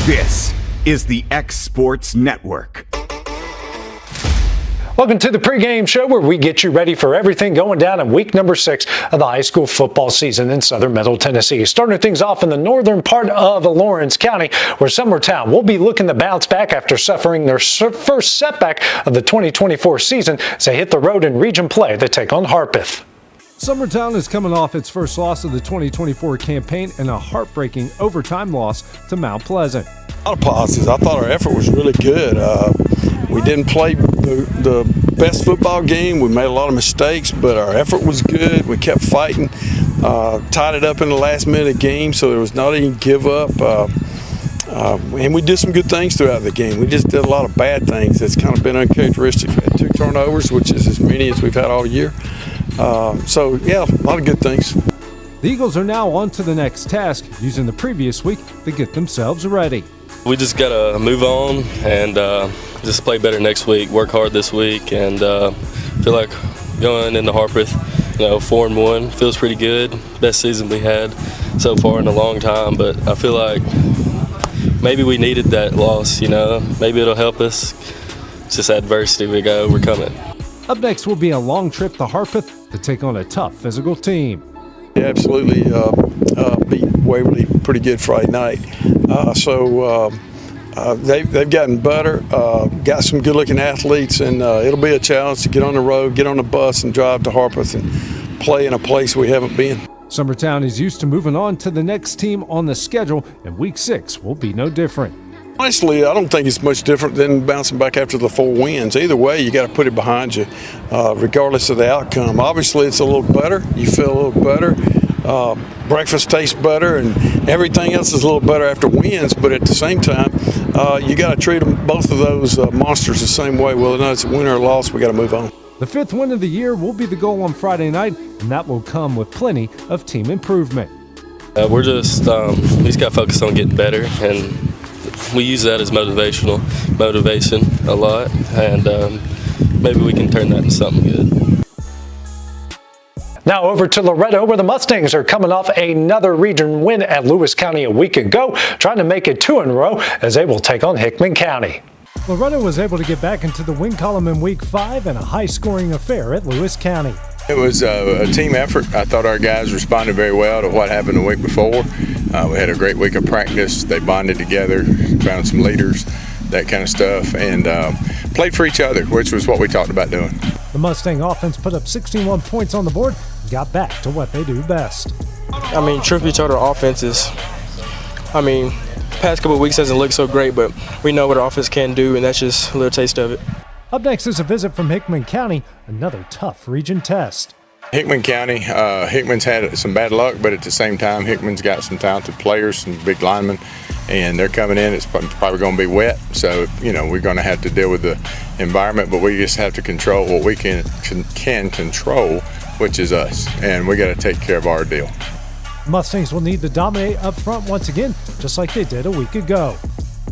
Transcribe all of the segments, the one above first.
This is the X Sports Network. Welcome to the pregame show where we get you ready for everything going down in week number 6 of the high school football season in southern Middle Tennessee. Starting things off in the northern part of Lawrence County, where Summertown will be looking to bounce back after suffering their first setback of the 2024 season as they hit the road in region play to take on Harpeth. Summertown is coming off its first loss of the 2024 campaign and a heartbreaking overtime loss to Mount Pleasant. A lot of positives. I thought our effort was really good. We didn't play the best football game. We made a lot of mistakes, but our effort was good. We kept fighting, tied it up in the last minute of the game, so there was not any give up. And we did some good things throughout the game. We just did a lot of bad things that's kind of been uncharacteristic. We had 2 turnovers, which is as many as we've had all year. So, yeah, a lot of good things. The Eagles are now on to the next task, using the previous week to get themselves ready. We just got to move on and just play better next week, work hard this week, and feel like going into Harpeth, 4-1 feels pretty good. Best season we had so far in a long time, but I feel like maybe we needed that loss, Maybe it'll help us. It's just adversity we got to overcome it. Up next will be a long trip to Harpeth to take on a tough physical team. Yeah, absolutely beat Waverly pretty good Friday night. They've gotten better, got some good-looking athletes, and it'll be a challenge to get on the road, get on the bus, and drive to Harpeth and play in a place we haven't been. Summertown is used to moving on to the next team on the schedule, and Week 6 will be no different. Honestly, I don't think it's much different than bouncing back after the 4 wins. Either way, you got to put it behind you, regardless of the outcome. Obviously, it's a little better. You feel a little better. Breakfast tastes better, and everything else is a little better after wins. But at the same time, you got to treat both of those monsters the same way. Whether or not it's a win or a loss, we got to move on. The 5th win of the year will be the goal on Friday night, and that will come with plenty of team improvement. We're just we just got to focus on getting better, and we use that as motivation a lot, and maybe we can turn that into something good. Now over to Loretto, where the Mustangs are coming off another region win at Lewis County a week ago, trying to make it 2 in a row as they will take on Hickman County. Loretto was able to get back into the win column in Week 5 in a high-scoring affair at Lewis County. It was a team effort. I thought our guys responded very well to what happened the week before. We had a great week of practice. They bonded together, found some leaders, that kind of stuff, and played for each other, which was what we talked about doing. The Mustang offense put up 61 points on the board and got back to what they do best. Truth be told, our offense is, past couple of weeks hasn't looked so great, but we know what our offense can do, and that's just a little taste of it. Up next is a visit from Hickman County, another tough region test. Hickman County, Hickman's had some bad luck, but at the same time, Hickman's got some talented players, some big linemen, and they're coming in. It's probably going to be wet, so we're going to have to deal with the environment, but we just have to control what we can control, which is us, and we got to take care of our deal. Mustangs will need to dominate up front once again, just like they did a week ago.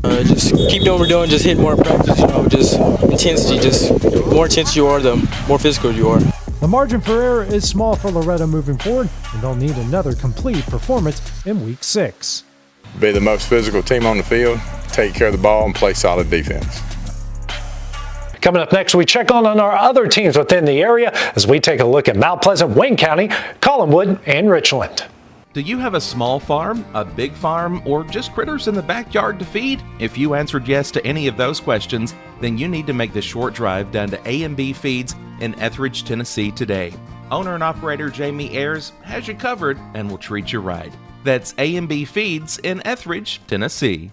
Just keep doing what we're doing, just hit more practice, just intensity. Just the more intense you are, the more physical you are. The margin for error is small for Loretto moving forward, and they'll need another complete performance in Week 6. Be the most physical team on the field, take care of the ball, and play solid defense. Coming up next, we check on our other teams within the area as we take a look at Mount Pleasant, Wayne County, Collinwood, and Richland. Do you have a small farm, a big farm, or just critters in the backyard to feed? If you answered yes to any of those questions, then you need to make the short drive down to A&B Feeds in Etheridge, Tennessee today. Owner and operator Jamie Ayers has you covered and will treat you right. That's A&B Feeds in Etheridge, Tennessee.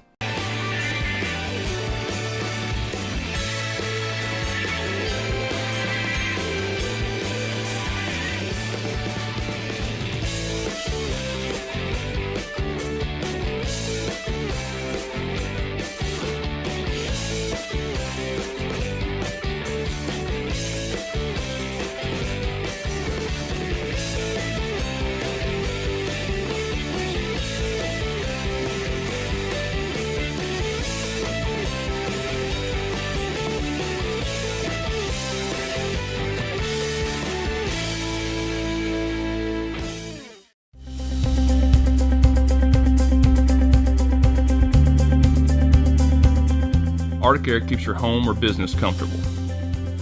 Arctic Air keeps your home or business comfortable.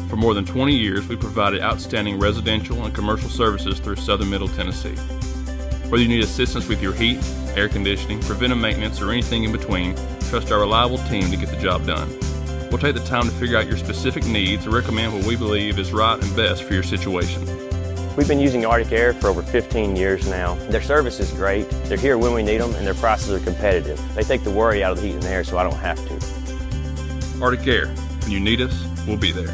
For more than 20 years, we provided outstanding residential and commercial services through Southern Middle Tennessee. Whether you need assistance with your heat, air conditioning, preventive maintenance, or anything in between, trust our reliable team to get the job done. We'll take the time to figure out your specific needs and recommend what we believe is right and best for your situation. We've been using Arctic Air for over 15 years now. Their service is great, they're here when we need them, and their prices are competitive. They take the worry out of the heat and air so I don't have to. Arctic Air, when you need us, we'll be there.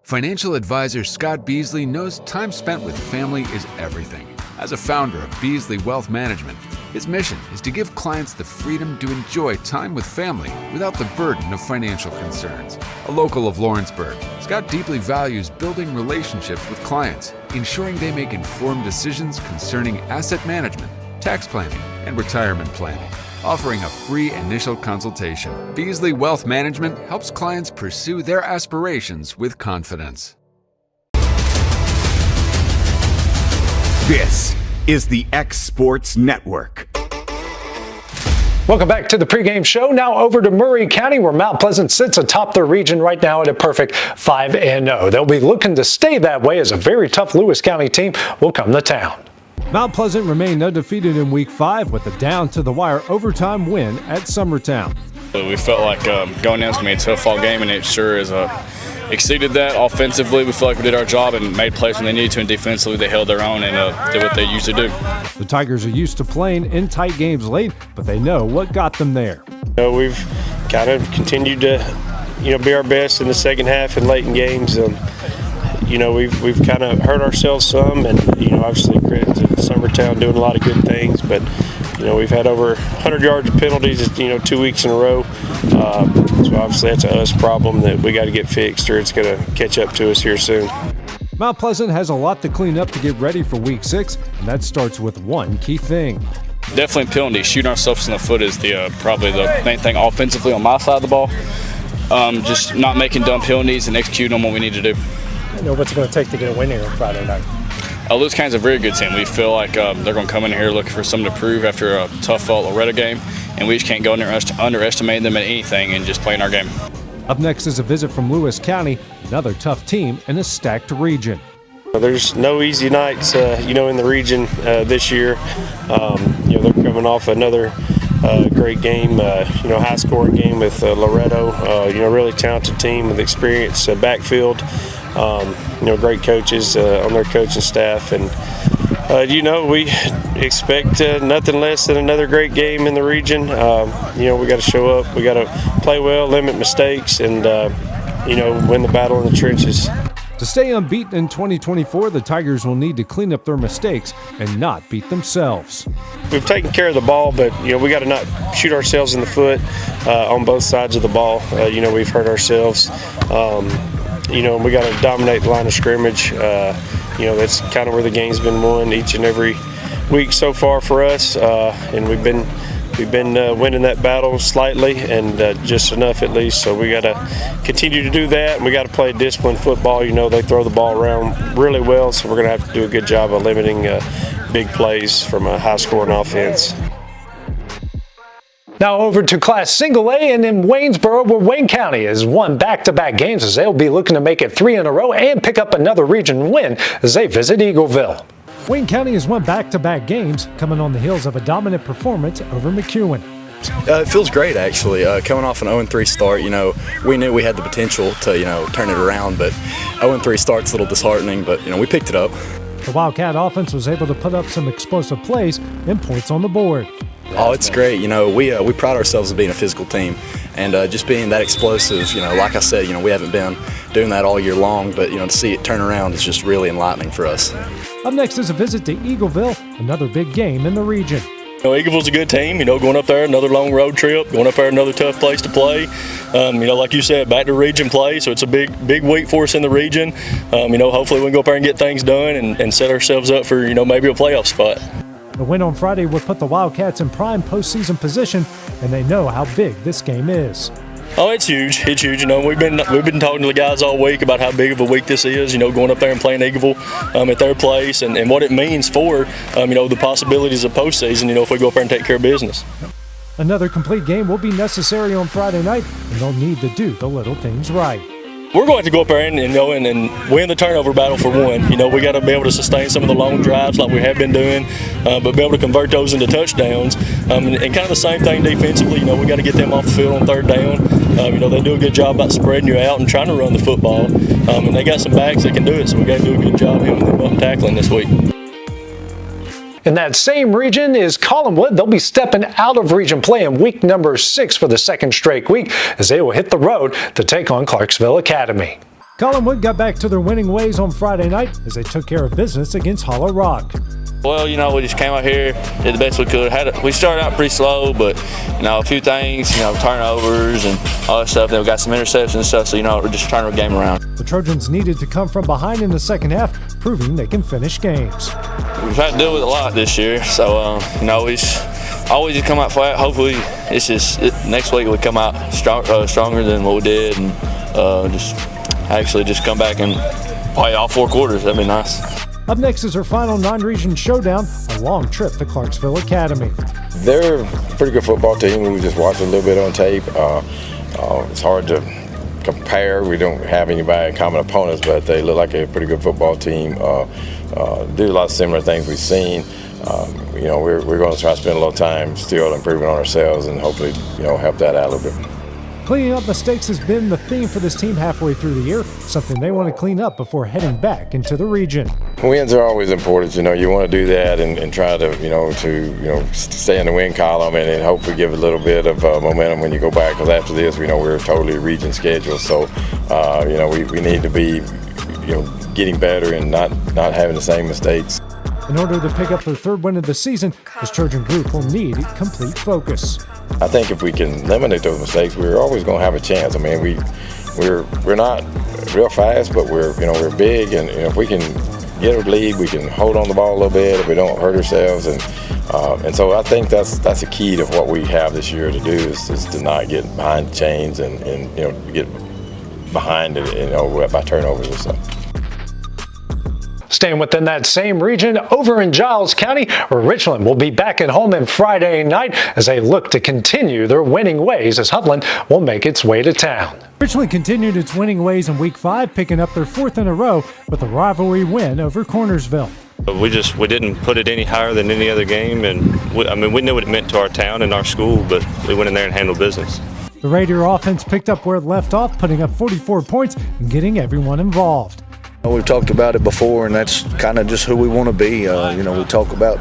Financial advisor Scott Beasley knows time spent with family is everything. As a founder of Beasley Wealth Management, his mission is to give clients the freedom to enjoy time with family without the burden of financial concerns. A local of Lawrenceburg, Scott deeply values building relationships with clients, ensuring they make informed decisions concerning asset management, tax planning, and retirement planning. Offering a free initial consultation, Beasley Wealth Management helps clients pursue their aspirations with confidence. This is the X Sports Network. Welcome back to the pregame show. Now over to Maury County, where Mount Pleasant sits atop the region right now at a perfect 5-0. They'll be looking to stay that way as a very tough Lewis County team will come to town. Mount Pleasant remained undefeated in Week 5 with a down-to-the-wire overtime win at Summertown. We felt like going down was going to be a tough fall game, and it sure is exceeded that. Offensively, we feel like we did our job and made plays when they needed to, and defensively they held their own and did what they usually do. The Tigers are used to playing in tight games late, but they know what got them there. We've kind of continued to be our best in the second half and late in games. We've kind of hurt ourselves some, and obviously credit to Summertown doing a lot of good things, but we've had over 100 yards of penalties 2 weeks in a row, so obviously that's a us problem that we got to get fixed, or it's going to catch up to us here soon. Mount Pleasant has a lot to clean up to get ready for Week 6, and that starts with one key thing. Definitely penalties. Shooting ourselves in the foot is probably the main thing offensively on my side of the ball. Just not making dumb penalties and executing on what we need to do. What's it going to take to get a win here on Friday night? Lewis County's a very good team. We feel like they're going to come in here looking for something to prove after a tough Loretto game, and we just can't go in there underestimate them at anything and just play in our game. Up next is a visit from Lewis County, another tough team in a stacked region. There's no easy nights, in the region this year. They're coming off another great game, high-scoring game with Loretto. Really talented team with experience backfield. Great coaches on their coaching staff, and we expect nothing less than another great game in the region. We got to show up, we got to play well, limit mistakes, and win the battle in the trenches. To stay unbeaten in 2024, the Tigers will need to clean up their mistakes and not beat themselves. We've taken care of the ball, but we got to not shoot ourselves in the foot on both sides of the ball. We've hurt ourselves. We got to dominate the line of scrimmage. That's kind of where the game's been won each and every week so far for us, and we've been winning that battle slightly and just enough at least. So we got to continue to do that, and we got to play disciplined football. They throw the ball around really well, so we're going to have to do a good job of limiting big plays from a high-scoring offense. Now over to Class Single A and in Waynesboro, where Wayne County has won back-to-back games as they'll be looking to make it 3 in a row and pick up another region win as they visit Eagleville. Wayne County has won back-to-back games, coming on the heels of a dominant performance over McEwen. It feels great, actually. Coming off an 0-3 start, we knew we had the potential to, turn it around, but 0-3 start's a little disheartening, but, we picked it up. The Wildcat offense was able to put up some explosive plays and points on the board. Oh, it's great. We pride ourselves on being a physical team, and just being that explosive, like I said, we haven't been doing that all year long, but, to see it turn around is just really enlightening for us. Up next is a visit to Eagleville, another big game in the region. Eagleville's a good team, going up there, another long road trip, going up there, another tough place to play. Like you said, back to region play, so it's a big week for us in the region. Hopefully we can go up there and get things done and set ourselves up for, maybe a playoff spot. The win on Friday would put the Wildcats in prime postseason position, and they know how big this game is. Oh, it's huge. It's huge. You know, we've been talking to the guys all week about how big of a week this is. You know, going up there and playing Eagleville at their place, and what it means for you know, the possibilities of postseason. You know, if we go up there and take care of business. Another complete game will be necessary on Friday night, and they'll need to do the little things right. We're going to go up there and win the turnover battle for one. You know, we got to be able to sustain some of the long drives like we have been doing, but be able to convert those into touchdowns. And kind of the same thing defensively. You know, we got to get them off the field on third down. You know, they do a good job about spreading you out and trying to run the football. And they got some backs that can do it, so we got to do a good job hemming them up and tackling this week. In that same region is Collinwood. They'll be stepping out of region play in week number 6 for the second straight week as they will hit the road to take on Clarksville Academy. Collinwood got back to their winning ways on Friday night as they took care of business against Hollow Rock. Well, you know, we just came out here, did the best we could. We started out pretty slow, but, you know, a few things, you know, turnovers and all that stuff. Then we got some interceptions and stuff, so, you know, we're just trying to game around. The Trojans needed to come from behind in the second half, proving they can finish games. We've had to deal with a lot this year, so, you know, we always just come out flat. Hopefully, next week we come out stronger than what we did and just come back and play all 4 quarters. That'd be nice. Up next is our final non-region showdown, a long trip to Clarksville Academy. They're a pretty good football team. We just watched a little bit on tape. It's hard to compare. We don't have anybody common opponents, but they look like a pretty good football team. Do a lot of similar things we've seen. You know, we're going to try to spend a little time still improving on ourselves and hopefully, you know, help that out a little bit. Cleaning up mistakes has been the theme for this team halfway through the year, something they want to clean up before heading back into the region. Wins are always important. You know, you want to do that and try to, stay in the win column and hopefully give a little bit of momentum when you go back. Because after this, we know we're totally region scheduled. So, we need to be, getting better and not having the same mistakes. In order to pick up their 3rd win of the season, this Trojan group will need complete focus. I think if we can eliminate those mistakes, we're always going to have a chance. I mean, we're not real fast, but we're big, and if we can get a lead, we can hold on the ball a little bit if we don't hurt ourselves, and so I think that's a key to what we have this year to do is to not get behind the chains and get behind it by turnovers and stuff. Staying within that same region, over in Giles County, where Richland will be back at home on Friday night as they look to continue their winning ways as Hovland will make its way to town. Richland continued its winning ways in Week 5, picking up their 4th in a row with a rivalry win over Cornersville. We didn't put it any higher than any other game, and we knew what it meant to our town and our school, but we went in there and handled business. The Raider offense picked up where it left off, putting up 44 points and getting everyone involved. We've talked about it before, and that's kind of just who we want to be. We talk about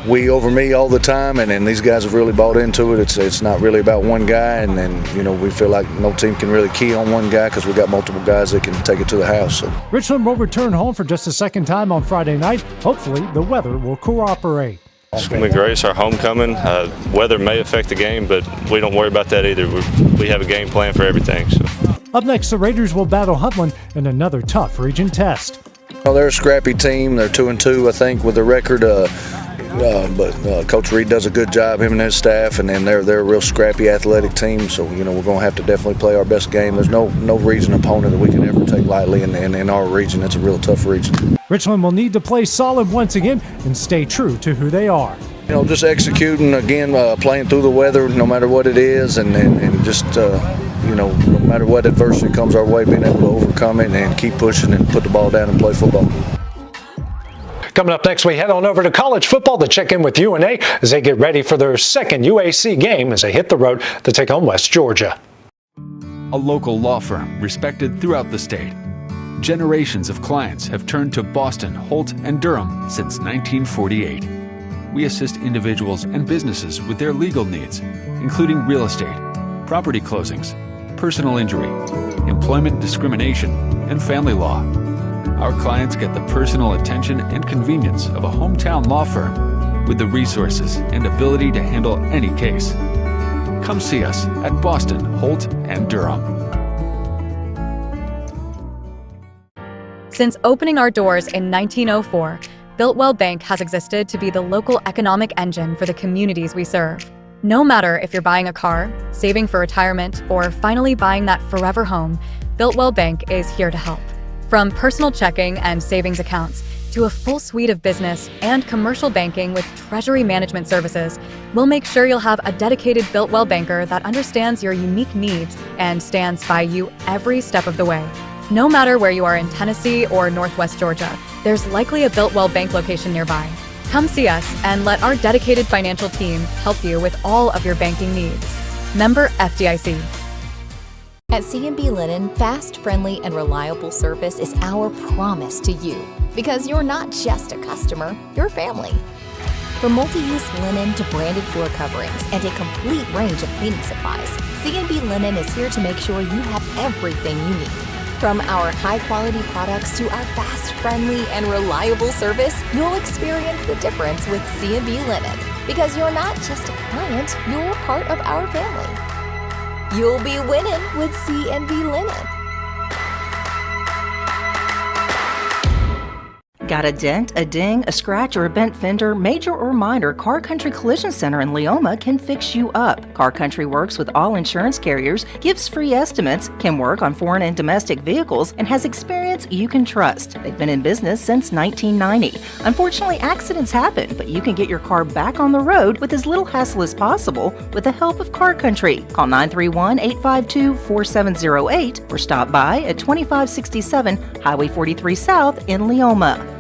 we over me all the time, and these guys have really bought into it. It's not really about one guy, and we feel like no team can really key on one guy because we got multiple guys that can take it to the house. So. Richland will return home for just a second time on Friday night. Hopefully, the weather will cooperate. It's going to be great. It's our homecoming. Weather may affect the game, but we don't worry about that either. We have a game plan for everything. So. Up next, the Raiders will battle Hovland in another tough region test. Well, they're a scrappy team. They're 2-2, I think, with the record. But Coach Reed does a good job, him and his staff, and then they're a real scrappy athletic team. So, we're going to have to definitely play our best game. There's no region opponent that we can ever take lightly in our region. It's a real tough region. Richland will need to play solid once again and stay true to who they are. Just executing, again, playing through the weather no matter what it is, and just, no matter what adversity comes our way, being able to overcome it and keep pushing and put the ball down and play football. Coming up next, we head on over to college football to check in with UNA as they get ready for their second UAC game as they hit the road to take on West Georgia. A local law firm respected throughout the state. Generations of clients have turned to Boston, Holt, and Durham since 1948. We assist individuals and businesses with their legal needs, including real estate, property closings, personal injury, employment discrimination, and family law. Our clients get the personal attention and convenience of a hometown law firm with the resources and ability to handle any case. Come see us at Boston, Holt, and Durham. Since opening our doors in 1904, Builtwell Bank has existed to be the local economic engine for the communities we serve. No matter if you're buying a car, saving for retirement, or finally buying that forever home, Builtwell Bank is here to help. From personal checking and savings accounts to a full suite of business and commercial banking with treasury management services, we'll make sure you'll have a dedicated Builtwell banker that understands your unique needs and stands by you every step of the way. No matter where you are in Tennessee or Northwest Georgia, there's likely a Builtwell Bank location nearby. Come see us and let our dedicated financial team help you with all of your banking needs. Member FDIC. At C&B Linen, fast, friendly, and reliable service is our promise to you. Because you're not just a customer, you're family. From multi-use linen to branded floor coverings and a complete range of cleaning supplies, C&B Linen is here to make sure you have everything you need. From our high-quality products to our fast, friendly, and reliable service, you'll experience the difference with C&B Linen. Because you're not just a client, you're part of our family. You'll be winning with C&B Linen. Got a dent, a ding, a scratch, or a bent fender? Major or minor, Car Country Collision Center in Leoma can fix you up. Car Country works with all insurance carriers, gives free estimates, can work on foreign and domestic vehicles, and has experience you can trust. They've been in business since 1990. Unfortunately, accidents happen, but you can get your car back on the road with as little hassle as possible with the help of Car Country. Call 931-852-4708 or stop by at 2567 Highway 43 South in Leoma.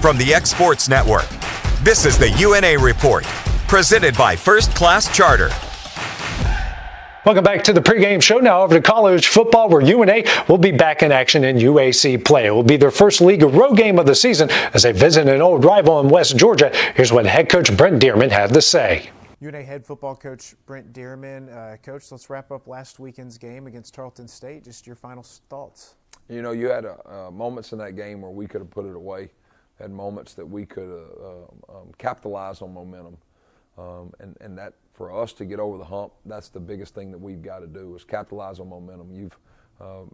From the X Sports Network, this is the UNA Report, presented by First Class Charter. Welcome back to the pregame show. Now over to college football, where UNA will be back in action in UAC play. It will be their first league road game of the season as they visit an old rival in West Georgia. Here's what head coach Brent Dearman had to say. UNA head football coach Brent Dearman. Coach, let's wrap up last weekend's game against Tarleton State. Just your final thoughts. You know, you had moments in that game where we could have put it away. Had moments that we could capitalize on momentum, and that for us to get over the hump, that's the biggest thing that we've got to do is capitalize on momentum.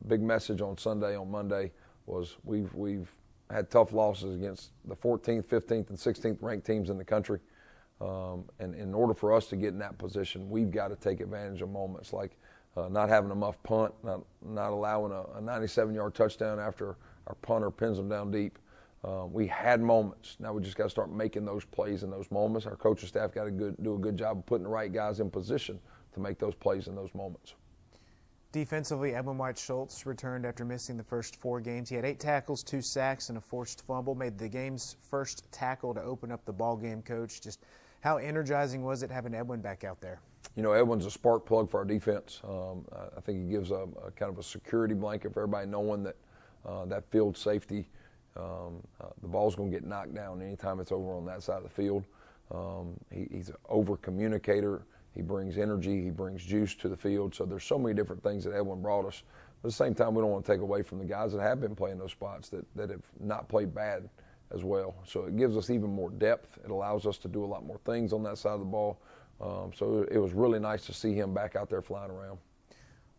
Big message on Sunday, on Monday was we've had tough losses against the 14th, 15th, and 16th ranked teams in the country, and in order for us to get in that position, we've got to take advantage of moments like not having a muff punt, not allowing a 97-yard touchdown after our punter pins them down deep. We had moments. Now we just got to start making those plays in those moments. Our coaching staff got to do a good job of putting the right guys in position to make those plays in those moments. Defensively, Edwin White-Schultz returned after missing the first 4 games. He had 8 tackles, 2 sacks, and a forced fumble. Made the game's first tackle to open up the ball game, Coach. Just how energizing was it having Edwin back out there? You know, Edwin's a spark plug for our defense. I think he gives a kind of a security blanket for everybody knowing that that field safety, the ball's going to get knocked down anytime it's over on that side of the field. He's an over-communicator. He brings energy. He brings juice to the field. So there's so many different things that Edwin brought us. But at the same time, we don't want to take away from the guys that have been playing those spots that have not played bad as well. So it gives us even more depth. It allows us to do a lot more things on that side of the ball. So it was really nice to see him back out there flying around.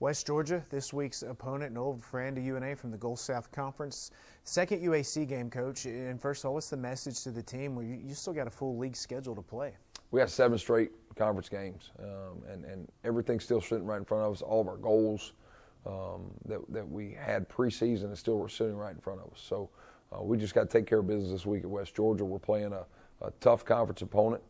West Georgia, this week's opponent, an old friend to UNA from the Gulf South Conference. Second UAC game, Coach. And first of all, what's the message to the team where you still got a full league schedule to play? We got 7 straight conference games, and everything's still sitting right in front of us. All of our goals that we had preseason is still sitting right in front of us. So we just got to take care of business this week at West Georgia. We're playing a tough conference opponent.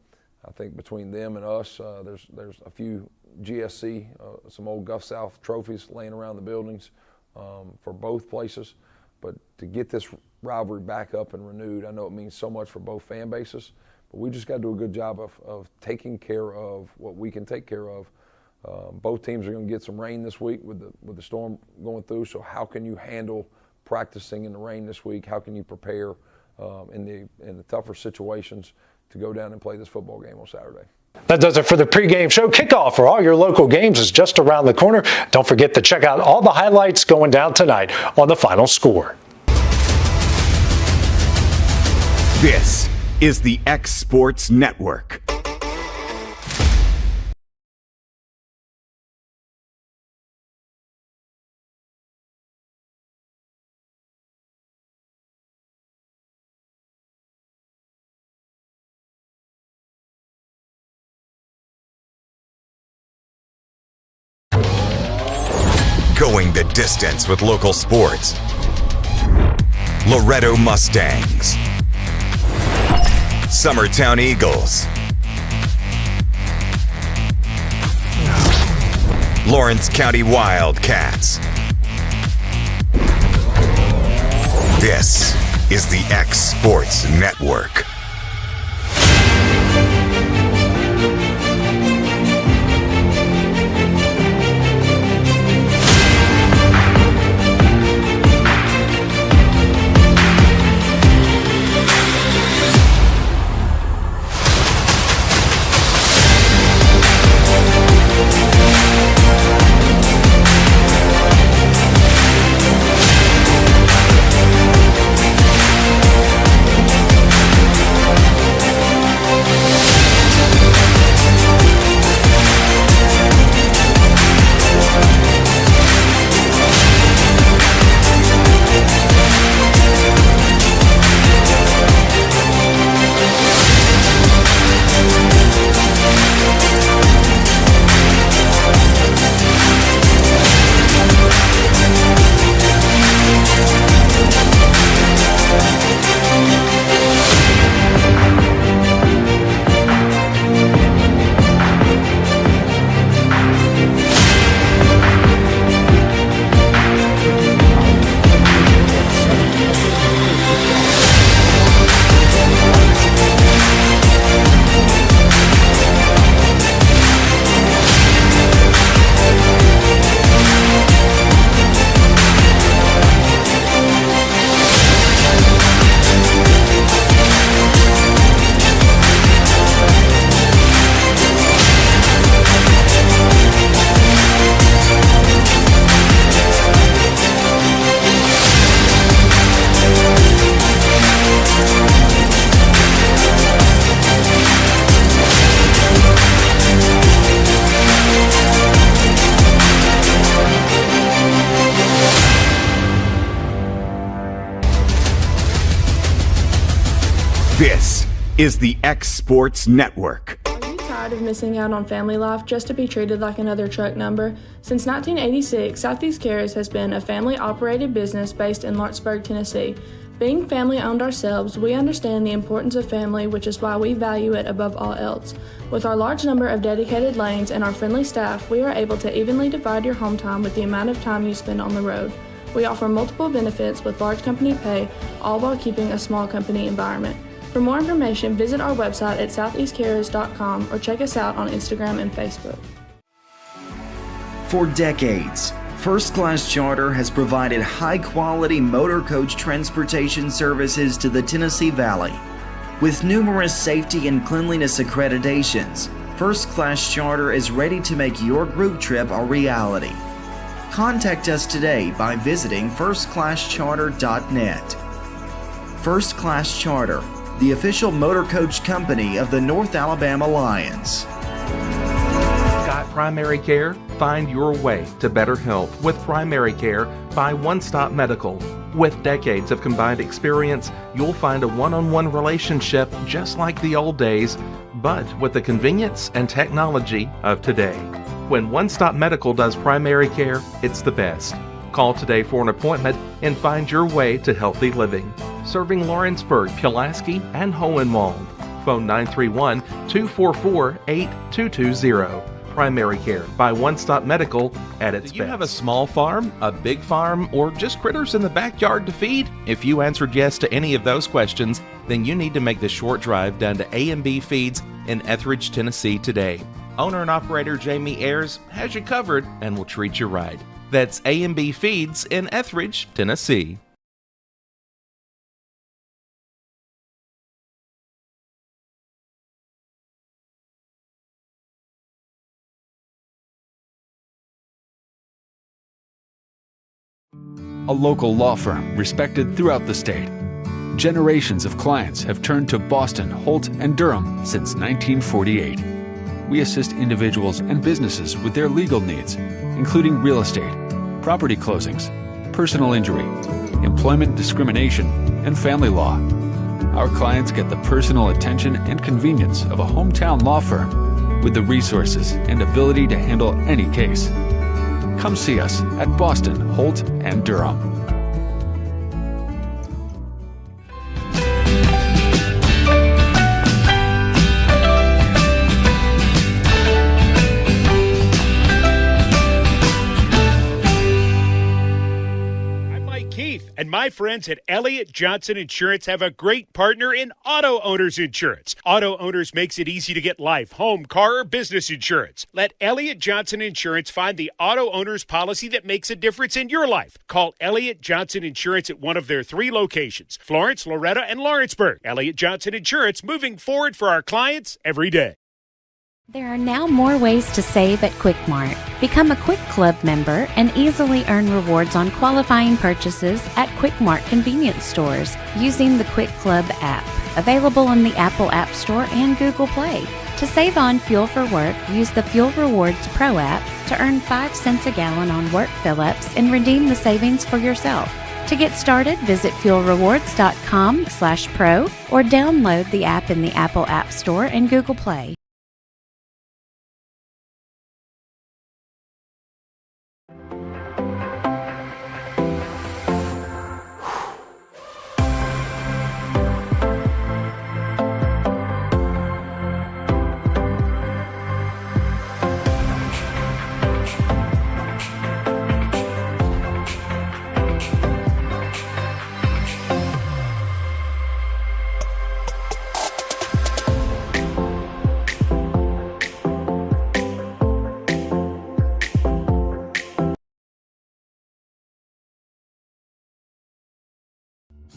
I think between them and us, there's a few GSC, some old Gulf South trophies laying around the buildings for both places. But to get this rivalry back up and renewed, I know it means so much for both fan bases. But we just got to do a good job of taking care of what we can take care of. Both teams are going to get some rain this week with the storm going through. So how can you handle practicing in the rain this week? How can you prepare in the tougher situations to go down and play this football game on Saturday? That does it for the pregame show. Kickoff for all your local games is just around the corner. Don't forget to check out all the highlights going down tonight on The Final Score. This is the X Sports Network. going the distance with local sports. Loretto Mustangs, Summertown Eagles, Lawrence County Wildcats. This is the X Sports Network. This is the X Sports Network. Are you tired of missing out on family life just to be treated like another truck number? Since 1986, Southeast Cares has been a family-operated business based in Lawrenceburg, Tennessee. Being family-owned ourselves, we understand the importance of family, which is why we value it above all else. With our large number of dedicated lanes and our friendly staff, we are able to evenly divide your home time with the amount of time you spend on the road. We offer multiple benefits with large company pay, all while keeping a small company environment. For more information, visit our website at southeastcarriers.com or check us out on Instagram and Facebook. For decades, First Class Charter has provided high-quality motor coach transportation services to the Tennessee Valley. With numerous safety and cleanliness accreditations, First Class Charter is ready to make your group trip a reality. Contact us today by visiting firstclasscharter.net. First Class Charter, the official motor coach company of the North Alabama Lions. Got primary care? Find your way to better health with primary care by One Stop Medical. With decades of combined experience, you'll find a one-on-one relationship just like the old days, but with the convenience and technology of today. When One Stop Medical does primary care, it's the best. Call today for an appointment and find your way to healthy living. Serving Lawrenceburg, Pulaski, and Hohenwald. Phone 931-244-8220. Primary care by One Stop Medical at its best. Do you have a small farm, a big farm, or just critters in the backyard to feed? If you answered yes to any of those questions, then you need to make the short drive down to A&B Feeds in Etheridge, Tennessee today. Owner and operator Jamie Ayers has you covered and will treat you right. That's A&B Feeds in Etheridge, Tennessee. A local law firm respected throughout the state. Generations of clients have turned to Boston, Holt, and Durham since 1948. We assist individuals and businesses with their legal needs, including real estate, property closings, personal injury, employment discrimination, and family law. Our clients get the personal attention and convenience of a hometown law firm with the resources and ability to handle any case. Come see us at Boston, Holt, and Durham. And my friends at Elliott Johnson Insurance have a great partner in Auto Owners Insurance. Auto Owners makes it easy to get life, home, car, or business insurance. Let Elliott Johnson Insurance find the Auto Owners policy that makes a difference in your life. Call Elliott Johnson Insurance at one of their 3 locations, Florence, Loretto, and Lawrenceburg. Elliott Johnson Insurance, moving forward for our clients every day. There are now more ways to save at Quick Mart. Become a Quick Club member and easily earn rewards on qualifying purchases at Quick Mart convenience stores using the Quick Club app, available on the Apple App Store and Google Play. To save on fuel for work, use the Fuel Rewards Pro app to earn 5 cents a gallon on work fill-ups and redeem the savings for yourself. To get started, visit fuelrewards.com/pro or download the app in the Apple App Store and Google Play.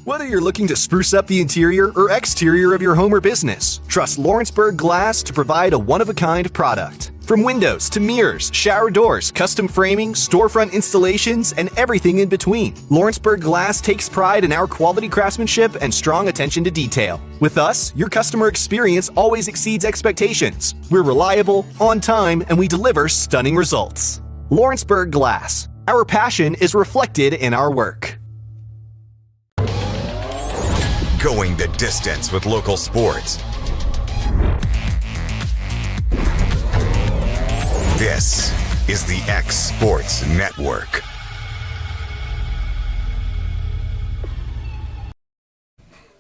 Whether you're looking to spruce up the interior or exterior of your home or business, trust Lawrenceburg Glass to provide a one-of-a-kind product. From windows to mirrors, shower doors, custom framing, storefront installations, and everything in between, Lawrenceburg Glass takes pride in our quality craftsmanship and strong attention to detail. With us, your customer experience always exceeds expectations. We're reliable, on time, and we deliver stunning results. Lawrenceburg Glass. Our passion is reflected in our work. Going the distance with local sports. This is the X Sports Network.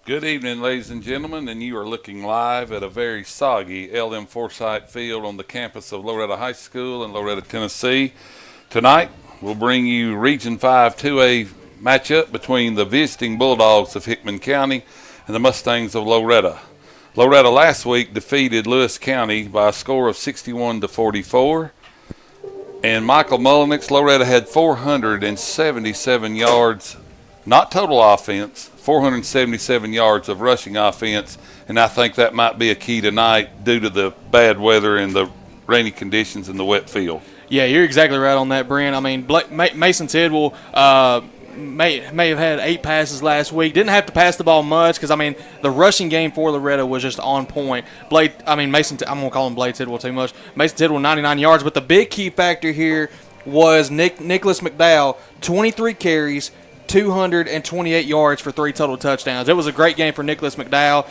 Good evening, ladies and gentlemen, and you are looking live at a very soggy L.M. Forsythe Field on the campus of Loretto High School in Loretto, Tennessee. Tonight, we'll bring you Region 5 2A matchup between the visiting Bulldogs of Hickman County and the Mustangs of Loretto. Loretto last week defeated Lewis County by a score of 61-44. And Michael Mullenix, Loretto had 477 yards, not total offense, 477 yards of rushing offense, and I think that might be a key tonight due to the bad weather and the rainy conditions in the wet field. Yeah, you're exactly right on that, Brent. I mean, Mason Tidwell may have had 8 passes last week. Didn't have to pass the ball much because, I mean, the rushing game for Loretto was just on point. Mason, I'm going to call him Blade Tidwell too much. Mason Tidwell, 99 yards. But the big key factor here was Nicholas McDowell, 23 carries, 228 yards for 3 total touchdowns. It was a great game for Nicholas McDowell.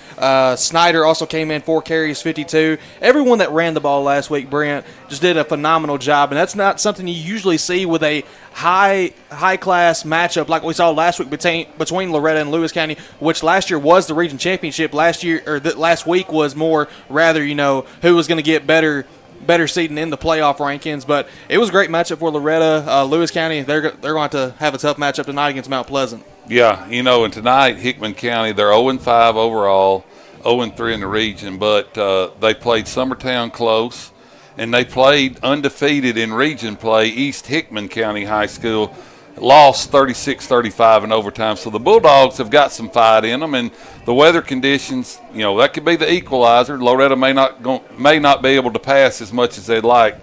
Snyder also came in 4 carries, 52. Everyone that ran the ball last week, Brent, just did a phenomenal job, and that's not something you usually see with a high-class matchup like we saw last week between Loretto and Lewis County, which last year was the region championship. Last week was more rather, who was going to get better seeding in the playoff rankings, but it was a great matchup for Loretto. Lewis County, they're going to have a tough matchup tonight against Mount Pleasant. Yeah, and tonight Hickman County, they're 0-5 overall, 0-3 in the region, but they played Summertown close, and they played undefeated in region play East Hickman County High School, lost 36-35 in overtime. So the Bulldogs have got some fight in them, and the weather conditions, that could be the equalizer. Loretto may not be able to pass as much as they'd like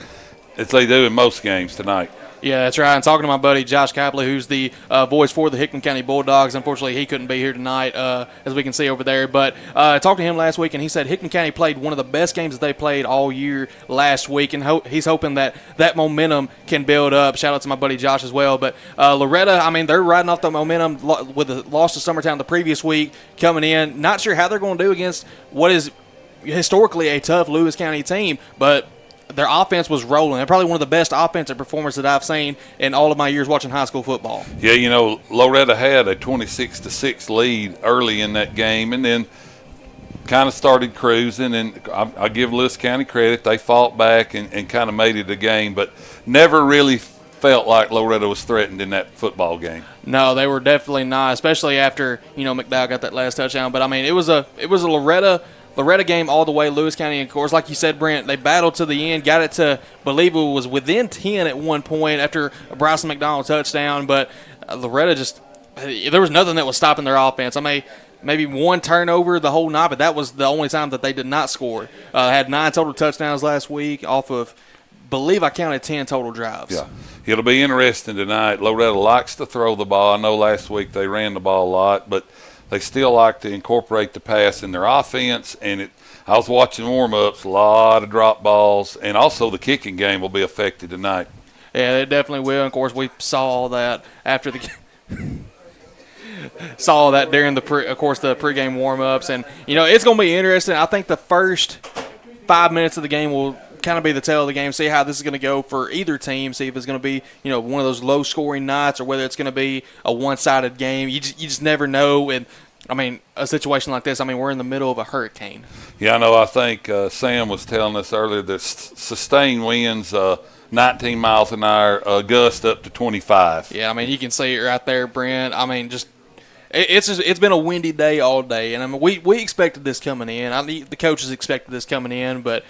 as they do in most games tonight. Yeah, that's right. And talking to my buddy Josh Copley, who's the voice for the Hickman County Bulldogs. Unfortunately, he couldn't be here tonight, as we can see over there. But I talked to him last week, and he said Hickman County played one of the best games that they played all year last week, and he's hoping that momentum can build up. Shout out to my buddy Josh as well. But Loretto, they're riding off the momentum with the loss to Summertown the previous week, coming in. Not sure how they're going to do against what is historically a tough Lewis County team, but their offense was rolling. They're probably one of the best offensive performers that I've seen in all of my years watching high school football. Yeah, you know, Loretto had a 26-6 lead early in that game, and then kind of started cruising. And I give Lewis County credit; they fought back and kind of made it a game, but never really felt like Loretto was threatened in that football game. No, they were definitely not, especially after McDowell got that last touchdown. But I mean, it was a Loretto game all the way. Lewis County, of course, like you said, Brent, they battled to the end, got it to, believe it was within 10 at one point after a Bryson McDonald touchdown. But Loretto there was nothing that was stopping their offense. I mean, maybe one turnover the whole night, but that was the only time that they did not score. Had 9 total touchdowns last week off of, believe I counted 10 total drives. Yeah, it'll be interesting tonight. Loretto likes to throw the ball. I know last week they ran the ball a lot, but they still like to incorporate the pass in their offense. And I was watching warm-ups, a lot of drop balls, and also the kicking game will be affected tonight. Yeah, it definitely will. And of course, we saw all that after the saw that during the pregame warm-ups, and it's going to be interesting. I think the first 5 minutes of the game will kind of be the tale of the game. See how this is going to go for either team. See if it's going to be one of those low-scoring nights or whether it's going to be a one-sided game. You just never know. And I mean, a situation like this, I mean, we're in the middle of a hurricane. Yeah, I know. I think Sam was telling us earlier that sustained winds, 19 miles an hour, gust up to 25. Yeah, I mean, you can see it right there, Brent. I mean, it's been a windy day all day, and I mean, we expected this coming in. The coaches expected this coming in, but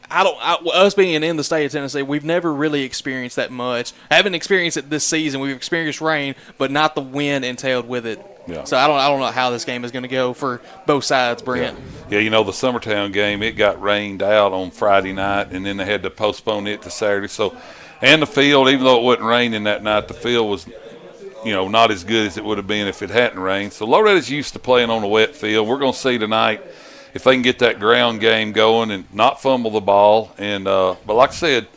us being in the state of Tennessee, we've never really experienced that much. I haven't experienced it this season. We've experienced rain, but not the wind entailed with it. Yeah. So I don't know how this game is going to go for both sides, Brent. Yeah, the Summertown game, it got rained out on Friday night, and then they had to postpone it to Saturday. So, and the field, even though it wasn't raining that night, the field was not as good as it would have been if it hadn't rained. So Loretta's used to playing on a wet field. We're going to see tonight if they can get that ground game going and not fumble the ball. And but like I said,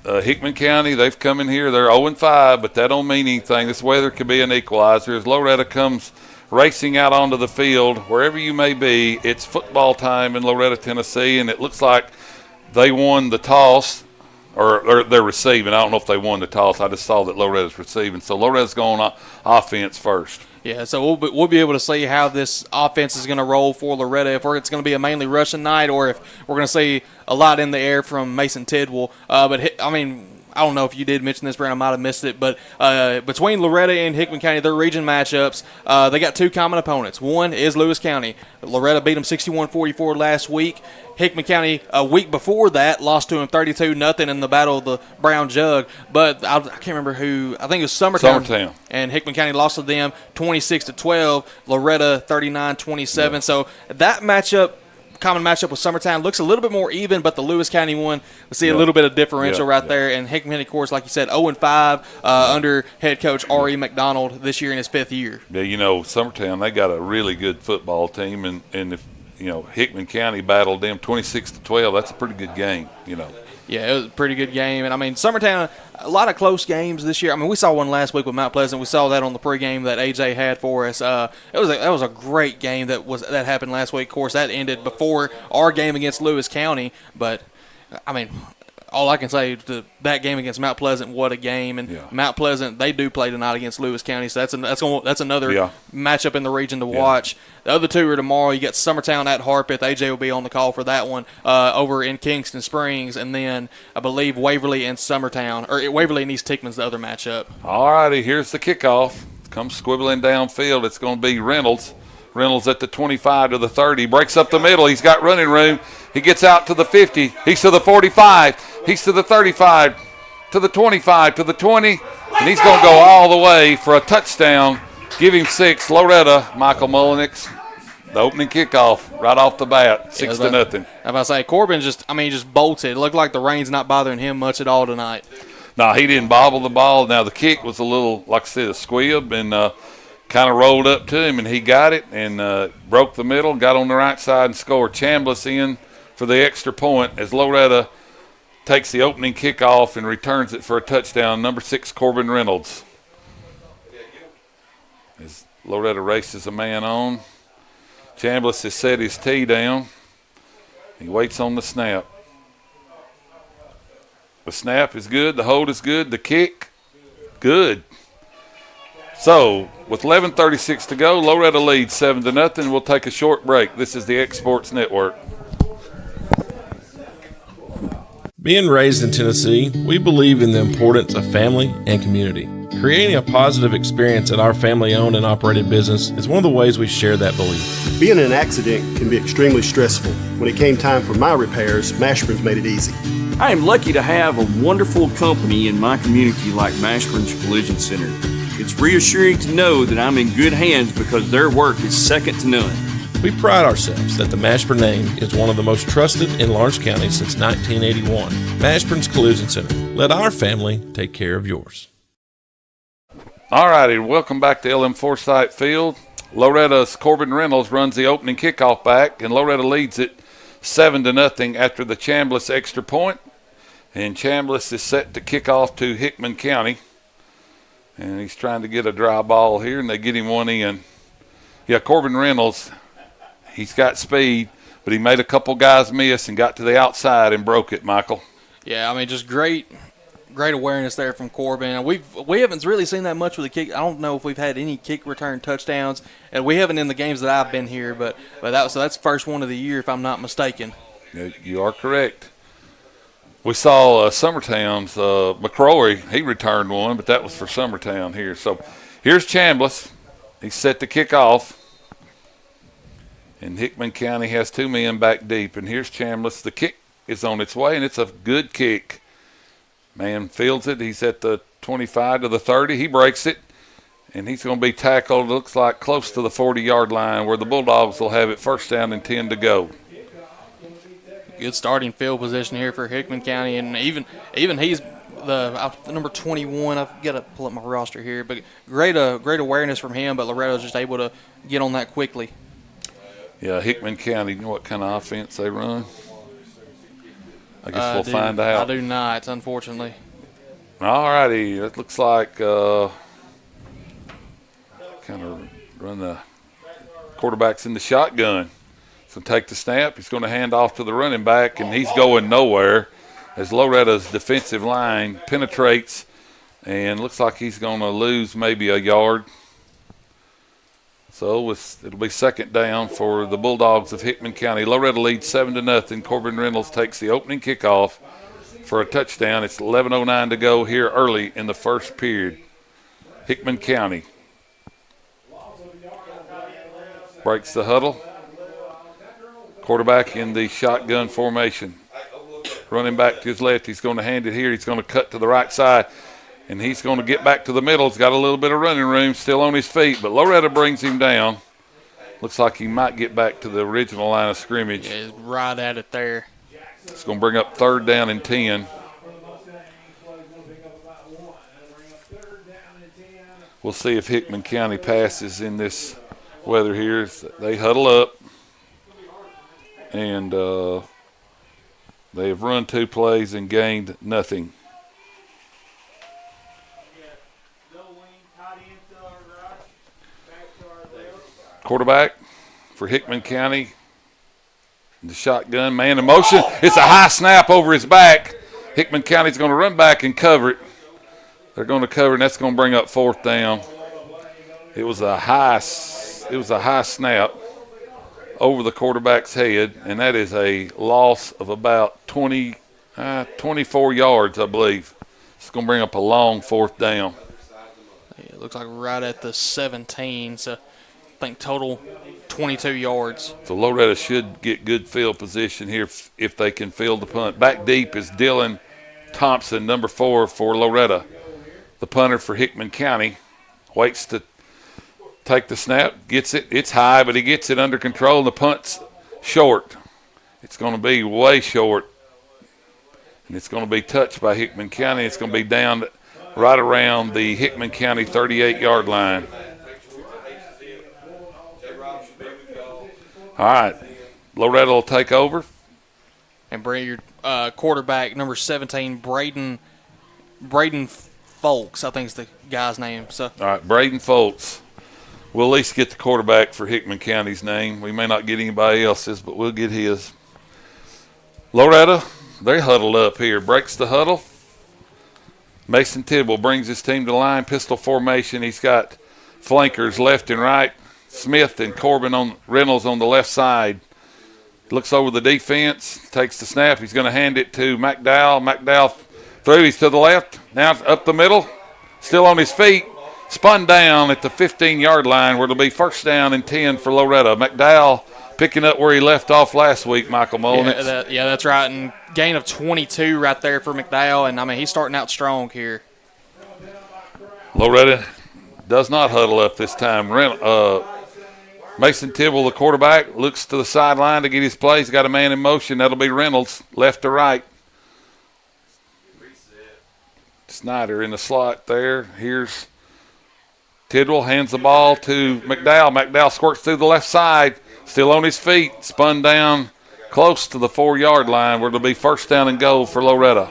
Hickman County, they've come in here. They're 0-5, but that don't mean anything. This weather could be an equalizer. As Loretto comes racing out onto the field, wherever you may be, it's football time in Loretto, Tennessee, and it looks like they won the toss. Or they're receiving. I don't know if they won the toss. I just saw that Loretto's receiving. So Loretto's going on offense first. Yeah, so we'll be able to see how this offense is going to roll for Loretto, if it's going to be a mainly rushing night or if we're going to see a lot in the air from Mason Tidwell. But, I mean, I don't know if you did mention this, Brent. I might have missed it. But between Loretto and Hickman County, their region matchups, they got 2 common opponents. One is Lewis County. Loretto beat them 61-44 last week. Hickman County, a week before that, lost to them 32-0 in the Battle of the Brown Jug. But I can't remember who. I think it was Summertown. And Hickman County lost to them 26-12. Loretto 39-27. Yeah. So that common matchup with Summertown looks a little bit more even, but the Lewis County one, we see a little bit of differential there. And Hickman, of course, like you said, 0-5 under head coach R.E. McDonald this year in his 5th year. Yeah, Summertown, they got a really good football team, and if Hickman County battled them 26-12. That's a pretty good game, Yeah, it was a pretty good game. And, I mean, Summertown, a lot of close games this year. I mean, we saw one last week with Mount Pleasant. We saw that on the pregame that AJ had for us. That was a great game that happened last week. Of course, that ended before our game against Lewis County. But, I mean, all I can say to that game against Mount Pleasant, what a game. And Mount Pleasant, they do play tonight against Lewis County, so that's another matchup in the region to watch. The other 2 are tomorrow. You got Summertown at Harpeth. AJ will be on the call for that one over in Kingston Springs. And then I believe Waverly and Summertown, or Waverly and East Tickman's the other matchup. All righty, here's the kickoff. Comes squibbling downfield. It's going to be Reynolds. Reynolds at the 25 to the 30. Breaks up the middle. He's got running room. He gets out to the 50. He's to the 45. He's to the 35. To the 25. To the 20. And he's going to go all the way for a touchdown. Give him 6. Loretto, Michael Mullenix. The opening kickoff right off the bat. 6-0. I was about to say, Corbin just bolted. It looked like the rain's not bothering him much at all tonight. No, he didn't bobble the ball. Now, the kick was a little, like I said, a squib, and kind of rolled up to him, and he got it and broke the middle, got on the right side and scored. Chambliss in for the extra point as Loretto takes the opening kickoff and returns it for a touchdown. Number 6, Corbin Reynolds. As Loretto races a man on. Chambliss has set his tee down. He waits on the snap. The snap is good. The hold is good. The kick, good. So, with 11:36 to go, Loretto leads 7-0. We'll take a short break. This is the X Sports Network. Being raised in Tennessee, we believe in the importance of family and community. Creating a positive experience at our family-owned and operated business is one of the ways we share that belief. Being in an accident can be extremely stressful. When it came time for my repairs, Mashburn's made it easy. I am lucky to have a wonderful company in my community like Mashburn's Collision Center. It's reassuring to know that I'm in good hands because their work is second to none. We pride ourselves that the Mashburn name is one of the most trusted in Lawrence County since 1981. Mashburn's Collision Center. Let our family take care of yours. All righty, welcome back to LM Forsythe Field. Loretta's Corbin Reynolds runs the opening kickoff back, and Loretto leads it 7-0 after the Chambliss extra point. And Chambliss is set to kick off to Hickman County. And he's trying to get a dry ball here, and they get him one in. Yeah, Corbin Reynolds, he's got speed, but he made a couple guys miss and got to the outside and broke it, Michael. Yeah, I mean, just great awareness there from Corbin. We haven't really seen that much with the kick. I don't know if we've had any kick return touchdowns, and we haven't in the games that I've been here. But that's the first one of the year, if I'm not mistaken. You are correct. We saw Summertown's McCrory. He returned one, but that was for Summertown here. So here's Chambliss. He's set to kick off. And Hickman County has two men back deep. And here's Chambliss. The kick is on its way, and it's a good kick. Man fields it. He's at the 25 to the 30. He breaks it, and he's going to be tackled, looks like, close to the 40-yard line where the Bulldogs will have it first down and 10 to go. Good starting field position here for Hickman County, and even he's the number 21. I've got to pull up my roster here, but great awareness from him, but Loretto's just able to get on that quickly. Yeah, Hickman County, you know what kind of offense they run? I guess we'll find out. I do not, unfortunately. All righty. It looks like kind of run the quarterback's in the shotgun. So take the snap. He's going to hand off to the running back, and he's going nowhere as Loretta's defensive line penetrates, and looks like he's going to lose maybe a yard. So it'll be second down for the Bulldogs of Hickman County. Loretto leads 7-0. Corbin Reynolds takes the opening kickoff for a touchdown. It's 11:09 to go here early in the first period. Hickman County breaks the huddle. Quarterback in the shotgun formation. Running back to his left. He's going to hand it here. He's going to cut to the right side. And he's going to get back to the middle. He's got a little bit of running room, still on his feet, but Loretto brings him down. Looks like he might get back to the original line of scrimmage. Yeah, right at it there. It's going to bring up third down and 10. We'll see if Hickman County passes in this weather here. They huddle up, and they have run two plays and gained nothing. Quarterback for Hickman County, the shotgun, man in motion. It's a high snap over his back. Hickman County's going to run back and cover it. They're going to cover, and that's going to bring up fourth down. It was a high snap over the quarterback's head, and that is a loss of about 24 yards, I believe. It's going to bring up a long fourth down. Yeah, it looks like right at the 17, so I think total 22 yards. So Loretto should get good field position here if they can field the punt. Back deep is Dylan Thompson, number 4 for Loretto. The punter for Hickman County waits to take the snap, gets it. It's high, but he gets it under control, and the punt's short. It's going to be way short, and it's going to be touched by Hickman County. It's going to be down right around the Hickman County 38-yard line. All right, Loretto will take over. And bring your quarterback, number 17, Braden Folks, I think is the guy's name. So. All right, Braden Folks. We'll at least get the quarterback for Hickman County's name. We may not get anybody else's, but we'll get his. Loretto, they huddled up here. Breaks the huddle. Mason Tidwell brings his team to the line, pistol formation. He's got flankers left and right. Smith and Reynolds on the left side. Looks over the defense, takes the snap. He's going to hand it to McDowell. McDowell through. He's to the left. Now up the middle. Still on his feet. Spun down at the 15-yard line where it'll be first down and 10 for Loretto. McDowell picking up where he left off last week, Michael Mullen. Yeah, that's right. And gain of 22 right there for McDowell. And, I mean, he's starting out strong here. Loretto does not huddle up this time. Mason Tidwell, the quarterback, looks to the sideline to get his play. He's got a man in motion. That'll be Reynolds, left to right. Snyder in the slot there. Here's Tidwell, hands the ball to McDowell. McDowell squirts through the left side, still on his feet, spun down close to the 4-yard line where it'll be first down and goal for Loretto.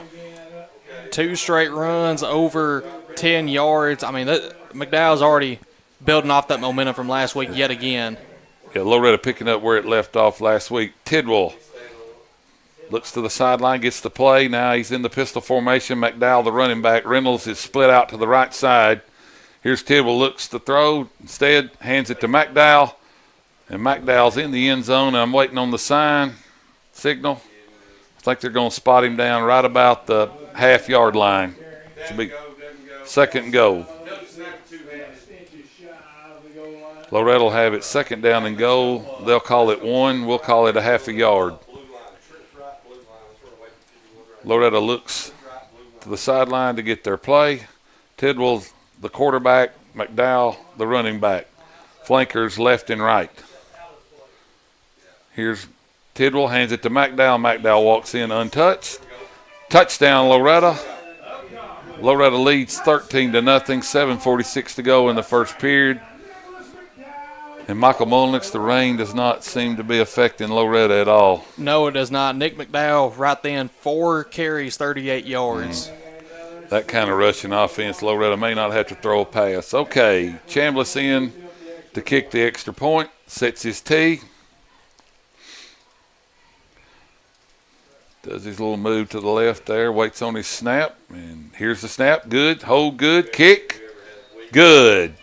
2 straight runs over 10 yards. I mean, McDowell's already building off that momentum from last week yet again. Yeah, Loretto picking up where it left off last week. Tidwell looks to the sideline, gets the play. Now he's in the pistol formation. McDowell, the running back. Reynolds is split out to the right side. Here's Tidwell, looks to throw. Instead, hands it to McDowell. And McDowell's in the end zone. I'm waiting on the signal. I think they're going to spot him down right about the half-yard line. Should be second and goal. Loretto will have it second down and goal. They'll call it 1. We'll call it a half a yard. Loretto looks to the sideline to get their play. Tidwell, the quarterback. McDowell, the running back. Flankers left and right. Here's Tidwell, hands it to McDowell. McDowell walks in untouched. Touchdown, Loretto. Loretto leads 13-0. 7:46 to go in the first period. And Michael Molnix, the rain does not seem to be affecting Loretto at all. No, it does not. Nick McDowell right then, 4 carries, 38 yards. That kind of rushing offense, Loretto may not have to throw a pass. Okay, Chambliss in to kick the extra point, sets his tee. Does his little move to the left there, waits on his snap. And here's the snap, good, hold good, kick, good.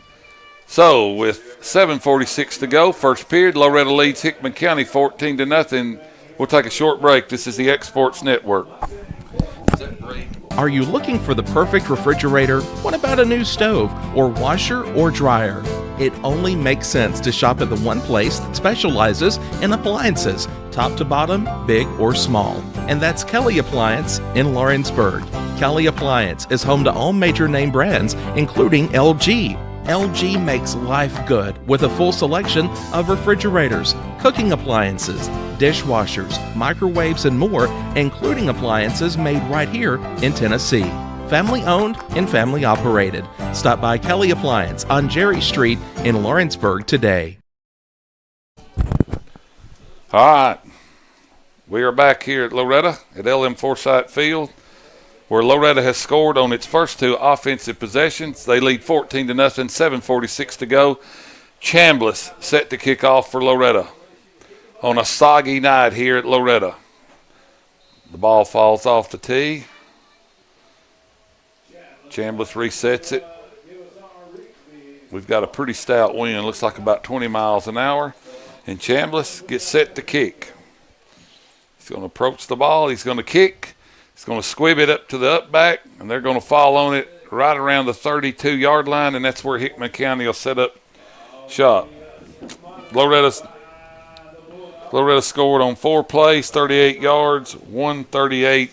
So with 7:46 to go, first period, Loretto leads Hickman County 14-0. We'll take a short break. This is the X Sports Network. Are you looking for the perfect refrigerator? What about a new stove or washer or dryer? It only makes sense to shop at the one place that specializes in appliances, top to bottom, big or small. And that's Kelly Appliance in Lawrenceburg. Kelly Appliance is home to all major name brands, including LG. LG makes life good with a full selection of refrigerators, cooking appliances, dishwashers, microwaves, and more, including appliances made right here in Tennessee. Family owned and family operated. Stop by Kelly Appliance on Jerry Street in Lawrenceburg today. All right. We are back here at Loretto at LM Forsyth Field, where Loretto has scored on its first 2 offensive possessions. They lead 14-0, 7:46 to go. Chambliss set to kick off for Loretto on a soggy night here at Loretto. The ball falls off the tee. Chambliss resets it. We've got a pretty stout wind, looks like about 20 miles an hour. And Chambliss gets set to kick. He's going to approach the ball. He's going to kick. He's going to squib it up to the up back, and they're going to fall on it right around the 32-yard line, and that's where Hickman County will set up shop. Loretto scored on 4 plays, 38 yards, 138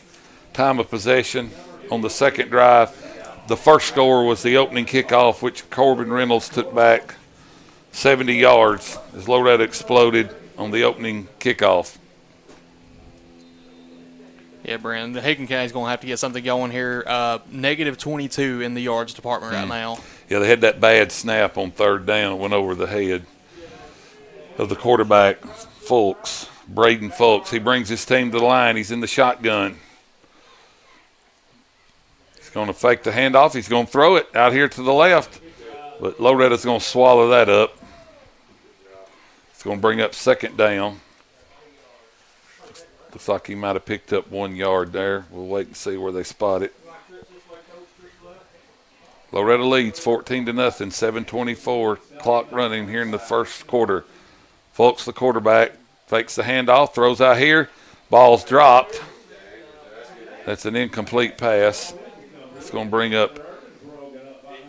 time of possession on the second drive. The first score was the opening kickoff, which Corbin Reynolds took back 70 yards as Loretto exploded on the opening kickoff. Yeah, Brandon, Hickman County's going to have to get something going here. Negative 22 in the yards department right now. Yeah, they had that bad snap on third down. It went over the head of the quarterback, Braden Fulks. He brings his team to the line. He's in the shotgun. He's going to fake the handoff. He's going to throw it out here to the left. But Loretto's going to swallow that up. It's going to bring up second down. Looks like he might have picked up 1 yard there. We'll wait and see where they spot it. Loretto leads 14-0, 7:24. Clock running here in the first quarter. Fulks, the quarterback, fakes the handoff, throws out here. Ball's dropped. That's an incomplete pass. It's going to bring up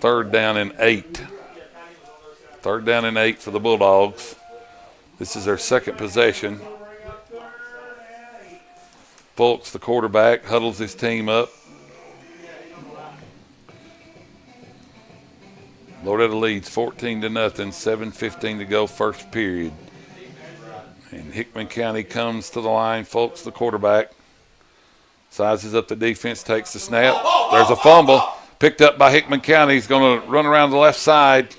3rd down and 8. 3rd down and 8 for the Bulldogs. This is their second possession. Fulks, the quarterback, huddles his team up. Loretto leads 14-0, 7:15 to go, first period. And Hickman County comes to the line. Fulks, the quarterback, sizes up the defense, takes the snap. There's a fumble picked up by Hickman County. He's going to run around the left side,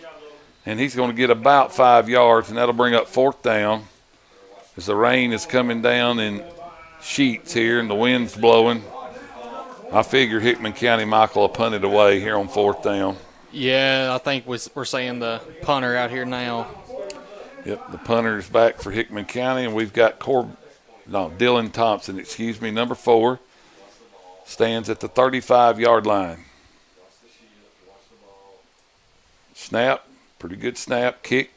and he's going to get about 5 yards, and that'll bring up 4th down as the rain is coming down in sheets here and the wind's blowing. I figure Hickman County, Michael, will punt it away here on 4th down. Yeah, I think we're saying the punter out here now. Yep, the punter's back for Hickman County, and we've got Dylan Thompson, number 4, stands at the 35-yard line. Snap, pretty good snap, kick.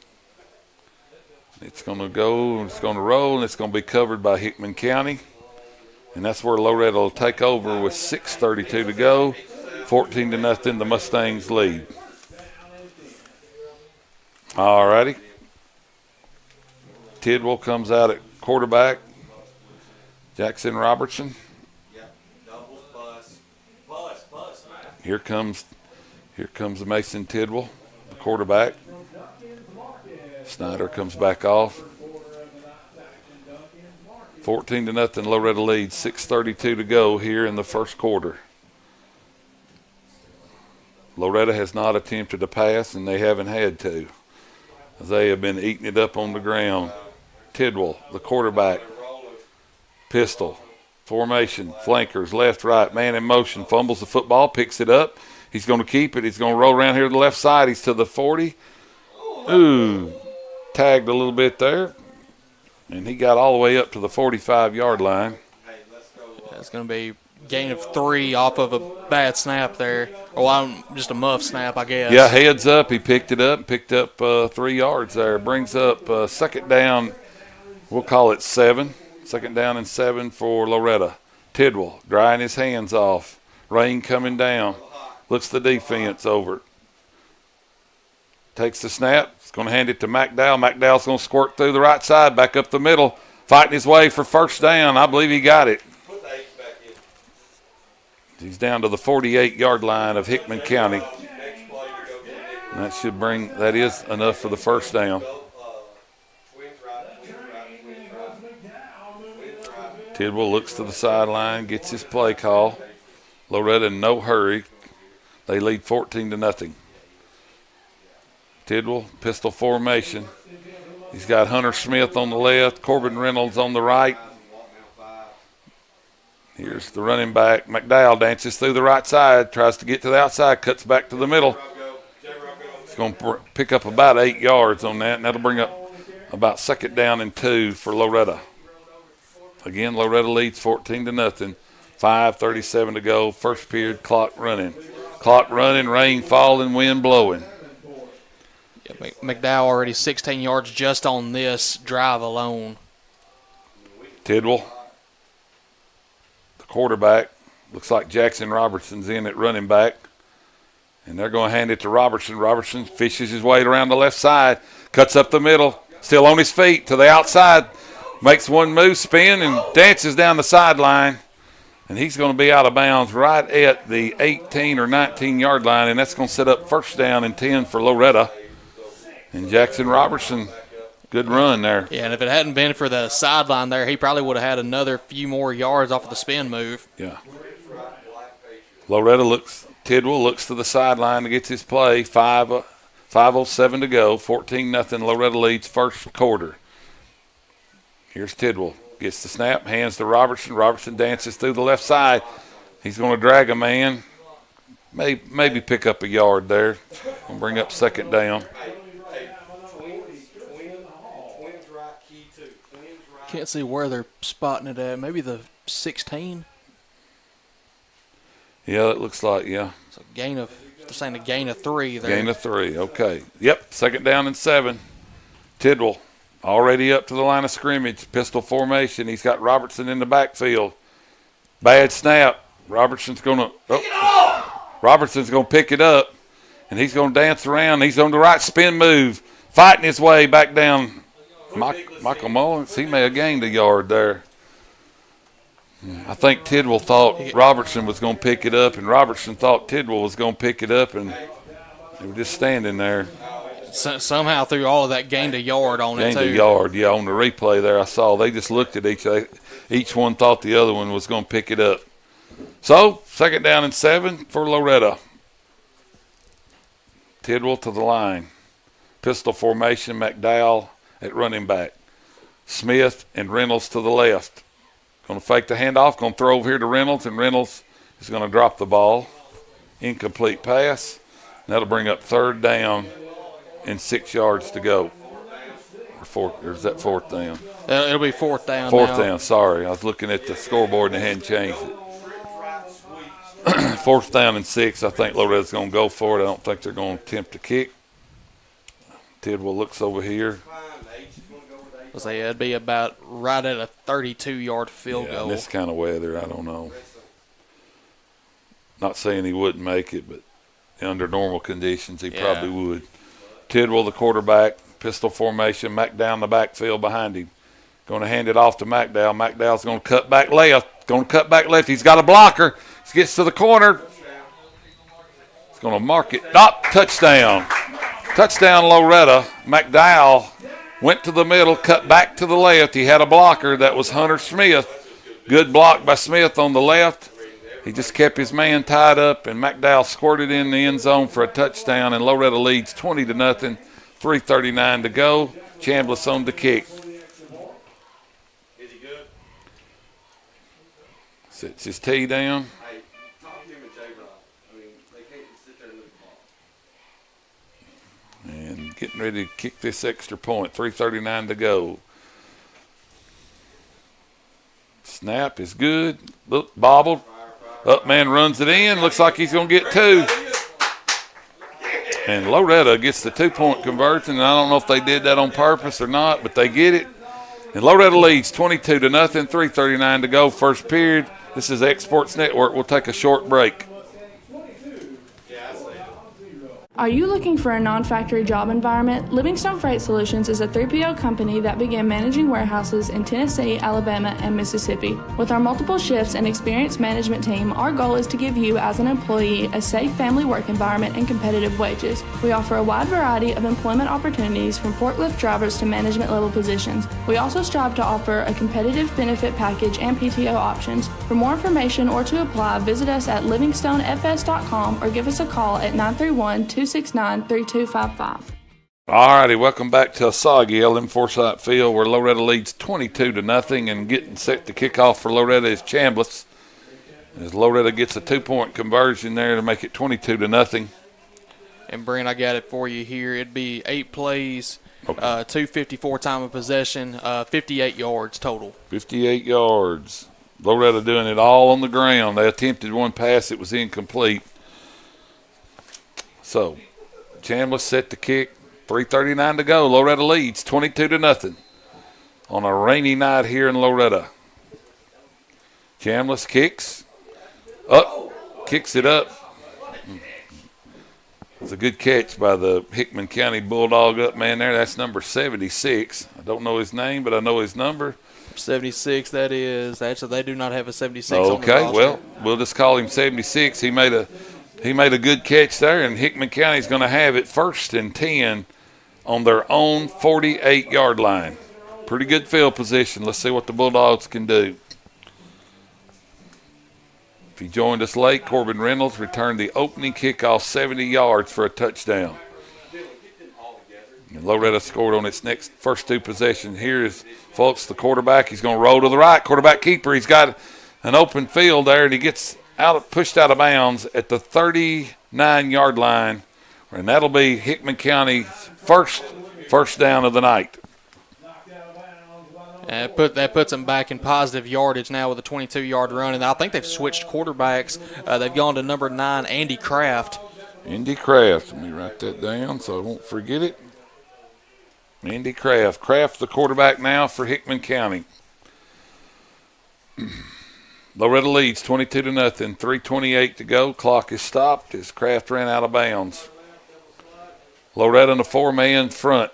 It's going to go, it's going to roll, and it's going to be covered by Hickman County. And that's where Loretto will take over with 6:32 to go. 14-0, the Mustangs lead. All righty. Tidwell comes out at quarterback. Jackson Robertson. Here comes Mason Tidwell, the quarterback. Snyder comes back off. 14-0, Loretto leads. 6:32 to go here in the first quarter. Loretto has not attempted to pass, and they haven't had to. They have been eating it up on the ground. Tidwell, the quarterback. Pistol, formation, flankers, left, right, man in motion, fumbles the football, picks it up. He's going to keep it. He's going to roll around here to the left side. He's to the 40. Ooh, tagged a little bit there. And he got all the way up to the 45-yard line. It's going to be gain of 3 off of a bad snap there. Or just a muff snap, I guess. Yeah, heads up. He picked it up, 3 yards there. Brings up 2nd down, we'll call it 7. 2nd down and 7 for Loretto. Tidwell drying his hands off. Rain coming down. Looks the defense over. Takes the snap. He's going to hand it to McDowell. McDowell's going to squirt through the right side, back up the middle, fighting his way for 1st down. I believe he got it. He's down to the 48-yard line of Hickman County. And that is enough for the 1st down. Tidwell looks to the sideline, gets his play call. Loretto in no hurry. They lead 14-0. Tidwell, pistol formation. He's got Hunter Smith on the left, Corbin Reynolds on the right. Here's the running back. McDowell dances through the right side, tries to get to the outside, cuts back to the middle. He's going to pick up about 8 yards on that, and that'll bring up about 2nd down and 2 for Loretto. Again, Loretto leads 14-0. 5:37 to go. First period, clock running. Clock running, rain falling, wind blowing. Yeah, McDowell already 16 yards just on this drive alone. Tidwell, the quarterback. Looks like Jackson Robertson's in at running back. And they're going to hand it to Robertson. Robertson fishes his way around the left side, cuts up the middle, still on his feet to the outside, makes one move, spin, and dances down the sideline. And he's going to be out of bounds right at the 18 or 19-yard line, and that's going to set up 1st down and 10 for Loretto. And Jackson Robertson, good run there. Yeah, and if it hadn't been for the sideline there, he probably would have had another few more yards off of the spin move. Yeah. Tidwell looks to the sideline to get his play. 5:07 to go, 14-0. Loretto leads first quarter. Here's Tidwell. Gets the snap, hands to Robertson. Robertson dances through the left side. He's going to drag a man. Maybe pick up a yard there. Going to bring up 2nd down. Can't see where they're spotting it at. Maybe the 16? Yeah, it looks like, yeah. So gain of saying a gain of 3 there. Gain of 3, okay. Yep, 2nd down and 7. Tidwell already up to the line of scrimmage. Pistol formation. He's got Robertson in the backfield. Bad snap. Robertson's going to pick it up, and he's going to dance around. He's on the right spin move, fighting his way back down. Michael Mullins, he may have gained a yard there. I think Tidwell thought Robertson was going to pick it up, and Robertson thought Tidwell was going to pick it up, and they were just standing there. Somehow through all of that gained a yard on it, too. Gained a yard, yeah, on the replay there I saw. They just looked at each other. Each one thought the other one was going to pick it up. So, 2nd down and 7 for Loretto. Tidwell to the line. Pistol formation, McDowell at running back. Smith and Reynolds to the left. Going to fake the handoff, going to throw over here to Reynolds, and Reynolds is going to drop the ball. Incomplete pass. And that'll bring up 3rd down and 6 yards to go. Or is that 4th down? It'll be 4th down. 4th down, sorry. I was looking at the scoreboard and they hadn't changed it. 4th down and 6. I think Loretto's going to go for it. I don't think they're going to attempt to kick. Tidwell looks over here. I'll say it'd be about right at a 32-yard field goal. In this kind of weather, I don't know. Not saying he wouldn't make it, but under normal conditions, he probably would. Tidwell, the quarterback, pistol formation, McDowell in the backfield behind him. Going to hand it off to McDowell. McDowell's going to cut back left. He's got a blocker. He gets to the corner. He's going to mark it. Touchdown. Touchdown, Loretto. McDowell went to the middle, cut back to the left. He had a blocker. That was Hunter Smith. Good block by Smith on the left. He just kept his man tied up, and McDowell squirted in the end zone for a touchdown, and Loretto leads 20-0, 3:39 to go. Chambliss on the kick. Sets his tee down. And getting ready to kick this extra point. 3:39 to go. Snap is good. Look, bobbled. Up man runs it in. Looks like he's going to get 2. And Loretto gets the 2-point conversion. And I don't know if they did that on purpose or not, but they get it. And Loretto leads 22-0, 3:39 to go. First period. This is X Sports Network. We'll take a short break. Are you looking for a non-factory job environment? Livingstone Freight Solutions is a 3PL company that began managing warehouses in Tennessee, Alabama, and Mississippi. With our multiple shifts and experienced management team, our goal is to give you, as an employee, a safe family work environment and competitive wages. We offer a wide variety of employment opportunities from forklift drivers to management level positions. We also strive to offer a competitive benefit package and PTO options. For more information or to apply, visit us at livingstonefs.com or give us a call at 931-269-3255. All righty, welcome back to Soggy LM Forsyth Field, where Loretto leads 22-0, and getting set to kick off for Loretto is Chambliss. As Loretto gets a 2-point conversion there to make it 22-0. And Brent, I got it for you here. It'd be 8 plays, 254 time of possession, 58 yards total. 58 yards. Loretto doing it all on the ground. They attempted one pass, it was incomplete. So, Chambliss set to kick. 3:39 to go. Loretto leads 22-0 on a rainy night here in Loretto. Chambliss kicks kicks it up. It's a good catch by the Hickman County Bulldog up man there. That's number 76. I don't know his name, but I know his number. 76, that is. Actually, they do not have a 76 on the roster. Okay, well, we'll just call him 76. He made a good catch there, and Hickman County's going to have it 1st and 10 on their own 48-yard line. Pretty good field position. Let's see what the Bulldogs can do. If you joined us late, Corbin Reynolds returned the opening kickoff 70 yards for a touchdown. And Loretto scored on its first 2 possessions. Here is, folks, the quarterback. He's going to roll to the right. Quarterback keeper. He's got an open field there, and he gets pushed out of bounds at the 39-yard line, and that'll be Hickman County's first down of the night. That puts them back in positive yardage now with a 22-yard run, and I think they've switched quarterbacks. They've gone to number 9, Andy Kraft, Indy Kraft. Let me write that down so I won't forget it. Indy Kraft. Kraft, the quarterback now for Hickman County. Loretto leads 22-0. 3:28 to go. Clock is stopped as Kraft ran out of bounds. Loretto in a 4-man front.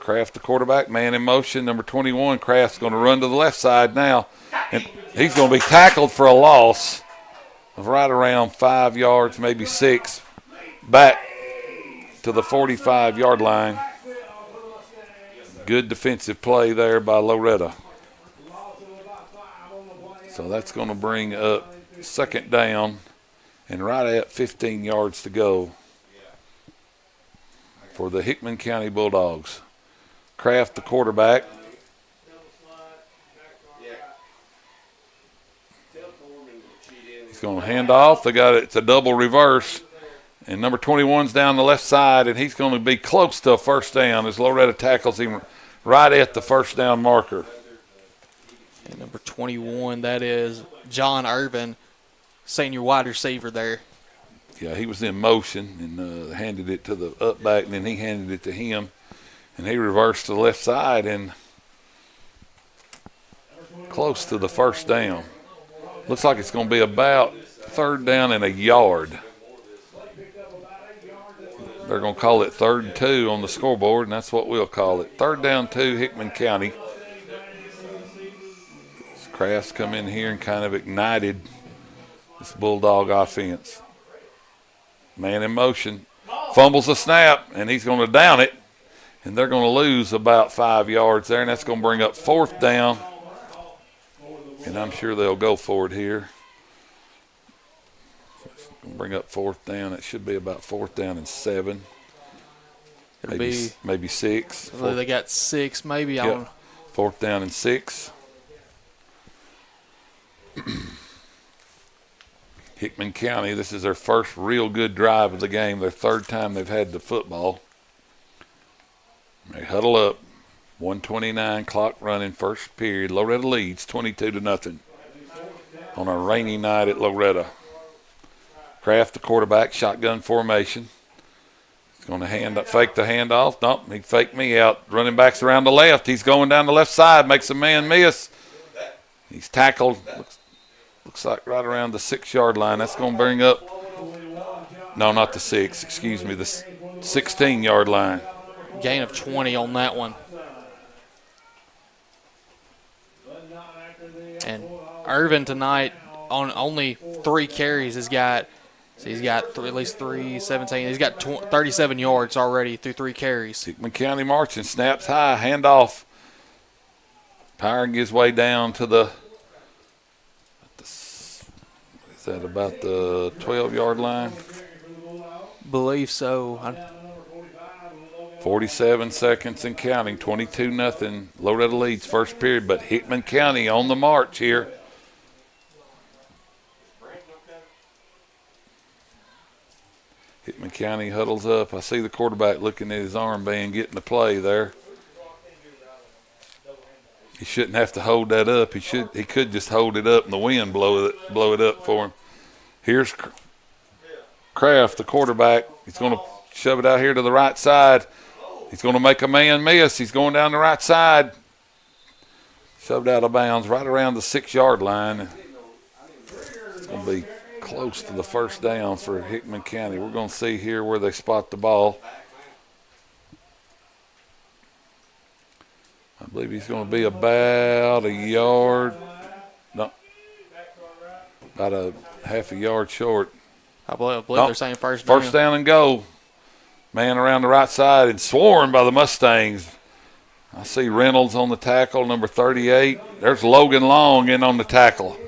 Kraft, the quarterback, man in motion. Number 21, Kraft's going to run to the left side now. And he's going to be tackled for a loss of right around 5 yards, maybe 6, back to the 45-yard line. Good defensive play there by Loretto. So that's going to bring up second down and right at 15 yards to go for the Hickman County Bulldogs. Kraft, the quarterback. He's going to hand off. It's a double reverse. And number 21's down the left side, and he's going to be close to a first down as Loretto tackles him right at the first down marker. And number 21, that is John Irvin, senior wide receiver there. Yeah, he was in motion and handed it to the up back, and then he handed it to him. And he reversed to the left side and close to the first down. Looks like it's going to be about third down and a yard. They're going to call it 3rd and 2 on the scoreboard, and that's what we'll call it. 3rd down 2, Hickman County. Kraft's come in here and kind of ignited this Bulldog offense. Man in motion. Fumbles the snap, and he's going to down it. And they're going to lose about 5 yards there, and that's going to bring up 4th down. And I'm sure they'll go for it here. It's going to bring up 4th down. It should be about 4th down and 7. Maybe 6. So they got 6 maybe. Yep. 4th down and 6. Hickman County, this is their first real good drive of the game. Their 3rd time they've had the football. They huddle up. 1:29 clock running, first period. Loretto leads 22-0 on a rainy night at Loretto. Kraft, the quarterback, shotgun formation. He's going to fake the handoff. Nope, he faked me out. Running back's around the left. He's going down the left side, makes a man miss. He's tackled. Looks like right around the 6-yard line. That's going to bring up, no, not the 6, excuse me, the 16-yard line. Gain of 20 on that one. And Irvin tonight on only 3 carries he's got at least 17. He's got 37 yards already through 3 carries. Hickman County marching, snaps high, handoff. Powering his way down to the, is that about the 12-yard line? Believe so. 47 seconds and counting, 22-0. Loretto leads first period, but Hickman County on the march here. Hickman County huddles up. I see the quarterback looking at his armband, getting the play there. He shouldn't have to hold that up. He could just hold it up and the wind blow it up for him. Here's Kraft, the quarterback. He's going to shove it out here to the right side. He's going to make a man miss. He's going down the right side. Shoved out of bounds right around the 6-yard line. It's going to be close to the first down for Hickman County. We're going to see here where they spot the ball. I believe he's going to be about a yard. No, about a half a yard short. I believe they're saying first down. First down and go. Man around the right side and swarmed by the Mustangs. I see Reynolds on the tackle, number 38. There's Logan Long in on the tackle.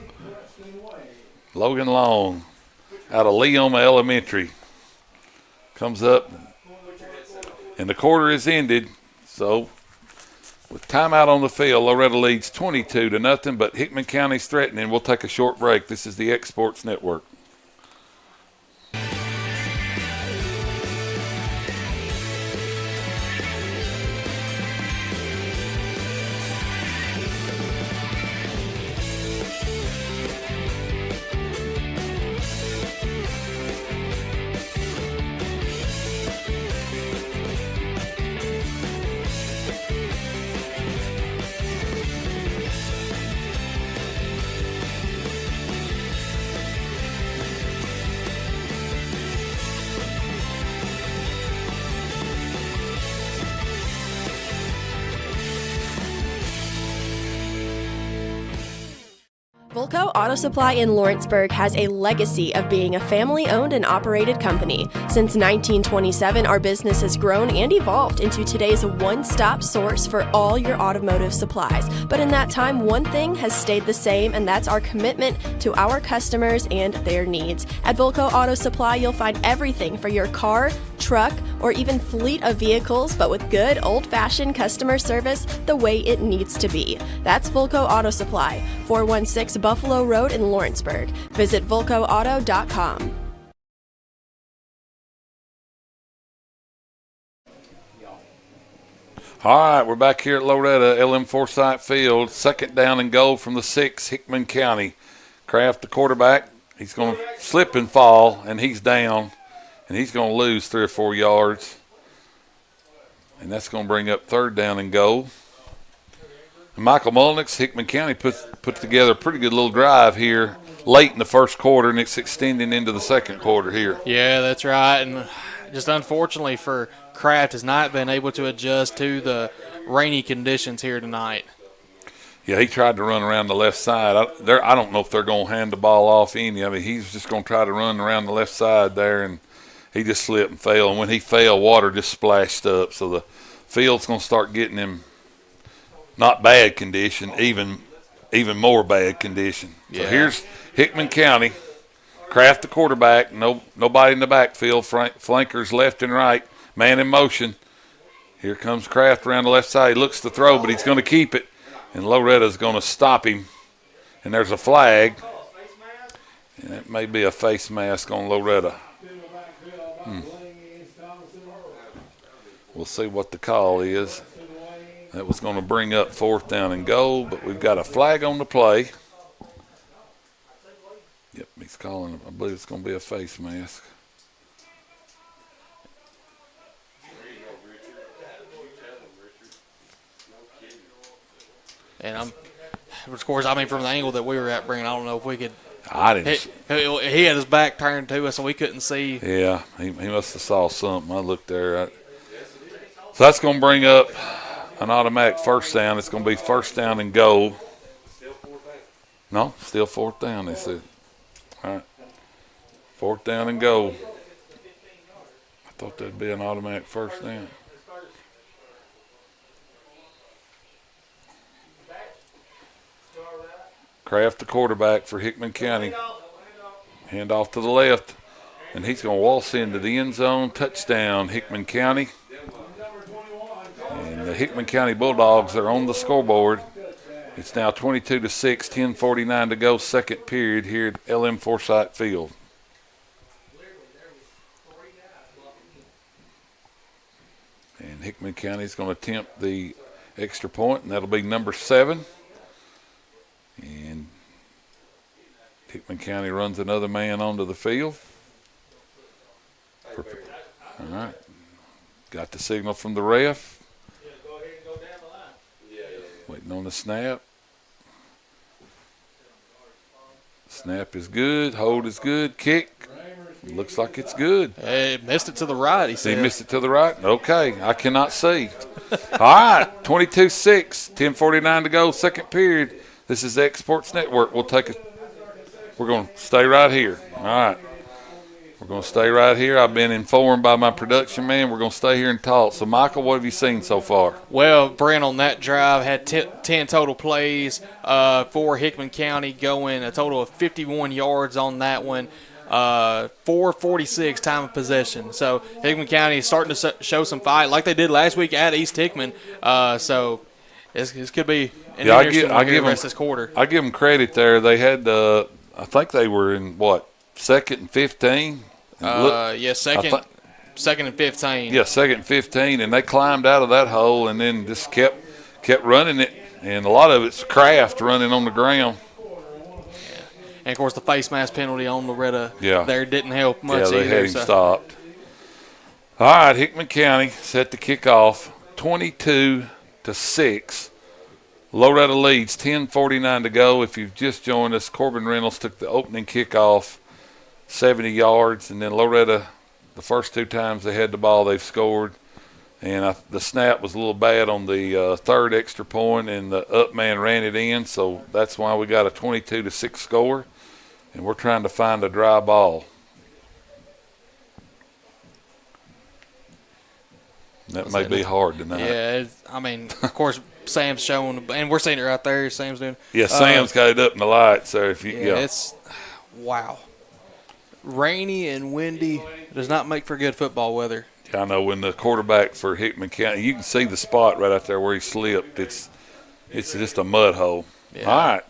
Logan Long out of Leoma Elementary. Comes up, and the quarter is ended. So with timeout on the field, Loretto leads 22-0, but Hickman County's threatening. We'll take a short break. This is the X Sports Network. Volco Auto Supply in Lawrenceburg has a legacy of being a family-owned and operated company. Since 1927, our business has grown and evolved into today's one-stop source for all your automotive supplies. But in that time, one thing has stayed the same, and that's our commitment to our customers and their needs. At Volco Auto Supply, you'll find everything for your car, truck, or even fleet of vehicles, but with good old-fashioned customer service the way it needs to be. That's Volco Auto Supply, 416 Buffalo Road in Lawrenceburg. Visit VolcoAuto.com. All right, we're back here at Loretto, LM Forsyth Field. 2nd down and goal from the 6, Hickman County. Kraft, the quarterback, he's going to slip and fall, and he's down, and he's going to lose 3 or 4 yards. And that's going to bring up 3rd down and goal. And Michael Mullenix, Hickman County, put together a pretty good little drive here late in the first quarter, and it's extending into the second quarter here. Yeah, that's right. And just unfortunately for Kraft has not been able to adjust to the rainy conditions here tonight. Yeah, he tried to run around the left side. I don't know if they're going to hand the ball off any. I mean, he's just going to try to run around the left side there, and he just slipped and fell. And when he fell, water just splashed up. So the field's going to start getting him not bad condition, even more bad condition. Yeah. So here's Hickman County. Kraft the quarterback. Nobody in the backfield. Flankers left and right. Man in motion. Here comes Kraft around the left side. He looks to throw, but he's going to keep it. And Loretta's going to stop him. And there's a flag. And it may be a face mask on Loretto. We'll see what the call is. That was going to bring up 4th down and goal, but we've got a flag on the play. Yep, he's calling. I believe it's going to be a face mask. And of course, I mean, from the angle that we were at, Brandon, I don't know if we could. I didn't. He had his back turned to us, so we couldn't see. Yeah, he must have saw something. I looked there. So that's going to bring up an automatic 1st down. It's going to be 1st down and goal. No, still 4th down, they said. All right. 4th down and goal. I thought that'd be an automatic 1st down. Kraft, the quarterback for Hickman County. Hand off to the left, and he's going to waltz into the end zone. Touchdown, Hickman County. And the Hickman County Bulldogs are on the scoreboard. It's now 22-6, 10:49 to go, 2nd period here at LM Forsyth Field. And Hickman County is going to attempt the extra point, and that'll be number 7. And Hickman County runs another man onto the field. All right. Got the signal from the ref. Waiting on the snap. Snap is good. Hold is good. Kick. Looks like it's good. He missed it to the right, he said. He missed it to the right? Okay. I cannot see. All right. 22-6. 10:49 to go. 2nd period. This is the X Sports Network. We're going to stay right here. All right. We're going to stay right here. I've been informed by my production man. We're going to stay here and talk. So, Michael, what have you seen so far? Well, Brent, on that drive, had 10 total plays for Hickman County, going a total of 51 yards on that one. 4:46 time of possession. So, Hickman County is starting to show some fight like they did last week at East Hickman. So, this could be an interesting one here the rest of this quarter. I give them credit there. They had, I think they were in, 2nd and 15? Second and 15. Yeah, 2nd and 15, and they climbed out of that hole and then just kept running it. And a lot of it's Kraft running on the ground. Yeah. And, of course, the face mask penalty on Loretto there didn't help much either. Yeah, they had him stopped. All right, Hickman County set to kick off 22-6. Loretto leads, 10:49 to go. If you've just joined us, Corbin Reynolds took the opening kickoff, 70 yards, and then Loretto, the first 2 times they had the ball, they've scored. And the snap was a little bad on the third extra point, and the up man ran it in, so that's why we got a 22-6 score, and we're trying to find a dry ball. That may be hard tonight. Yeah, of course, Sam's showing, and we're seeing it right there. Sam's doing. Yeah, Sam's got it up in the light, so if you it's wow. Rainy and windy does not make for good football weather. I know when the quarterback for Hickman County, you can see the spot right out there where he slipped. It's just a mud hole. Yeah. All right,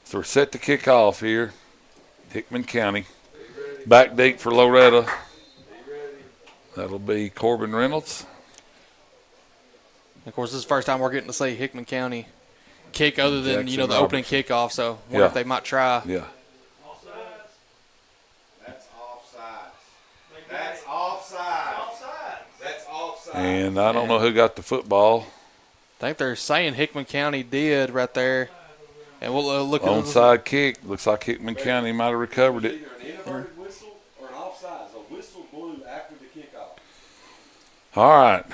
so we're set to kick off here. Hickman County, back deep for Loretto. That'll be Corbin Reynolds. Of course, this is the first time we're getting to see Hickman County kick other than Jackson the opening kickoff. So I wonder if they might try. Yeah. That's offside. That's offside. That's offside. And I don't know who got the football. I think they're saying Hickman County did right there. And we'll look at onside kick. Looks like Hickman County might have recovered it. Either an inverted whistle or an offside. So whistle blew after the kickoff. All right.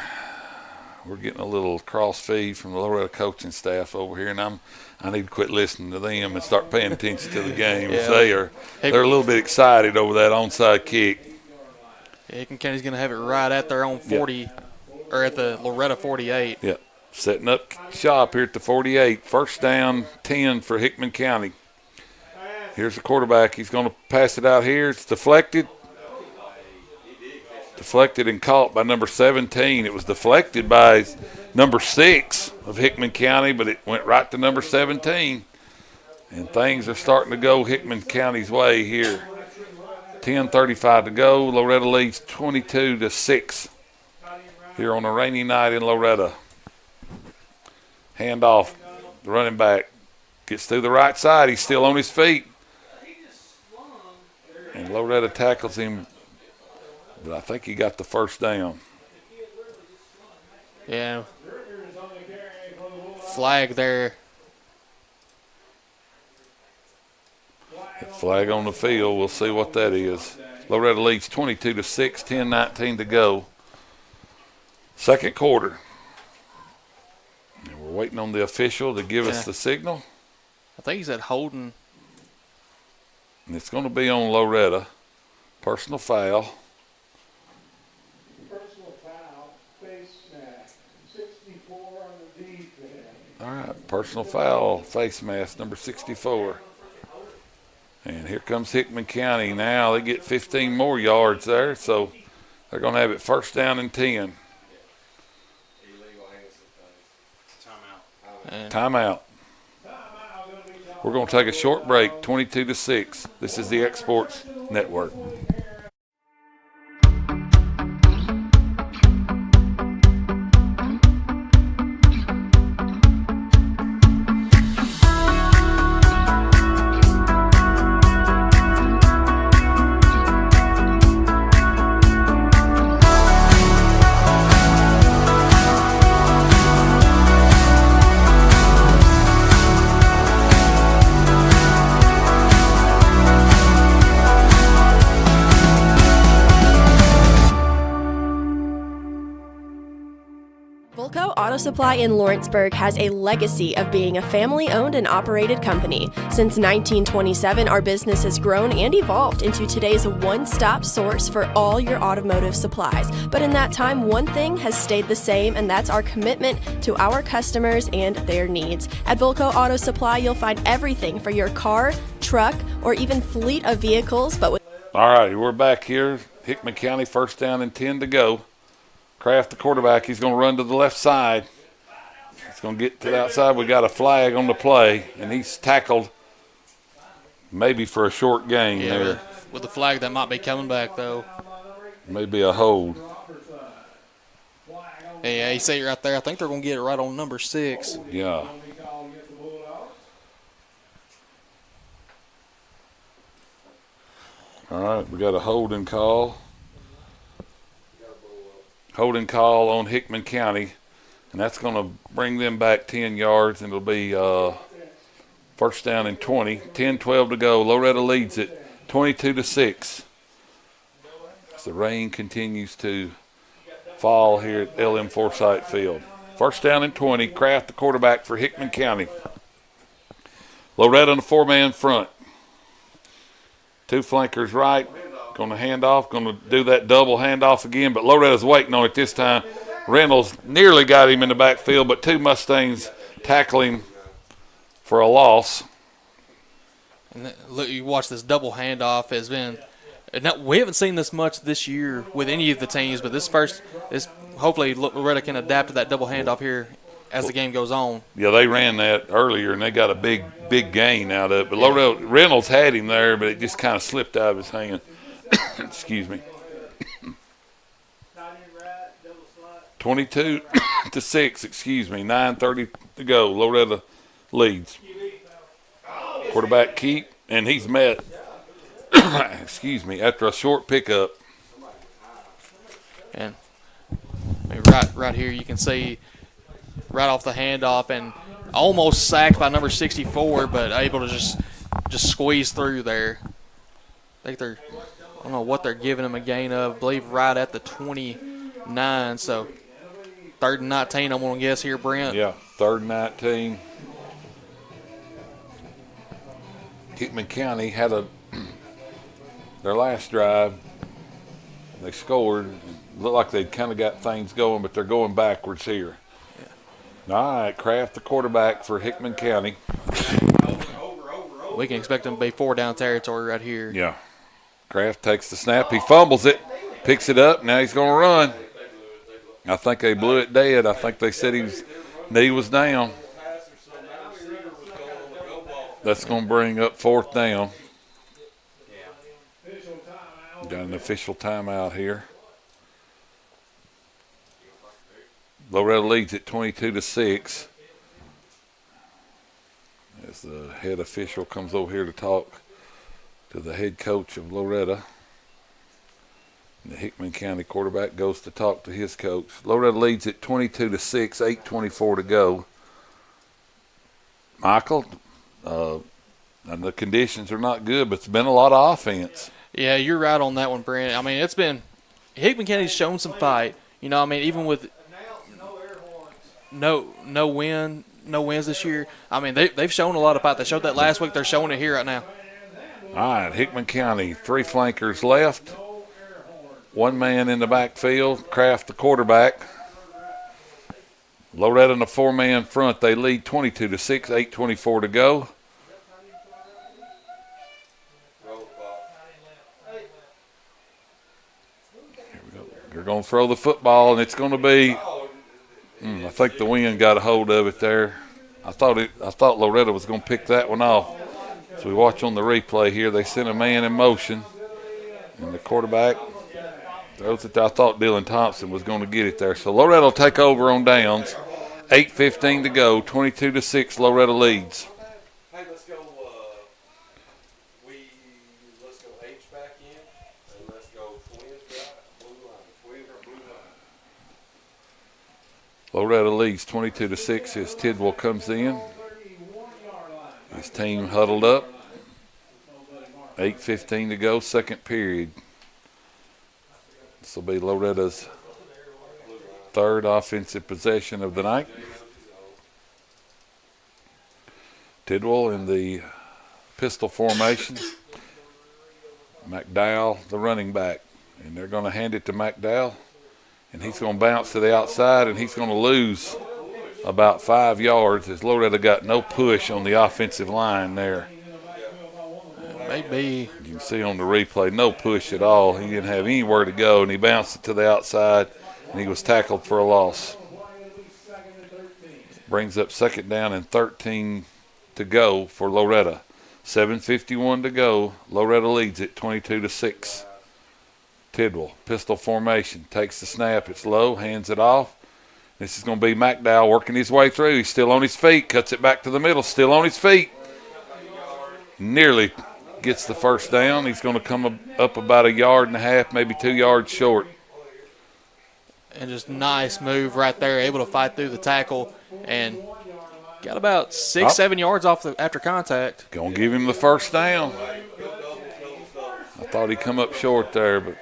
We're getting a little cross feed from the Loretto coaching staff over here, and I need to quit listening to them and start paying attention to the game. Yeah. They're a little bit excited over that onside kick. Hickman County's going to have it right at their own 40, or at the Loretto 48. Yep. Setting up shop here at the 48. First down, 10 for Hickman County. Here's the quarterback. He's going to pass it out here. It's deflected. Deflected and caught by number 17. It was deflected by number 6 of Hickman County, but it went right to number 17. And things are starting to go Hickman County's way here. 10:35 to go. Loretto leads 22-6 here on a rainy night in Loretto. Handoff, the running back gets through the right side. He's still on his feet. And Loretto tackles him, but I think he got the first down. Yeah. Flag there. Flag on the field. We'll see what that is. Loretto leads 22-6, 10:19 to go. Second quarter. And we're waiting on the official to give us the signal. I think he's at holding. And it's going to be on Loretto. Personal foul. Personal foul, face mask, 64 on the defense. All right, personal foul, face mask, number 64. And here comes Hickman County now. They get 15 more yards there, so they're going to have it first down and 10. Timeout. We're going to take a short break, 22-6. This is the X Sports Network. Auto Supply in Lawrenceburg has a legacy of being a family-owned and operated company. Since 1927, our business has grown and evolved into today's one-stop source for all your automotive supplies. But in that time, one thing has stayed the same, and that's our commitment to our customers and their needs. At Volco Auto Supply, you'll find everything for your car, truck, or even fleet of vehicles. But all right, we're back here. Hickman County, first down and 10 to go. Kraft, the quarterback, he's going to run to the left side. He's going to get to the outside. We got a flag on the play, and he's tackled maybe for a short gain there. With the flag, that might be coming back, though. Maybe a hold. Yeah, you see it right there. I think they're going to get it right on number 6. Yeah. All right, we got a holding call. Holding call on Hickman County, and that's going to bring them back 10 yards, and it'll be first down and 20. 10-12 to go. Loretto leads it 22-6. As the rain continues to fall here at LM Forsyth Field. First down and 20. Kraft, the quarterback for Hickman County. Loretto in the 4-man front. 2 flankers right. Going to hand off. Going to do that double handoff again, but Loretto's waiting on it this time. Reynolds nearly got him in the backfield, but 2 Mustangs tackling for a loss. And look, you watch this double handoff has been. We haven't seen this much this year with any of the teams, but hopefully Loretto can adapt to that double handoff here as the game goes on. Yeah, they ran that earlier, and they got a big gain out of it. But Loretto, Reynolds had him there, but it just kind of slipped out of his hand. Excuse me. 22-6, excuse me. 9:30 to go. Loretto leads. Quarterback Keep, and he's met, excuse me, after a short pickup. And right here you can see right off the handoff and almost sacked by number 64, but able to just squeeze through there. I don't know what they're giving him a gain of. I believe right at the 29. So 3rd and 19, I'm going to guess here, Brent. Yeah, 3rd and 19. Hickman County had their last drive. They scored. Looked like they kind of got things going, but they're going backwards here. Yeah. All right, Kraft, the quarterback for Hickman County. We can expect them to be 4-down territory right here. Yeah. Kraft takes the snap. He fumbles it, picks it up. Now he's going to run. I think they blew it dead. I think they said his knee was down. That's going to bring up 4th down. Got an official timeout here. Loretto leads at 22-6. As the head official comes over here to talk to the head coach of Loretto. The Hickman County quarterback goes to talk to his coach. Loretto leads at 22-6, 8:24 to go. Michael, and the conditions are not good, but it's been a lot of offense. Yeah, you're right on that one, Brent. I mean, it's been Hickman County's shown some fight. You know, I mean, even with no wins this year. I mean, they've shown a lot of fight. They showed that last week. They're showing it here right now. All right, Hickman County, 3 flankers left. 1 man in the backfield. Kraft, the quarterback. Loretto in the 4-man front. They lead 22-6, 8:24 to go. Here we go. They're going to throw the football, and it's going to be. I think the wind got a hold of it there. I thought Loretto was going to pick that one off. So we watch on the replay here. They sent a man in motion, and the quarterback throws it. I thought Dylan Thompson was going to get it there. So Loretto will take over on downs. 8:15 to go. 22-6. Loretto leads. Hey, let's go. Let's go H back in, and let's go Twins right, blue line. Twins or blue line. Loretto leads 22-6 as Tidwell comes in. His team huddled up. 8:15 to go, 2nd period. This will be Loretto's 3rd offensive possession of the night. Tidwell in the pistol formation. McDowell, the running back. And they're going to hand it to McDowell. And he's going to bounce to the outside, and he's going to lose about 5 yards as Loretto got no push on the offensive line there. Maybe. You can see on the replay, no push at all. He didn't have anywhere to go, and he bounced it to the outside, and he was tackled for a loss. Brings up 2nd down and 13 to go for Loretto. 7:51 to go. Loretto leads it 22-6. Tidwell, pistol formation, takes the snap. It's low, hands it off. This is going to be McDowell working his way through. He's still on his feet, cuts it back to the middle, still on his feet. Nearly gets the 1st down. He's going to come up about 1.5 yards, maybe 2 yards short. And just nice move right there, able to fight through the tackle and got about 6-7 yards off after contact. Going to give him the 1st down. I thought he'd come up short there, but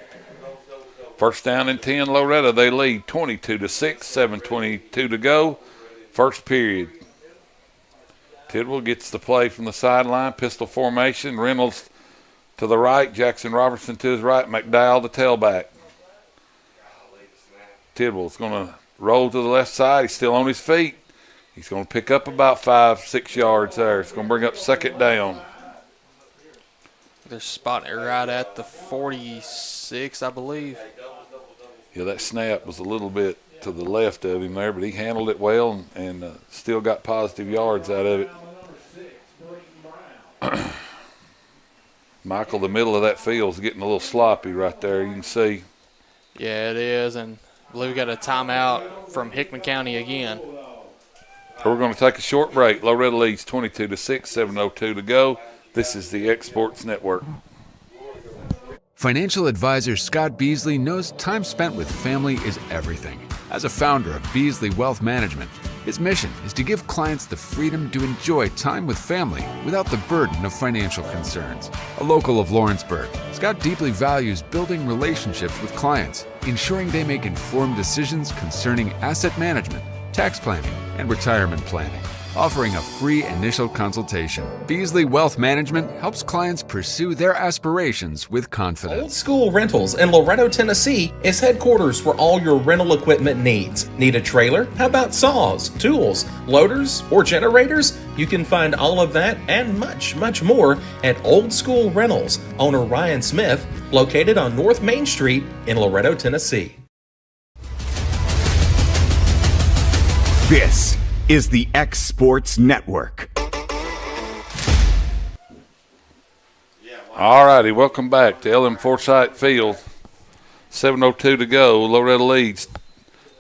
First down and 10, Loretto. They lead 22-6, 7:22 to go. First period. Tidwell gets the play from the sideline, pistol formation. Reynolds to the right, Jackson Robertson to his right, McDowell the tailback. Tidwell's going to roll to the left side. He's still on his feet. He's going to pick up about 5-6 yards there. It's going to bring up second down. They're spotting it right at the 46, I believe. Yeah, that snap was a little bit to the left of him there, but he handled it well and still got positive yards out of it. Michael, the middle of that field is getting a little sloppy right there, you can see. Yeah, it is, and I believe we got a timeout from Hickman County again. So we're going to take a short break. Loretto leads 22-6, 7:02 to go. This is the X Sports Network. Financial advisor Scott Beasley knows time spent with family is everything. As a founder of Beasley Wealth Management, his mission is to give clients the freedom to enjoy time with family without the burden of financial concerns. A local of Lawrenceburg, Scott deeply values building relationships with clients, ensuring they make informed decisions concerning asset management, tax planning, and retirement planning. Offering a free initial consultation, Beasley Wealth Management helps clients pursue their aspirations with confidence. Old School Rentals in Loretto, Tennessee is headquarters for all your rental equipment needs. Need a trailer? How about saws, tools, loaders, or generators? You can find all of that and much, much more at Old School Rentals. Owner Ryan Smith, located on North Main Street in Loretto, Tennessee. This is the X Sports Network. All righty, welcome back to LM Forsyth Field. 7:02 to go. Loretto leads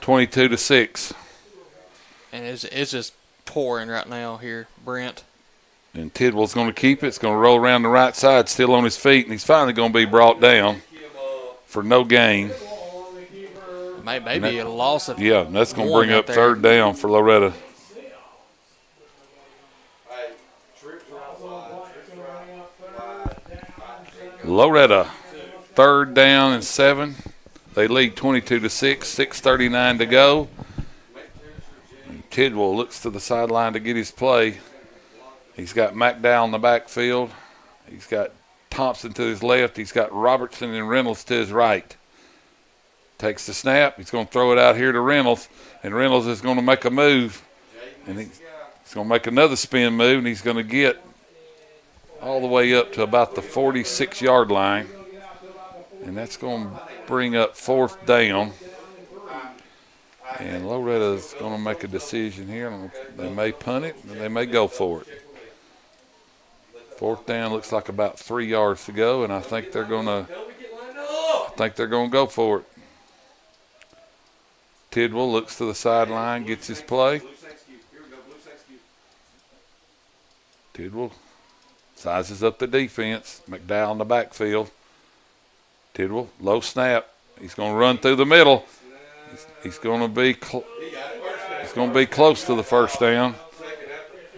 22-6. And it's just pouring right now here, Brent. And Tidwell's going to keep it. It's going to roll around the right side, still on his feet, and he's finally going to be brought down for no gain. Maybe a loss of yeah, that's going to one bring right up there. third down for Loretto. Loretto, third down and 7. They lead 22-6, 6:39 to go. And Tidwell looks to the sideline to get his play. He's got McDowell in the backfield. He's got Thompson to his left. He's got Robertson and Reynolds to his right. Takes the snap. He's going to throw it out here to Reynolds, and Reynolds is going to make a move. And he's going to make another spin move, and he's going to get all the way up to about the 46-yard line. And that's going to bring up fourth down. And Loretta's going to make a decision here. They may punt it, and they may go for it. Fourth down looks like about 3 yards to go, and I think they're going to go for it. Tidwell looks to the sideline, gets his play. Tidwell sizes up the defense. McDowell in the backfield. Tidwell, low snap. He's going to run through the middle. He's going to be close to the first down.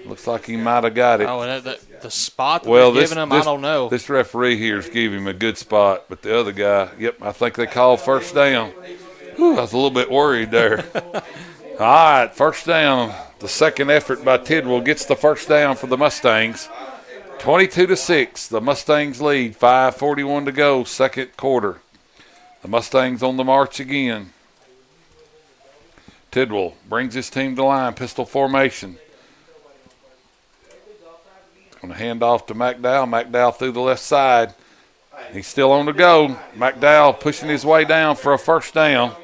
Looks like he might have got it. Oh, and the spot that they're giving him, I don't know. This referee here is giving him a good spot, but the other guy, I think they called first down. Whew, I was a little bit worried there. All right, first down. The second effort by Tidwell gets the first down for the Mustangs. 22-6. The Mustangs lead. 5:41 to go, second quarter. The Mustangs on the march again. Tidwell brings his team to line, pistol formation. Going to hand off to McDowell. McDowell through the left side. He's still on the go. McDowell pushing his way down for a first down.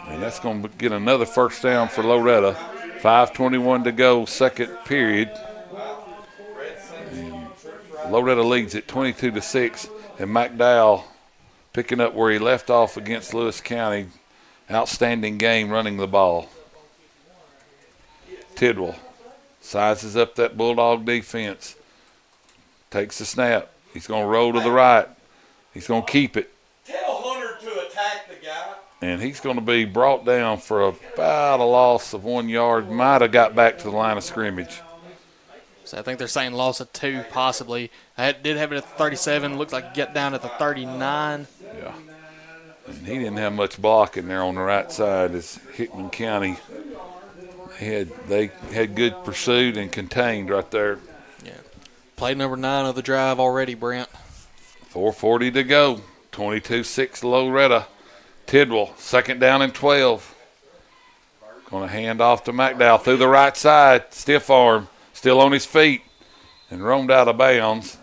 And that's going to get another first down for Loretto. 5:21 to go, second period. And Loretto leads at 22-6. And McDowell picking up where he left off against Lewis County. Outstanding game running the ball. Tidwell sizes up that Bulldog defense. Takes the snap. He's going to roll to the right. He's going to keep it. Tell Hunter to attack the guy. And he's going to be brought down for about a loss of 1 yard. Might have got back to the line of scrimmage. So I think they're saying loss of 2 possibly. I did have it at 37. Looks like it got down at the 39. Yeah. And he didn't have much blocking there on the right side as Hickman County. They had good pursuit and contained right there. Yeah. Play number 9 of the drive already, Brent. 4:40 to go. 22-6 Loretto. Tidwell, 2nd down and 12. Going to hand off to McDowell through the right side. Stiff arm, still on his feet, and roamed out of bounds.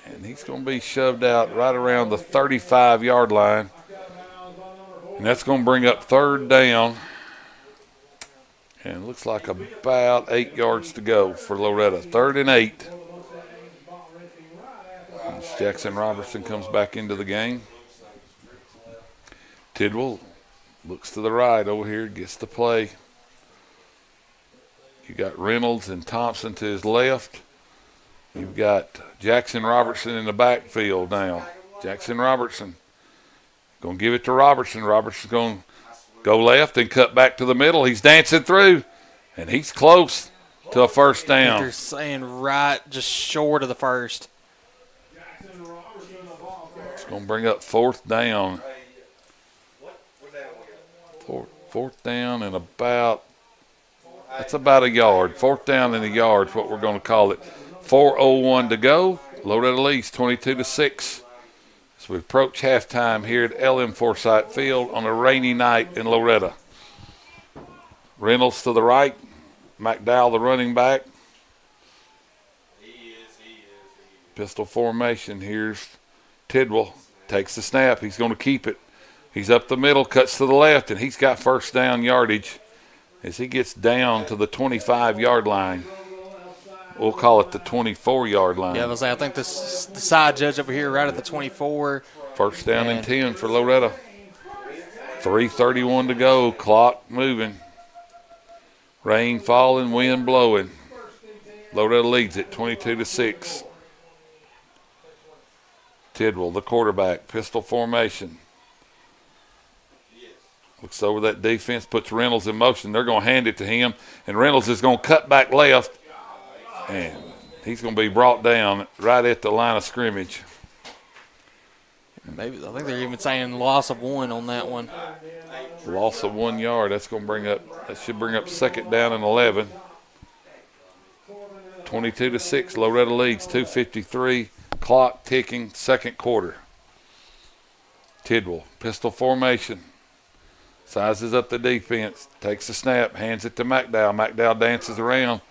And he's going to be shoved out right around the 35-yard line. And that's going to bring up 3rd down. And it looks like about 8 yards to go for Loretto. 3rd and 8. As Jackson Robertson comes back into the game. Tidwell looks to the right over here, gets the play. You got Reynolds and Thompson to his left. You've got Jackson Robertson in the backfield now. Jackson Robertson going to give it to Robertson. Robertson's going to go left and cut back to the middle. He's dancing through, and he's close to a 1st down. They're saying right just short of the 1st. It's going to bring up 4th down. 4th down and that's about a yard. 4th down and a yard is what we're going to call it. 4:01 to go. Loretto leads 22-6. As we approach halftime here at LM Forsyth Field on a rainy night in Loretto. Reynolds to the right. McDowell, the running back. Pistol formation. Here's Tidwell. Takes the snap. He's going to keep it. He's up the middle, cuts to the left, and he's got 1st down yardage as he gets down to the 25-yard line. We'll call it the 24-yard line. Yeah, I think the side judge over here right at the 24. 1st down and 10 for Loretto. 3:31 to go. Clock moving. Rain falling, wind blowing. Loretto leads it 22-6. Tidwell, the quarterback, pistol formation. Looks over that defense, puts Reynolds in motion. They're going to hand it to him, and Reynolds is going to cut back left, and he's going to be brought down right at the line of scrimmage. Maybe I think they're even saying loss of 1 on that one. Loss of 1 yard. That should bring up 2nd down and 11. 22-6. Loretto leads. 2:53. Clock ticking. 2nd quarter. Tidwell, pistol formation. Sizes up the defense, takes the snap, hands it to McDowell. McDowell dances around.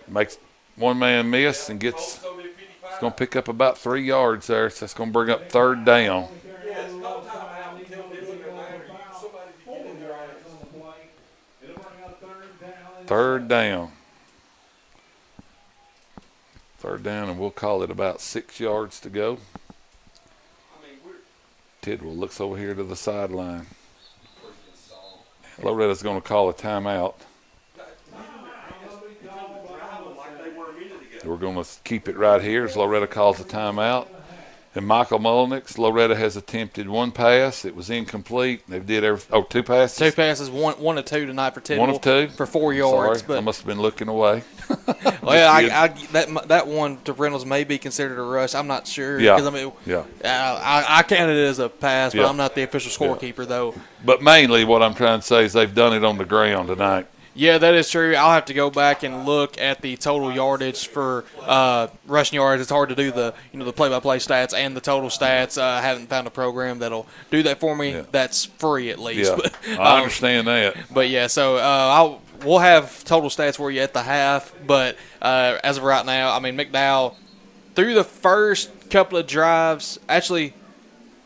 Makes one man miss and he's going to pick up about 3 yards there. So that's going to bring up 3rd down. Third down, and we'll call it about 6 yards to go. Tidwell looks over here to the sideline. Loretta's going to call a timeout. We're going to keep it right here as Loretto calls a timeout. And Michael Mullenix, Loretto has attempted 1 pass. It was incomplete. They did 2 passes. 2 passes, one of 2 tonight for Tidwell. 1 of 2 for 4 yards. Sorry, but I must have been looking away. Well, that one to Reynolds may be considered a rush. I'm not sure. Yeah. I counted it as a pass, but I'm not the official scorekeeper though. But mainly, what I'm trying to say is they've done it on the ground tonight. Yeah, that is true. I'll have to go back and look at the total yardage for rushing yards. It's hard to do the play-by-play stats and the total stats. I haven't found a program that'll do that for me. That's free at least. Yeah, but, I understand that. But yeah, so we'll have total stats for you at the half. But as of right now, I mean McDowell through the first couple of drives, actually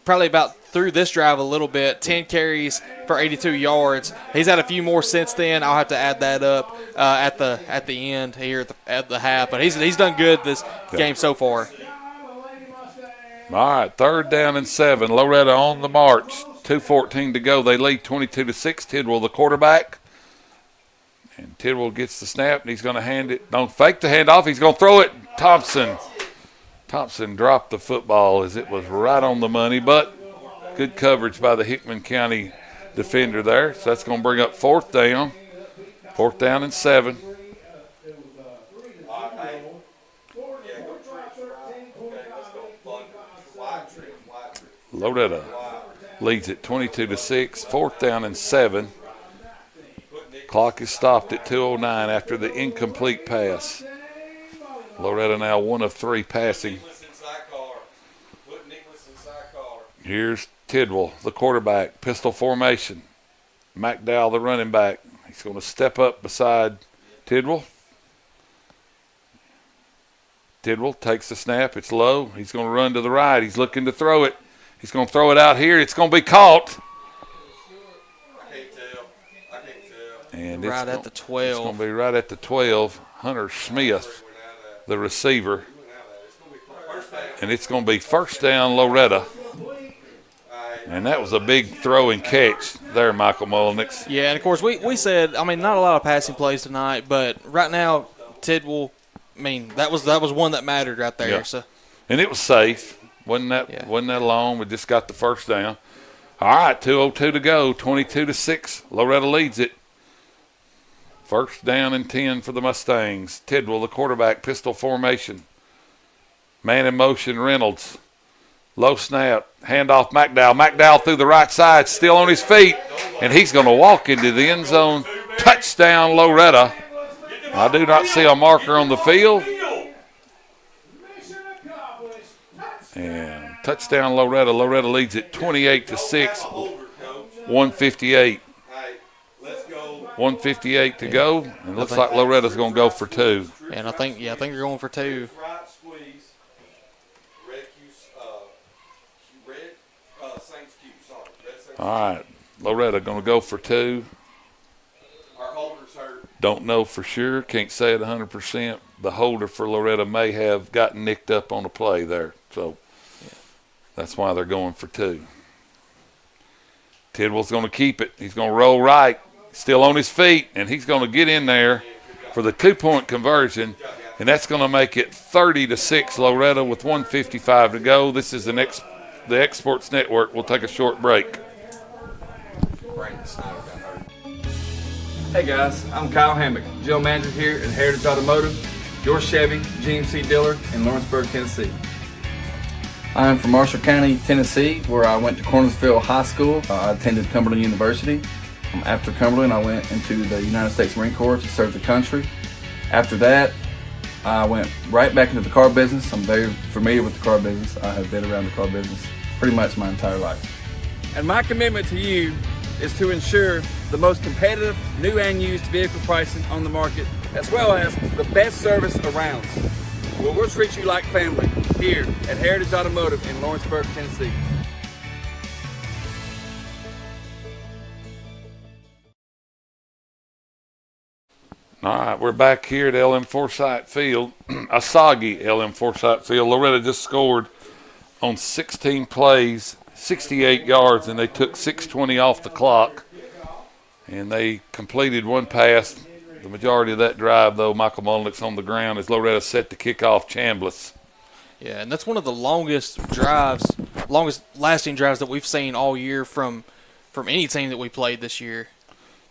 probably about through this drive a little bit, 10 carries for 82 yards. He's had a few more since then. I'll have to add that up at the end here at the half. But he's done good this game so far. All right, 3rd down and 7. Loretto on the march. 2:14 to go. They lead 22-6. Tidwell, the quarterback. And Tidwell gets the snap, and he's going to hand it. Don't fake the handoff. He's going to throw it. Thompson dropped the football as it was right on the money, but good coverage by the Hickman County defender there. So that's going to bring up 4th down. 4th down and 7. Loretto leads it 22-6, 4th down and 7. Clock is stopped at 2:09 after the incomplete pass. Loretto now 1 of 3 passing. Here's Tidwell, the quarterback, pistol formation. McDowell, the running back. He's going to step up beside Tidwell. Tidwell takes the snap. It's low. He's going to run to the right. He's looking to throw it. He's going to throw it out here. It's going to be caught. And right at the 12. It's going to be right at the 12. Hunter Smith, the receiver. And it's going to be first down, Loretto. And that was a big throw and catch there, Michael Mullenix. Yeah, and of course we said, I mean, not a lot of passing plays tonight, but right now Tidwell, I mean, that was one that mattered right there. Yeah. So, and it was safe. Wasn't that long? We just got the first down. All right, 2:02 to go, 22-6. Loretto leads it. First down and 10 for the Mustangs. Tidwell, the quarterback, pistol formation. Man in motion, Reynolds. Low snap, handoff McDowell. McDowell through the right side, still on his feet, and he's going to walk into the end zone. Touchdown, Loretto. I do not see a marker on the field. And touchdown, Loretto. Loretto leads it 28-6, 158. 158 to go, and it looks like Loretto's going to go for 2. And I think they're going for 2. All right, Loretto going to go for 2. Don't know for sure. Can't say it 100%. The holder for Loretto may have gotten nicked up on a play there, so that's why they're going for 2. Tidwell's going to keep it. He's going to roll right. Still on his feet, and he's going to get in there for the 2-point conversion, and that's going to make it 30-6 Loretto with 1:55 to go. This is the Exports Network. We'll take a short break. Hey guys, I'm Kyle Hammock, General Manager here at Heritage Automotive, your Chevy GMC dealer in Lawrenceburg, Tennessee. I'm from Marshall County, Tennessee, where I went to Cornersville High School. I attended Cumberland University. After Cumberland, I went into the United States Marine Corps to serve the country. After that, I went right back into the car business. I'm very familiar with the car business. I have been around the car business pretty much my entire life. And my commitment to you is to ensure the most competitive new and used vehicle pricing on the market, as well as the best service around. Well, we'll treat you like family here at Heritage Automotive in Lawrenceburg, Tennessee. All right, we're back here at LM Forsyth Field, a soggy LM Forsyth Field. Loretto just scored on 16 plays, 68 yards, and they took 6:20 off the clock. And they completed one pass. The majority of that drive, though, Michael Mullenix on the ground as Loretto set to kick off Chambliss. Yeah, and that's one of the longest lasting drives that we've seen all year from any team that we played this year.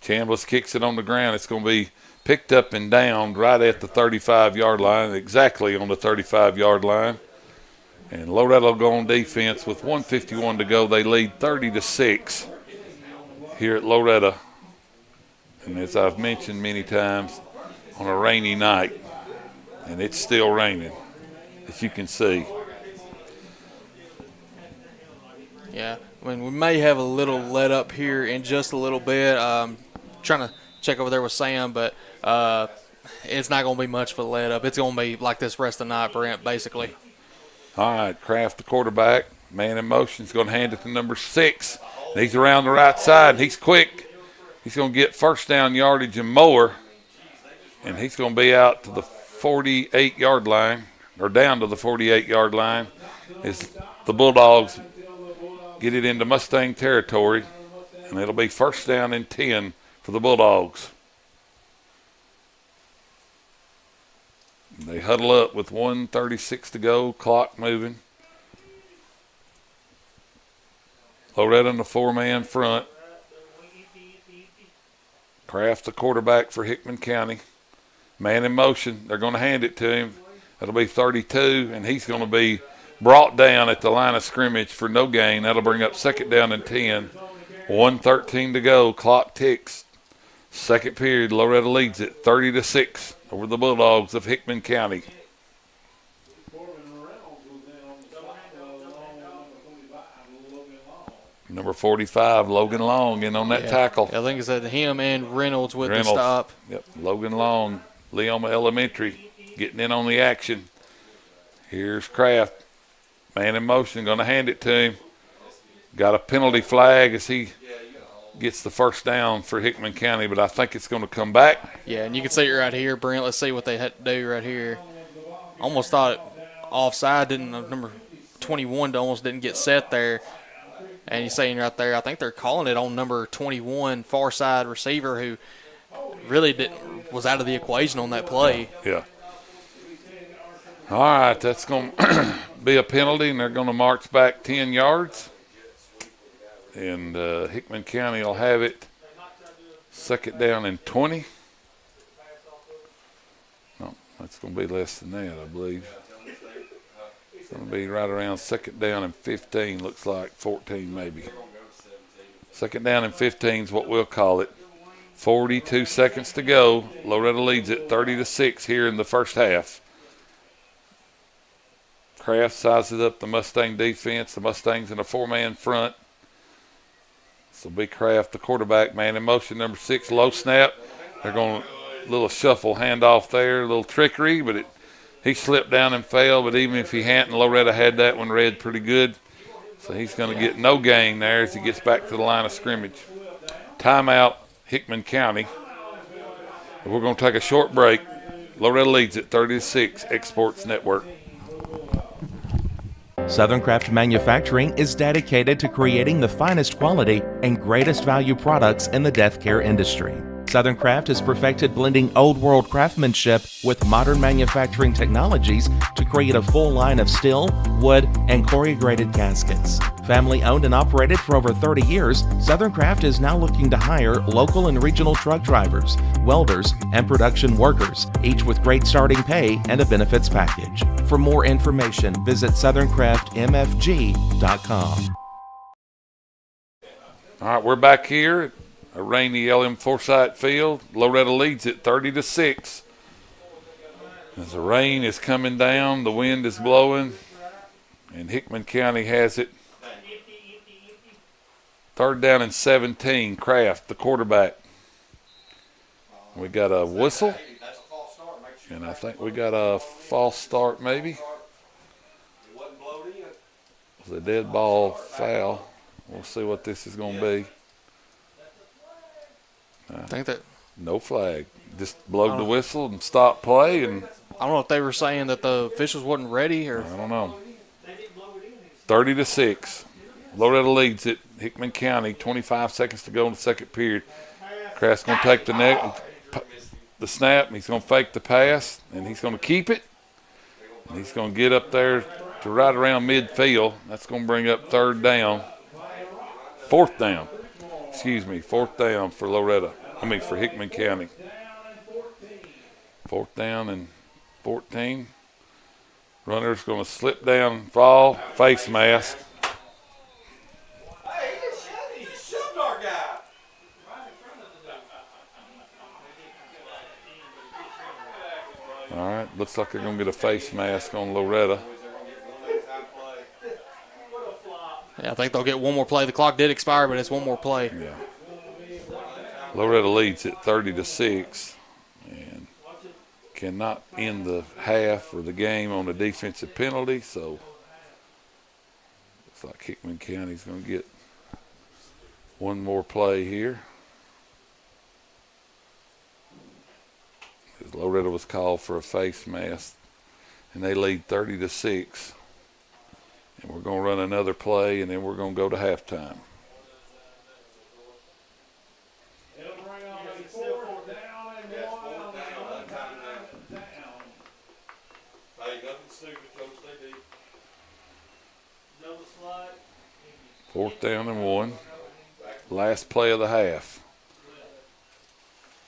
Chambliss kicks it on the ground. It's going to be picked up and down right at the 35-yard line, exactly on the 35-yard line. And Loretto go on defense with 1:51 to go. They lead 30-6 here at Loretto. And as I've mentioned many times, on a rainy night, and it's still raining, as you can see. Yeah, I mean, we may have a little let up here in just a little bit. Trying to check over there with Sam, but it's not going to be much of a let up. It's going to be like this rest of the night, Brent, basically. All right, Kraft, the quarterback, man in motion, is going to hand it to number 6. He's around the right side, and he's quick. He's going to get first down yardage and more, and he's going to be out to the 48-yard line, or down to the 48-yard line, as the Bulldogs get it into Mustang territory, and it'll be first down and 10 for the Bulldogs. They huddle up with 1:36 to go, clock moving. Loretto in the 4-man front. Kraft, the quarterback for Hickman County. Man in motion. They're going to hand it to him. That'll be 32, and he's going to be brought down at the line of scrimmage for no gain. That'll bring up 2nd down and 10. 1:13 to go. Clock ticks. Second period, Loretto leads it 30-6 over the Bulldogs of Hickman County. Number 45, Logan Long, in on that tackle. I think it's at him and Reynolds with the stop. Yep, Logan Long, Leoma Elementary, getting in on the action. Here's Kraft. Man in motion, going to hand it to him. Got a penalty flag as he gets the first down for Hickman County, but I think it's going to come back. Yeah, and you can see it right here, Brent. Let's see what they had to do right here. Almost thought offside, number 21 almost didn't get set there. And you're saying right there, I think they're calling it on number 21, far side receiver, who really was out of the equation on that play. Yeah. All right, that's going to be a penalty, and they're going to march back 10 yards. And Hickman County will have it 2nd down and 20. No, that's going to be less than that, I believe. It's going to be right around 2nd down and 15, looks like 14 maybe. 2nd down and 15 is what we'll call it. 42 seconds to go. Loretto leads it 30-6 here in the first half. Kraft sizes up the Mustang defense. The Mustangs in a 4-man front. So be Kraft, the quarterback, man in motion, number 6, low snap. They're going a little shuffle handoff there, a little trickery, but he slipped down and fell. But even if he hadn't, Loretto had that one read pretty good. So he's going to get no gain there as he gets back to the line of scrimmage. Timeout, Hickman County. We're going to take a short break. Loretto leads at 30-6, Exports Network. Southern Craft Manufacturing is dedicated to creating the finest quality and greatest value products in the death care industry. Southern Craft has perfected blending old world craftsmanship with modern manufacturing technologies to create a full line of steel, wood, and corrugated caskets. Family owned and operated for over 30 years, Southern Craft is now looking to hire local and regional truck drivers, welders, and production workers, each with great starting pay and a benefits package. For more information, visit SouthernCraftMFG.com. All right, we're back here at a rainy LM Forsyth Field. Loretto leads it 30-6. As the rain is coming down, the wind is blowing, and Hickman County has it. 3rd down and 17. Kraft, the quarterback. We got a whistle, and I think we got a false start maybe. It was a dead ball foul. We'll see what this is going to be. I think that no flag. Just blowed the whistle and stopped play. And I don't know if they were saying that the officials wasn't ready or. I don't know. 30-6. Loretto leads it. Hickman County. 25 seconds to go in the second period. Kraft's going to take the snap. And he's going to fake the pass, and he's going to keep it. And he's going to get up there to right around midfield. That's going to bring up 4th down. 4th down for Loretto. For Hickman County. 4th down and 14. Runner's going to slip down, fall, face mask. All right, looks like they're going to get a face mask on Loretto. Yeah, I think they'll get one more play. The clock did expire, but it's one more play. Yeah. Loretto leads at 30-6 and cannot end the half or the game on a defensive penalty, so looks like Hickman County's going to get one more play here. Because Loretto was called for a face mask, and they lead 30-6. And we're going to run another play, and then we're going to go to halftime. Fourth down and 1. Last play of the half.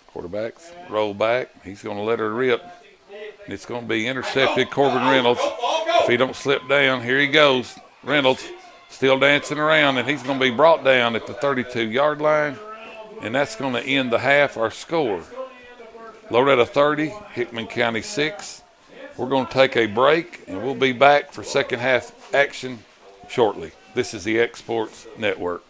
Quarterback's roll back. He's going to let her rip. And it's going to be intercepted. Corbin Reynolds, if he don't slip down, here he goes. Reynolds still dancing around, and he's going to be brought down at the 32-yard line. And that's going to end the half. Our score, Loretto 30, Hickman County 6. We're going to take a break, and we'll be back for second half action shortly. This is the X Sports Network.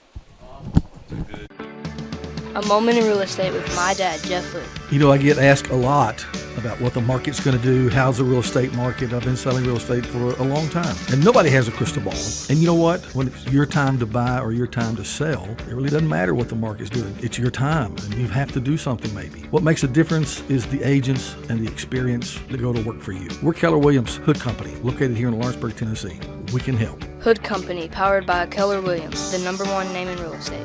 A moment in real estate with my dad, Jeff Luke. You know, I get asked a lot about what the market's going to do. How's the real estate market? I've been selling real estate for a long time, and nobody has a crystal ball. And you know what? When it's your time to buy or your time to sell, it really doesn't matter what the market's doing. It's your time, and you have to do something maybe. What makes a difference is the agents and the experience that go to work for you. We're Keller Williams Hood Company, located here in Lawrenceburg, Tennessee. We can help. Hood Company, powered by Keller Williams, the #1 name in real estate.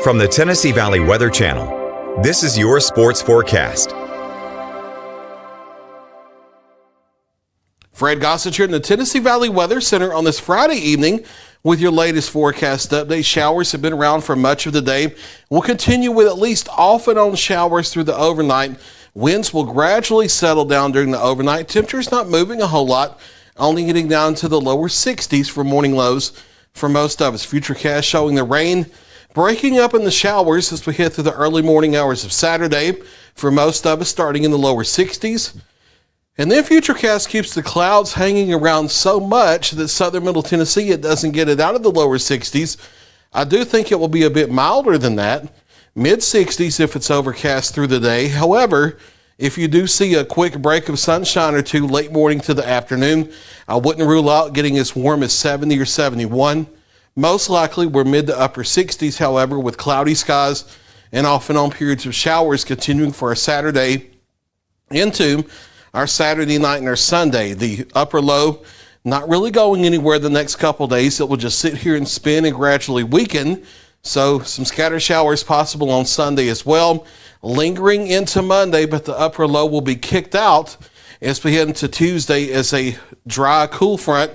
From the Tennessee Valley Weather Channel, this is your sports forecast. Fred Gossett here in the Tennessee Valley Weather Center on this Friday evening with your latest forecast update. Showers have been around for much of the day. We'll continue with at least off and on showers through the overnight. Winds will gradually settle down during the overnight. Temperatures not moving a whole lot, only getting down to the lower 60s for morning lows for most of us. Futurecast showing the rain breaking up in the showers as we hit through the early morning hours of Saturday for most of us, starting in the lower 60s. And then Futurecast keeps the clouds hanging around so much that southern middle Tennessee, it doesn't get it out of the lower 60s. I do think it will be a bit milder than that, mid-60s if it's overcast through the day. However, if you do see a quick break of sunshine or two late morning to the afternoon, I wouldn't rule out getting as warm as 70 or 71. Most likely we're mid to upper 60s, however, with cloudy skies and off and on periods of showers continuing for our Saturday into our Saturday night and our Sunday. The upper low not really going anywhere the next couple days. It will just sit here and spin and gradually weaken. So some scattered showers possible on Sunday as well. Lingering into Monday, but the upper low will be kicked out as we head into Tuesday as a dry, cool front.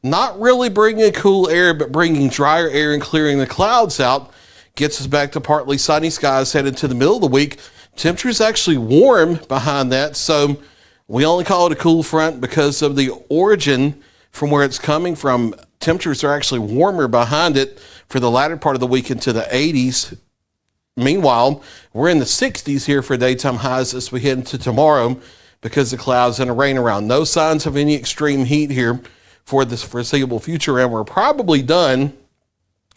Not really bringing cool air, but bringing drier air and clearing the clouds out. Gets us back to partly sunny skies headed to the middle of the week. Temperatures actually warm behind that, so we only call it a cool front because of the origin from where it's coming from. Temperatures are actually warmer behind it for the latter part of the week into the 80s. Meanwhile, we're in the 60s here for daytime highs as we head into tomorrow because of clouds and the rain around. No signs of any extreme heat here for this foreseeable future, and we're probably done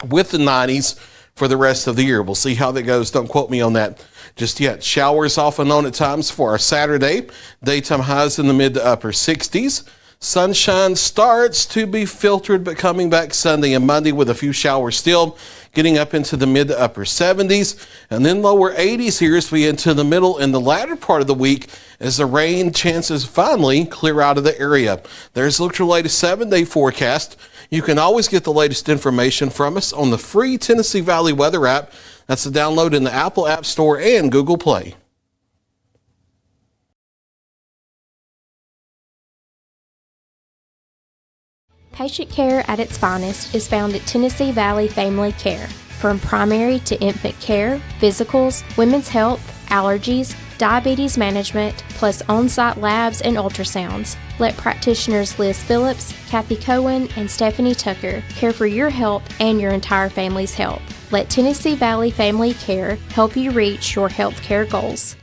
with the 90s for the rest of the year. We'll see how that goes. Don't quote me on that just yet. Showers off and on at times for our Saturday. Daytime highs in the mid to upper 60s. Sunshine starts to be filtered, but coming back Sunday and Monday with a few showers still, getting up into the mid to upper 70s, and then lower 80s here as we into the middle and the latter part of the week as the rain chances finally clear out of the area. There's look at your latest 7-day forecast. You can always get the latest information from us on the free Tennessee Valley Weather app. That's the download in the Apple App Store and Google Play. Patient care at its finest is found at Tennessee Valley Family Care. From primary to infant care, physicals, women's health, allergies, diabetes management, plus on-site labs and ultrasounds. Let practitioners Liz Phillips, Kathy Cohen, and Stephanie Tucker care for your health and your entire family's health. Let Tennessee Valley Family Care help you reach your health care goals.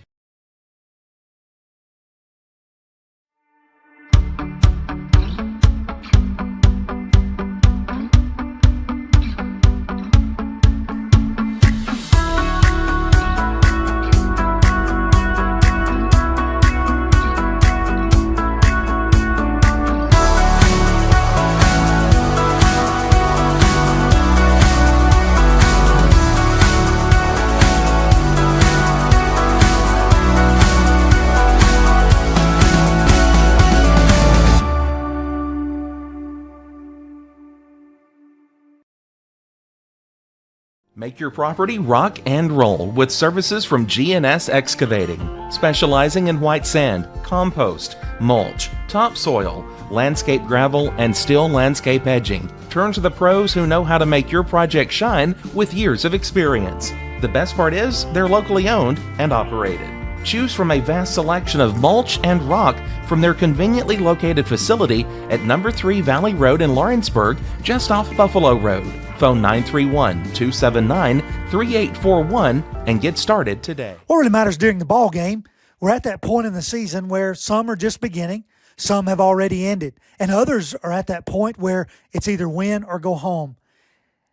Make your property rock and roll with services from G&S Excavating, specializing in white sand, compost, mulch, topsoil, landscape gravel, and steel landscape edging. Turn to the pros who know how to make your project shine with years of experience. The best part is they're locally owned and operated. Choose from a vast selection of mulch and rock from their conveniently located facility at number 3 Valley Road in Lawrenceburg, just off Buffalo Road. Phone 931-279-3841 and get started today. What really matters during the ball game, we're at that point in the season where some are just beginning, some have already ended, and others are at that point where it's either win or go home.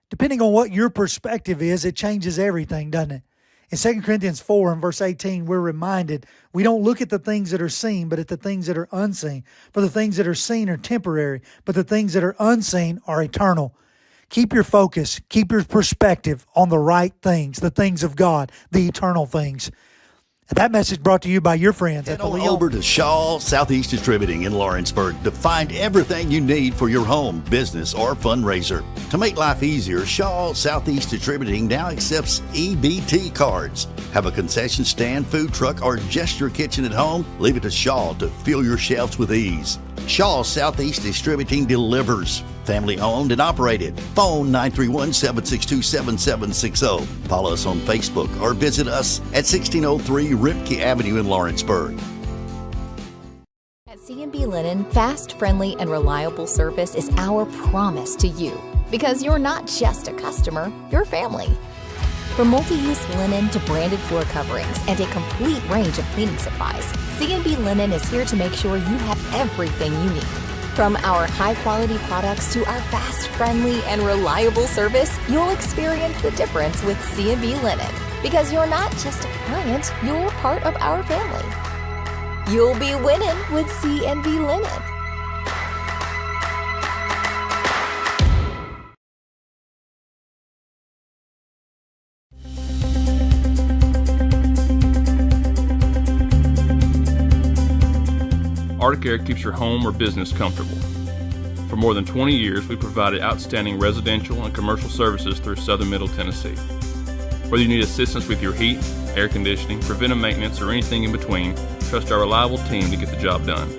Depending on what your perspective is, it changes everything, doesn't it? In 2 Corinthians 4 and verse 18, we're reminded we don't look at the things that are seen, but at the things that are unseen. For the things that are seen are temporary, but the things that are unseen are eternal. Keep your focus, keep your perspective on the right things, the things of God, the eternal things. And that message brought to you by your friends at the Head on over to Shaw Southeast Distributing in Lawrenceburg to find everything you need for your home, business, or fundraiser. To make life easier, Shaw Southeast Distributing now accepts EBT cards. Have a concession stand, food truck, or just your kitchen at home? Leave it to Shaw to fill your shelves with ease. Shaw Southeast Distributing delivers. Family owned and operated. Phone 931-762-7760. Follow us on Facebook or visit us at 1603 Ripke Avenue in Lawrenceburg. At C&B Linen, fast, friendly, and reliable service is our promise to you. Because you're not just a customer, you're family. From multi-use linen to branded floor coverings and a complete range of cleaning supplies, C&B Linen is here to make sure you have everything you need. From our high-quality products to our fast, friendly, and reliable service, you'll experience the difference with C&B Linen. Because you're not just a client, you're part of our family. You'll be winning with C&B Linen. ArcticAir keeps your home or business comfortable. For more than 20 years, we've provided outstanding residential and commercial services through southern Middle Tennessee. Whether you need assistance with your heat, air conditioning, preventive maintenance, or anything in between, trust our reliable team to get the job done.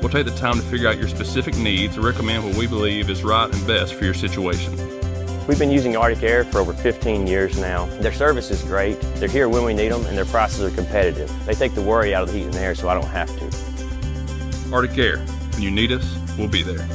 We'll take the time to figure out your specific needs and recommend what we believe is right and best for your situation. We've been using ArcticAir for over 15 years now. Their service is great, they're here when we need them, and their prices are competitive. They take the worry out of the heat and air so I don't have to. ArcticAir. When you need us, we'll be there.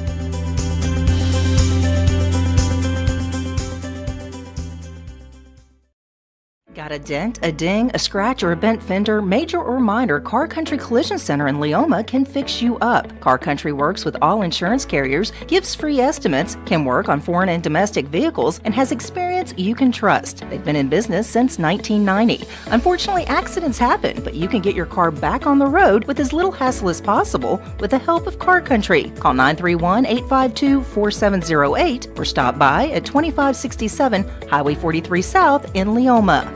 Got a dent, a ding, a scratch, or a bent fender? Major or minor, Car Country Collision Center in Leoma can fix you up. Car Country works with all insurance carriers, gives free estimates, can work on foreign and domestic vehicles, and has experience you can trust. They've been in business since 1990. Unfortunately, accidents happen, but you can get your car back on the road with as little hassle as possible with the help of Car Country. Call 931-852-4708 or stop by at 2567 Highway 43 South in Leoma.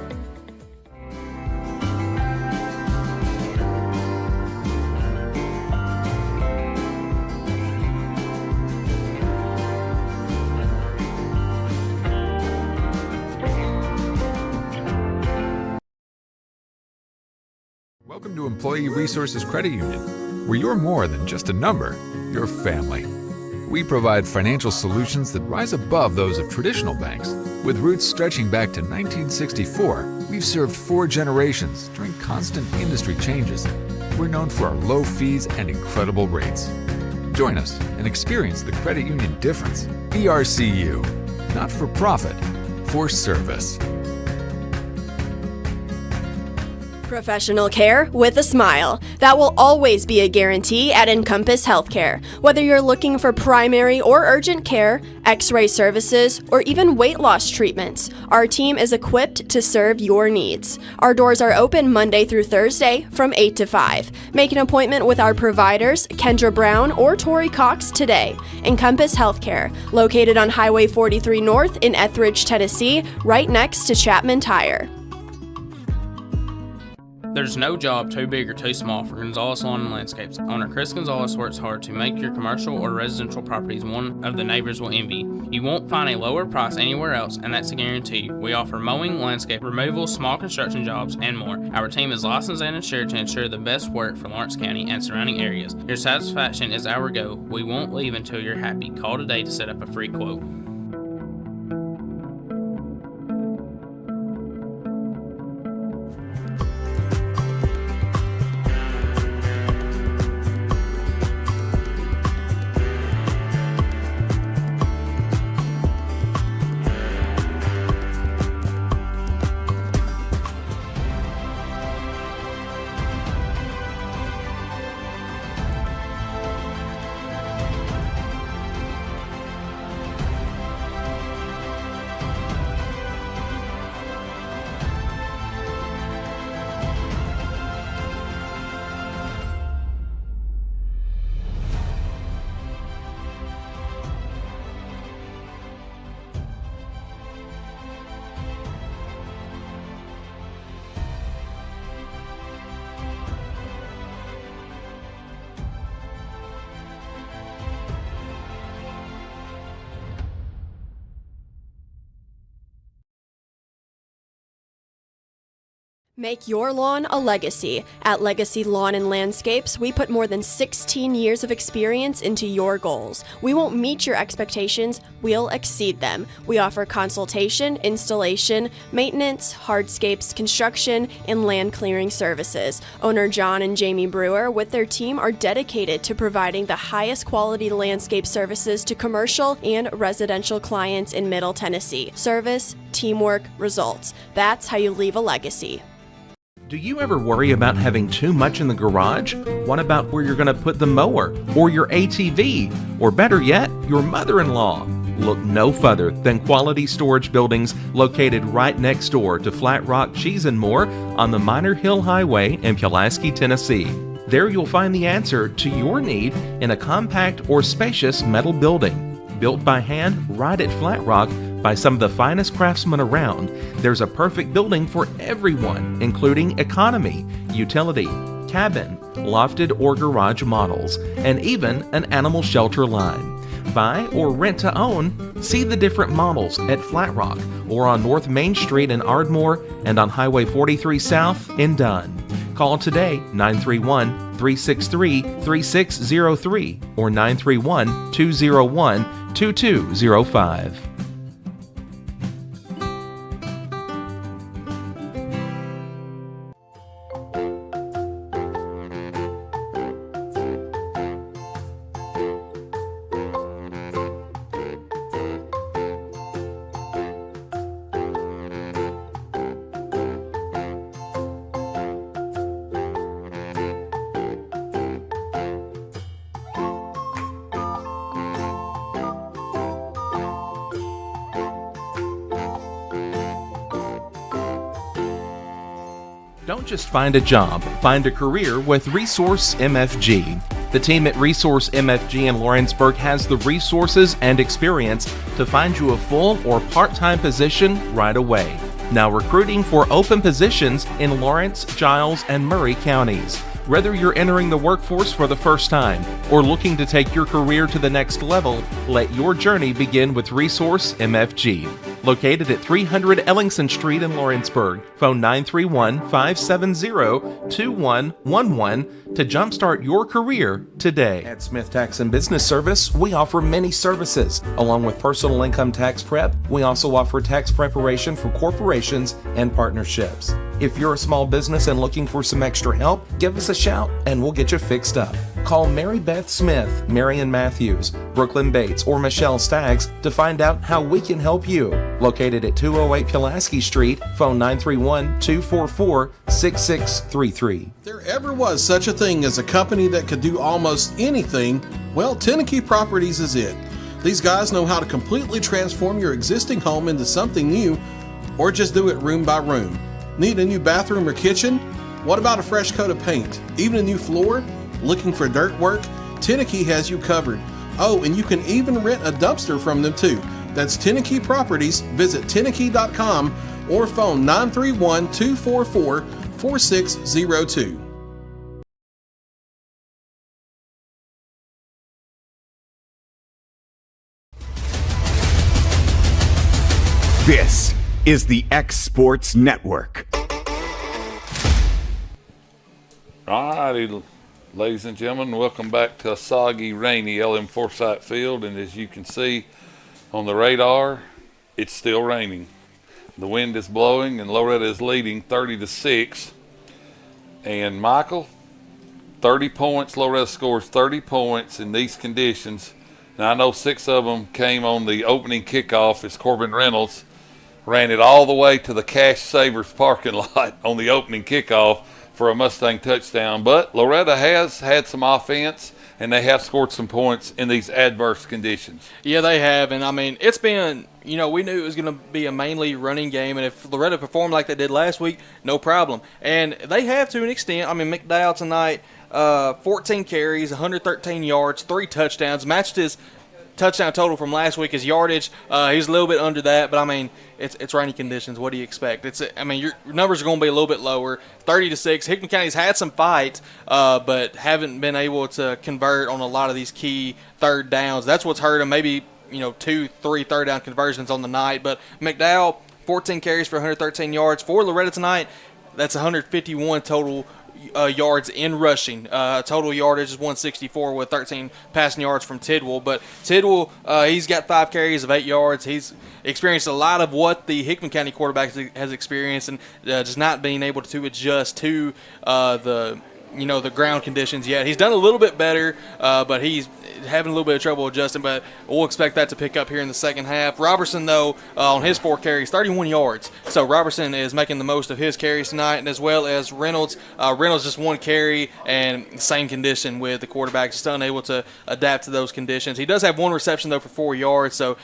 Welcome to Employee Resources Credit Union, where you're more than just a number, you're family. We provide financial solutions that rise above those of traditional banks. With roots stretching back to 1964, we've served 4 generations during constant industry changes. We're known for our low fees and incredible rates. Join us and experience the credit union difference. ERCU, not for profit, for service. Professional care with a smile. That will always be a guarantee at Encompass Healthcare. Whether you're looking for primary or urgent care, x-ray services, or even weight loss treatments, our team is equipped to serve your needs. Our doors are open Monday through Thursday from 8 to 5. Make an appointment with our providers, Kendra Brown or Tori Cox, today. Encompass Healthcare, located on Highway 43 North in Etheridge, Tennessee, right next to Chapman Tire. There's no job too big or too small for Gonzalez Lawn and Landscapes. Owner Chris Gonzalez works hard to make your commercial or residential properties one of the neighbors will envy. You won't find a lower price anywhere else, and that's a guarantee. We offer mowing, landscape removal, small construction jobs, and more. Our team is licensed and insured to ensure the best work for Lawrence County and surrounding areas. Your satisfaction is our goal. We won't leave until you're happy. Call today to set up a free quote. Make your lawn a legacy. At Legacy Lawn and Landscapes, we put more than 16 years of experience into your goals. We won't meet your expectations, we'll exceed them. We offer consultation, installation, maintenance, hardscapes, construction, and land clearing services. Owner John and Jamie Brewer with their team are dedicated to providing the highest quality landscape services to commercial and residential clients in Middle Tennessee. Service, teamwork, results. That's how you leave a legacy. Do you ever worry about having too much in the garage? What about where you're going to put the mower, or your ATV, or better yet, your mother-in-law? Look no further than Quality Storage Buildings located right next door to Flat Rock Cheese and More on the Minor Hill Highway in Pulaski, Tennessee. There you'll find the answer to your need in a compact or spacious metal building. Built by hand right at Flat Rock by some of the finest craftsmen around, there's a perfect building for everyone, including economy, utility, cabin, lofted or garage models, and even an animal shelter line. Buy or rent to own? See the different models at Flat Rock or on North Main Street in Ardmore and on Highway 43 South in Dunn. Call today 931-363-3603 or 931-201-2205. Don't just find a job, find a career with Resource MFG. The team at Resource MFG in Lawrenceburg has the resources and experience to find you a full or part-time position right away. Now recruiting for open positions in Lawrence, Giles, and Murray counties. Whether you're entering the workforce for the first time or looking to take your career to the next level, let your journey begin with Resource MFG. Located at 300 Ellingson Street in Lawrenceburg. Phone 931-570-2111 to jumpstart your career today. At Smith Tax and Business Service, we offer many services. Along with personal income tax prep, we also offer tax preparation for corporations and partnerships. If you're a small business and looking for some extra help, give us a shout and we'll get you fixed up. Call Mary Beth Smith, Marion Matthews, Brooklyn Bates, or Michelle Staggs to find out how we can help you. Located at 208 Pulaski Street, phone 931-244-6633. If there ever was such a thing as a company that could do almost anything, well, Tenakee Properties is it. These guys know how to completely transform your existing home into something new, or just do it room by room. Need a new bathroom or kitchen? What about a fresh coat of paint? Even a new floor? Looking for dirt work? Tenakee has you covered. Oh, and you can even rent a dumpster from them too. That's Tenakee Properties. Visit Tenakee.com or phone 931-244-4633 4602. This is the X Sports Network. All righty, ladies and gentlemen, welcome back to a soggy, rainy LM Forsyth Field. And as you can see on the radar, it's still raining. The wind is blowing, and Loretto is leading 30-6. And Michael, 30 points. Loretto scores 30 points in these conditions. And I know 6 of them came on the opening kickoff as Corbin Reynolds ran it all the way to the Cash Savers parking lot on the opening kickoff for a Mustang touchdown. But Loretto has had some offense, and they have scored some points in these adverse conditions. Yeah, they have. And, I mean, it's been, we knew it was going to be a mainly running game. And if Loretto performed like they did last week, no problem. And they have to an extent. I mean, McDowell tonight, 14 carries, 113 yards, 3 touchdowns, matched his touchdown total from last week. His yardage, he's a little bit under that, but I mean, it's rainy conditions. What do you expect? Your numbers are going to be a little bit lower. 30-6. Hickman County's had some fight, but haven't been able to convert on a lot of these key third downs. That's what's hurt them. Maybe 2-3 third down conversions on the night. But McDowell, 14 carries for 113 yards for Loretto tonight. That's 151 total yards in rushing. Total yardage is 164 with 13 passing yards from Tidwell. But Tidwell, he's got 5 carries of 8 yards. He's experienced a lot of what the Hickman County quarterback has experienced, and just not being able to adjust to the ground conditions yet. He's done a little bit better, but he's having a little bit of trouble adjusting, but we'll expect that to pick up here in the second half. Robertson, though, on his 4 carries, 31 yards. So Robertson is making the most of his carries tonight, and as well as Reynolds. Reynolds just 1 carry, and same condition with the quarterback, just unable to adapt to those conditions. He does have 1 reception, though, for 4 yards, so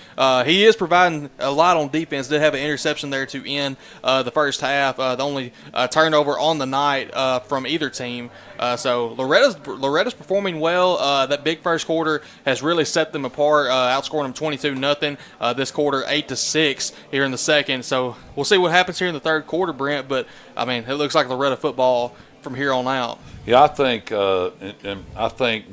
he is providing a lot on defense. Did have an interception there to end the first half, the only turnover on the night from either team. So Loretta's performing well. That big first quarter has really set them apart, outscoring them 22-0. This quarter 8-6 here in the second. So we'll see what happens here in the third quarter, Brent. But I mean, it looks like Loretto football from here on out. Yeah, I think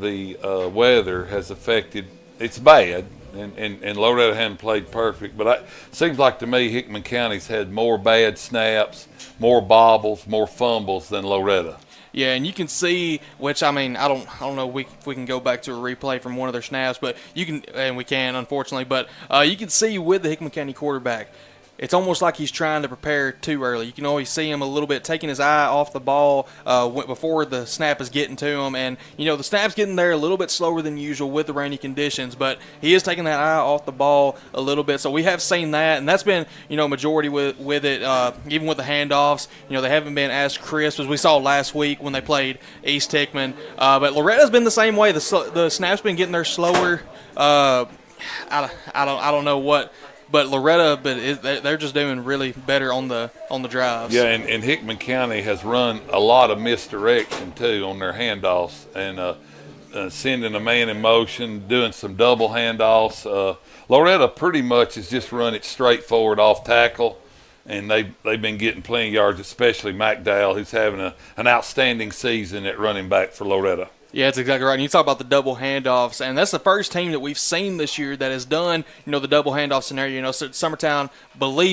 the weather has affected. It's bad, and Loretto hadn't played perfect. But it seems like to me Hickman County's had more bad snaps, more bobbles, more fumbles than Loretto. Yeah, and you can see, which I mean, I don't know if we can go back to a replay from one of their snaps, but you can, and we can, unfortunately, but you can see with the Hickman County quarterback, it's almost like he's trying to prepare too early. You can always see him a little bit taking his eye off the ball before the snap is getting to him. And, the snap's getting there a little bit slower than usual with the rainy conditions, but he is taking that eye off the ball a little bit. So we have seen that, and that's been, majority with it. Even with the handoffs, they haven't been as crisp as we saw last week when they played East Hickman. But Loretta's been the same way. The snap's been getting there slower. I don't know what. But Loretto, they're just doing really better on the drives. Yeah, and Hickman County has run a lot of misdirection too on their handoffs, and sending a man in motion, doing some double handoffs. Loretto pretty much has just run it straight forward off tackle, and they've been getting plenty of yards, especially McDowell, who's having an outstanding season at running back for Loretto. Yeah, that's exactly right. And you talk about the double handoffs, and that's the first team that we've seen this year that has done, the double handoff scenario. Summertown,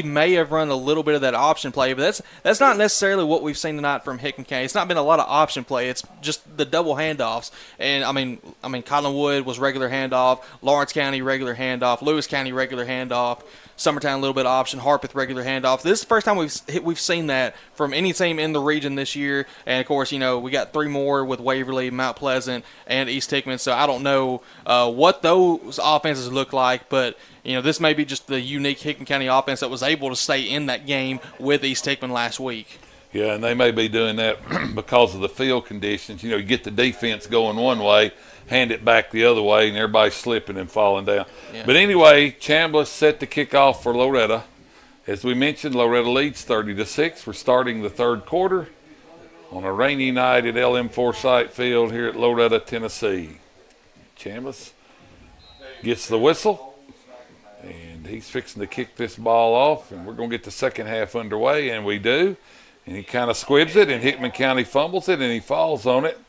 may have run a little bit of that option play, but that's not necessarily what we've seen tonight from Hickman County. It's not been a lot of option play. It's just the double handoffs. And I mean, Collinwood was regular handoff, Lawrence County regular handoff, Lewis County regular handoff, Summertown a little bit of option, Harpeth regular handoff. This is the first time we've seen that from any team in the region this year. And of course, we got 3 more with Waverly, Mount Pleasant, and East Hickman. So I don't know what those offenses look like, but this may be just the unique Hickman County offense that was able to stay in that game with East Hickman last week. Yeah, and they may be doing that because of the field conditions. You get the defense going one way, hand it back the other way, and everybody's slipping and falling down. Yeah. But anyway, Chambliss set the kickoff for Loretto. As we mentioned, Loretto leads 30-6. We're starting the third quarter on a rainy night at LM Forsyth Field here at Loretto, Tennessee. Chambliss gets the whistle, and he's fixing to kick this ball off, and we're going to get the second half underway, and we do. And he kind of squibs it, and Hickman County fumbles it, and he falls on it.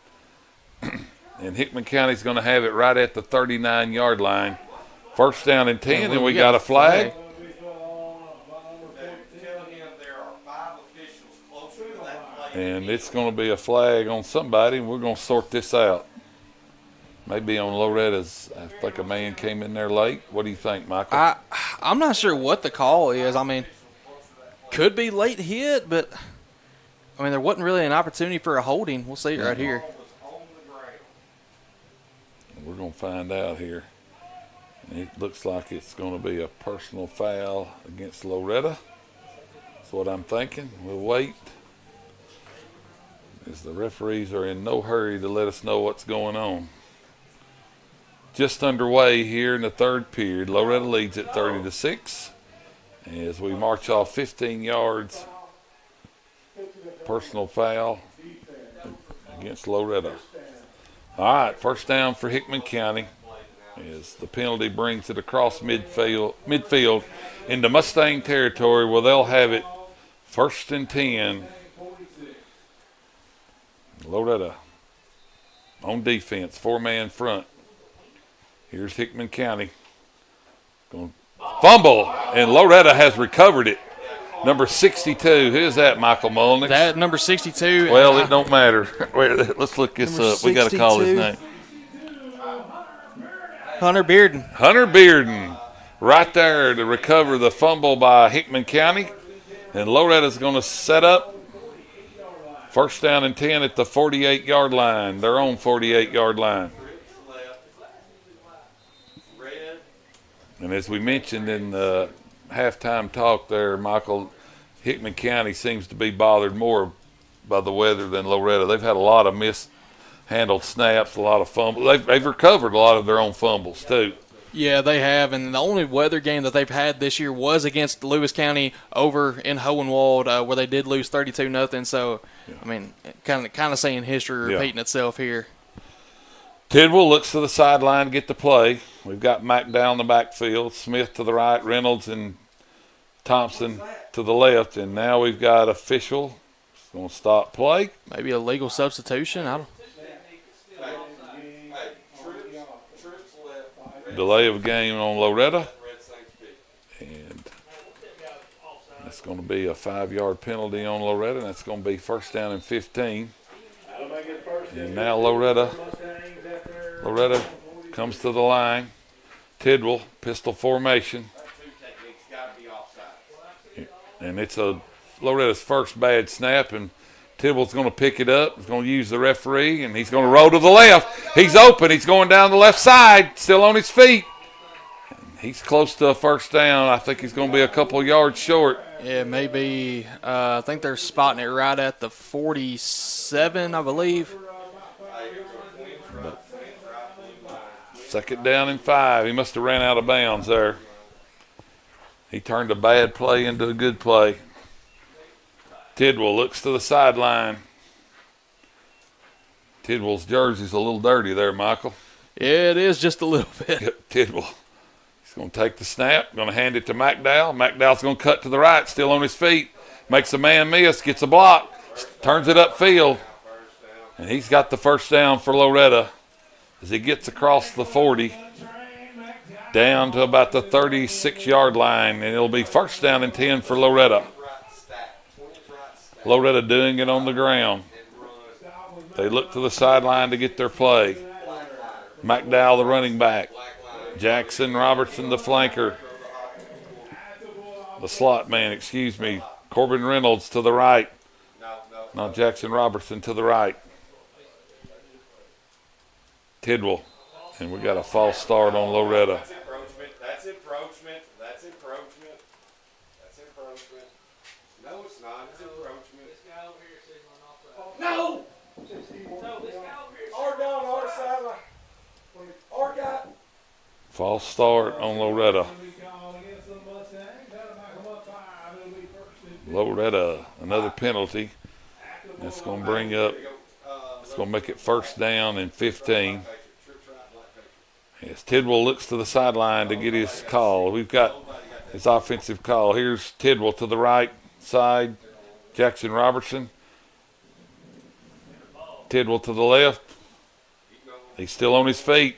And Hickman County's going to have it right at the 39-yard line. First down and 10, and we got a flag. And it's going to be a flag on somebody, and we're going to sort this out. Maybe on Loretta's. I think a man came in there late. What do you think, Michael? I'm not sure what the call is. I mean, could be late hit, but, I mean, there wasn't really an opportunity for a holding. We'll see it right here. We're going to find out here. And it looks like it's going to be a personal foul against Loretto. That's what I'm thinking. We'll wait. As the referees are in no hurry to let us know what's going on. Just underway here in the third period. Loretto leads at 30-6 as we march off 15 yards. Personal foul against Loretto. All right, first down for Hickman County as the penalty brings it across midfield into Mustang territory where they'll have it first and 10. Loretto on defense, four-man front. Here's Hickman County. Going to fumble, and Loretto has recovered it. Number 62. Who is that, Michael Mullenix? That number 62. Well, it don't matter. Wait, let's look this up. We got to call his name. Hunter Bearden. Hunter Bearden right there to recover the fumble by Hickman County. And Loretta's going to set up. First down and 10 at the 48-yard line. Their own 48-yard line. And as we mentioned in the halftime talk there, Michael, Hickman County seems to be bothered more by the weather than Loretto. They've had a lot of mishandled snaps, a lot of fumbles. They've recovered a lot of their own fumbles too. Yeah, they have, and the only weather game that they've had this year was against Lewis County over in Hohenwald, where they did lose 32-0. So, yeah. I mean, kind of saying history repeating itself here. Tidwell looks to the sideline to get the play. We've got Mack down the backfield, Smith to the right, Reynolds and Thompson to the left, and now we've got official. It's going to stop play. Maybe a legal substitution. I don't. Delay of game on Loretto. And that's going to be a 5-yard penalty on Loretto. And that's going to be first down and 15. And now Loretto comes to the line. Tidwell, pistol formation. And it's Loretta's first bad snap, and Tidwell's going to pick it up. He's going to use the referee, and he's going to roll to the left. He's open. He's going down the left side, still on his feet. And he's close to a first down. I think he's going to be a couple yards short. Yeah, maybe. I think they're spotting it right at the 47, I believe. But second down and 5. He must have ran out of bounds there. He turned a bad play into a good play. Tidwell looks to the sideline. Tidwell's jersey's a little dirty there, Michael. Yeah, it is just a little bit. Tidwell. He's going to take the snap, going to hand it to McDowell. McDowell's going to cut to the right, still on his feet. Makes a man miss, gets a block, turns it upfield. And he's got the first down for Loretto as he gets across the 40 down to about the 36-yard line. And it'll be first down and 10 for Loretto. Loretto doing it on the ground. They look to the sideline to get their play. McDowell, the running back. Jackson Robertson, the flanker. The slot man, Corbin Reynolds to the right. Now Jackson Robertson to the right. Tidwell. And we got a false start on Loretto. That's encroachment. That's encroachment. That's encroachment. No, it's not. It's encroachment. This guy over here sitting on offside. No! No, this guy over here. Our down, our sideline. Our guy. False start on Loretto. Loretto, another penalty. That's going to bring up, it's going to make it first down and 15. As Tidwell looks to the sideline to get his call. We've got his offensive call. Here's Tidwell to the right side. Jackson Robertson. Tidwell to the left. He's still on his feet.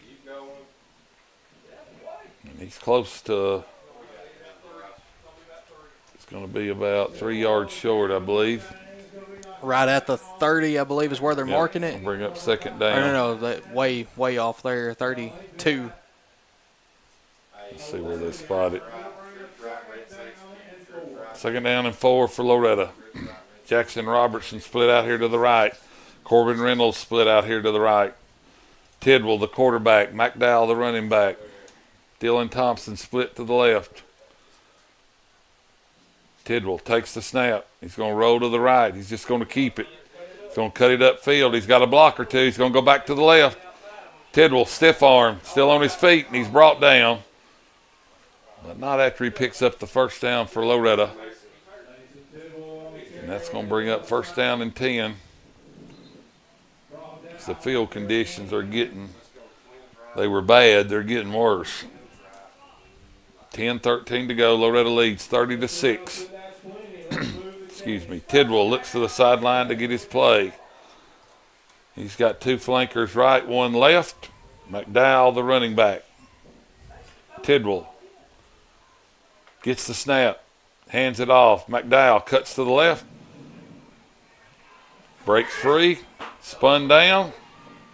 And he's close to, it's going to be about 3 yards short, I believe. Right at the 30, I believe, is where they're marking it. Bring up second down. No, that way off there, 32. Let's see where they spot it. Second down and 4 for Loretto. Jackson Robertson split out here to the right. Corbin Reynolds split out here to the right. Tidwell, the quarterback. McDowell, the running back. Dylan Thompson split to the left. Tidwell takes the snap. He's going to roll to the right. He's just going to keep it. He's going to cut it upfield. He's got a block or two. He's going to go back to the left. Tidwell, stiff arm, still on his feet, and he's brought down. But not after he picks up the first down for Loretto. And that's going to bring up first down and 10. As the field conditions are they were bad, they're getting worse. 10-13 to go. Loretto leads 30-6. Excuse me. Tidwell looks to the sideline to get his play. He's got 2 flankers right, 1 left. McDowell, the running back. Tidwell gets the snap, hands it off. McDowell cuts to the left, breaks free, spun down,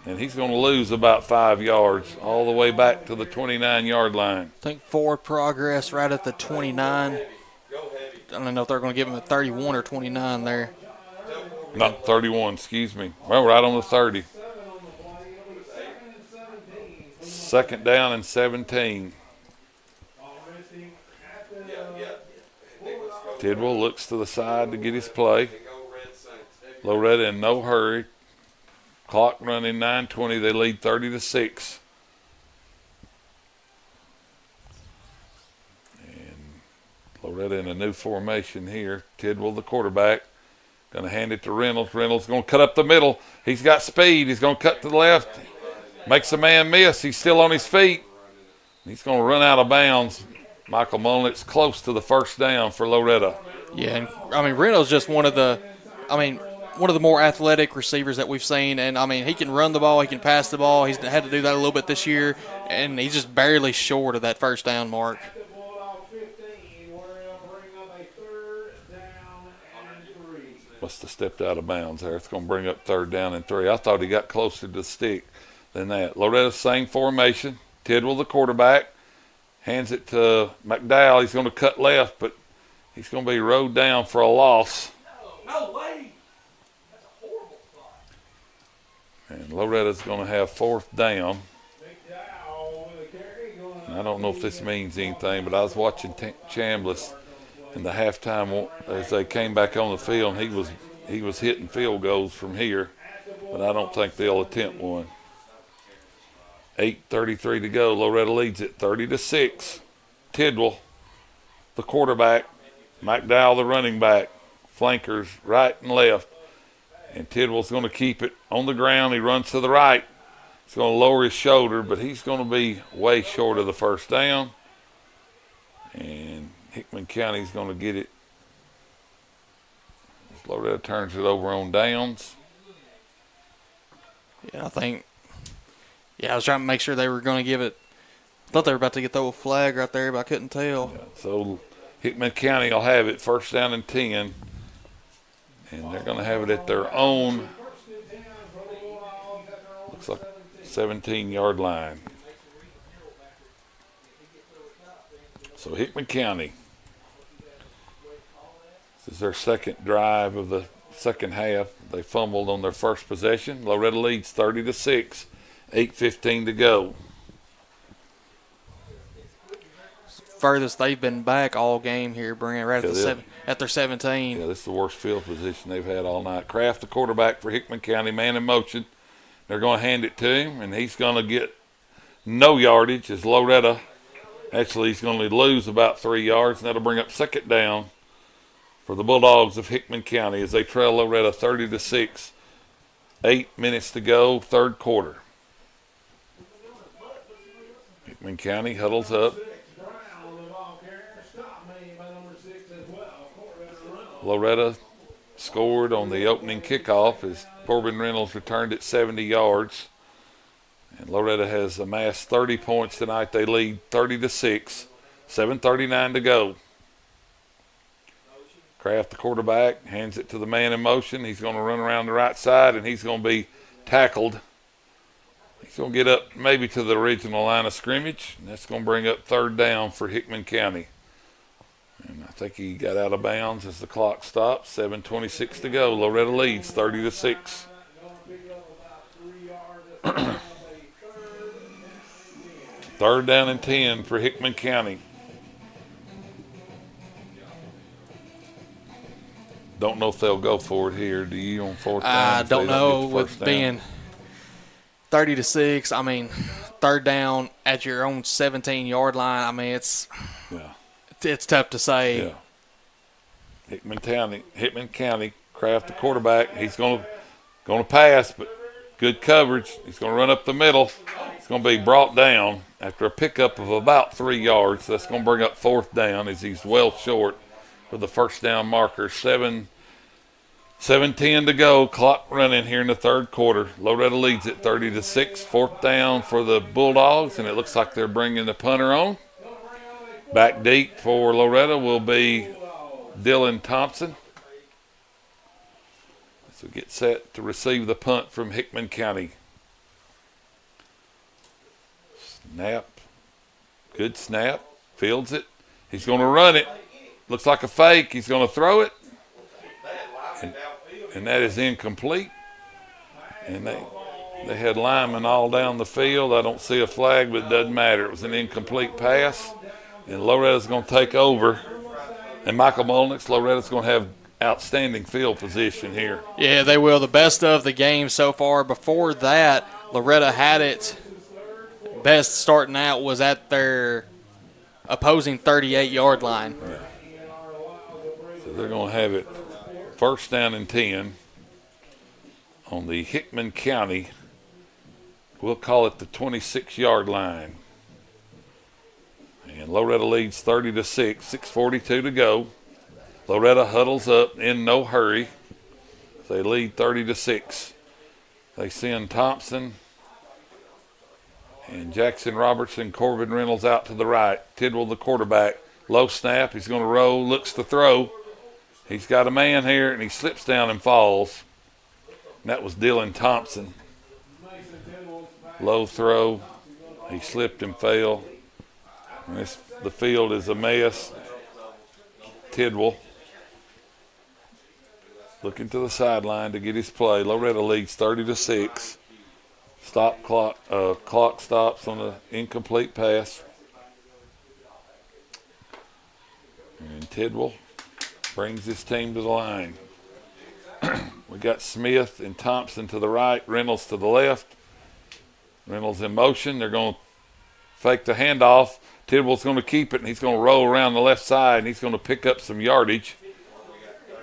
and he's going to lose about 5 yards all the way back to the 29-yard line. I think forward progress right at the 29. I don't know if they're going to give him a 31 or 29 there. Not 31, excuse me. Well, right on the 30. Second down and 17. Tidwell looks to the side to get his play. Loretto in no hurry. Clock running 9:20. They lead 30-6. And Loretto in a new formation here. Tidwell, the quarterback, going to hand it to Reynolds. Reynolds going to cut up the middle. He's got speed. He's going to cut to the left. Makes a man miss. He's still on his feet. He's going to run out of bounds. Michael Mullen's close to the first down for Loretto. Yeah, and Reynolds just one of the more athletic receivers that we've seen, and he can run the ball, he can pass the ball. He's had to do that a little bit this year, and he's just barely short of that first down mark. Must have stepped out of bounds there. It's going to bring up 3rd down and 3. I thought he got closer to the stick than that. Loretto's same formation. Tidwell, the quarterback, hands it to McDowell. He's going to cut left, but he's going to be rode down for a loss. No way! That's a horrible spot. And Loretta's going to have 4th down. And I don't know if this means anything, but I was watching Chambliss in the halftime as they came back on the field, and he was hitting field goals from here, but I don't think they'll attempt one. 8:33 to go. Loretto leads it 30-6. Tidwell, the quarterback. McDowell, the running back. Flankers right and left. And Tidwell's going to keep it on the ground. He runs to the right. He's going to lower his shoulder, but he's going to be way short of the first down. And Hickman County's going to get it. Loretto turns it over on downs. Yeah, I was trying to make sure they were going to give it. I thought they were about to get the old flag right there, but I couldn't tell. Yeah, so Hickman County will have it 1st down and 10. And they're going to have it at their own, looks like 17-yard line. So Hickman County, this is their second drive of the second half. They fumbled on their first possession. Loretto leads 30-6, 8:15 to go. Furthest they've been back all game here, Brent, right at their 17. Yeah, this is the worst field position they've had all night. Kraft, the quarterback for Hickman County, man in motion. They're going to hand it to him, and he's going to get no yardage as Loretto. Actually, he's going to lose about 3 yards, and that'll bring up 2nd down for the Bulldogs of Hickman County as they trail Loretto 30-6. 8 minutes to go, 3rd quarter. Hickman County huddles up. Loretto scored on the opening kickoff as Corbin Reynolds returned it 70 yards. And Loretto has amassed 30 points tonight. They lead 30-6, 7:39 to go. Kraft, the quarterback, hands it to the man in motion. He's going to run around the right side, and he's going to be tackled. He's going to get up maybe to the original line of scrimmage, and that's going to bring up third down for Hickman County. And I think he got out of bounds as the clock stopped. 7:26 to go. Loretto leads 30-6. Third down and 10 for Hickman County. Don't know if they'll go for it here. Do you on fourth down? I don't know. With being 30-6, I mean, third down at your own 17-yard line. I mean, it's tough to say. Yeah. Hickman County, Kraft, the quarterback. He's going to pass, but good coverage. He's going to run up the middle. It's going to be brought down after a pickup of about 3 yards. That's going to bring up fourth down as he's well short for the first down marker. 7:10 to go. Clock running here in the third quarter. Loretto leads it 30-6. Fourth down for the Bulldogs, and it looks like they're bringing the punter on. Back deep for Loretto will be Dylan Thompson. So get set to receive the punt from Hickman County. Snap. Good snap. Fields it. He's going to run it. Looks like a fake. He's going to throw it. And that is incomplete. And they had linemen all down the field. I don't see a flag, but it doesn't matter. It was an incomplete pass. And Loretto's going to take over. And Michael Molnix, Loretto's going to have outstanding field position here. Yeah, they will. The best of the game so far. Before that, Loretto had it. Best starting out was at their opposing 38-yard line. Yeah. So they're going to have it first down and 10 on the Hickman County. We'll call it the 26-yard line. And Loretto leads 30-6, 6:42 to go. Loretto huddles up in no hurry. They lead 30-6. They send Thompson and Jackson Robertson, Corbin Reynolds out to the right. Tidwell, the quarterback, low snap. He's going to roll, looks to throw. He's got a man here, and he slips down and falls. And that was Dylan Thompson. Low throw. He slipped and fell. And the field is a mess. Tidwell looking to the sideline to get his play. Loretto leads 30-6. Stop clock. Clock stops on the incomplete pass. And Tidwell brings his team to the line. We got Smith and Thompson to the right, Reynolds to the left. Reynolds in motion. They're going to fake the handoff. Tidwell's going to keep it, and he's going to roll around the left side, and he's going to pick up some yardage.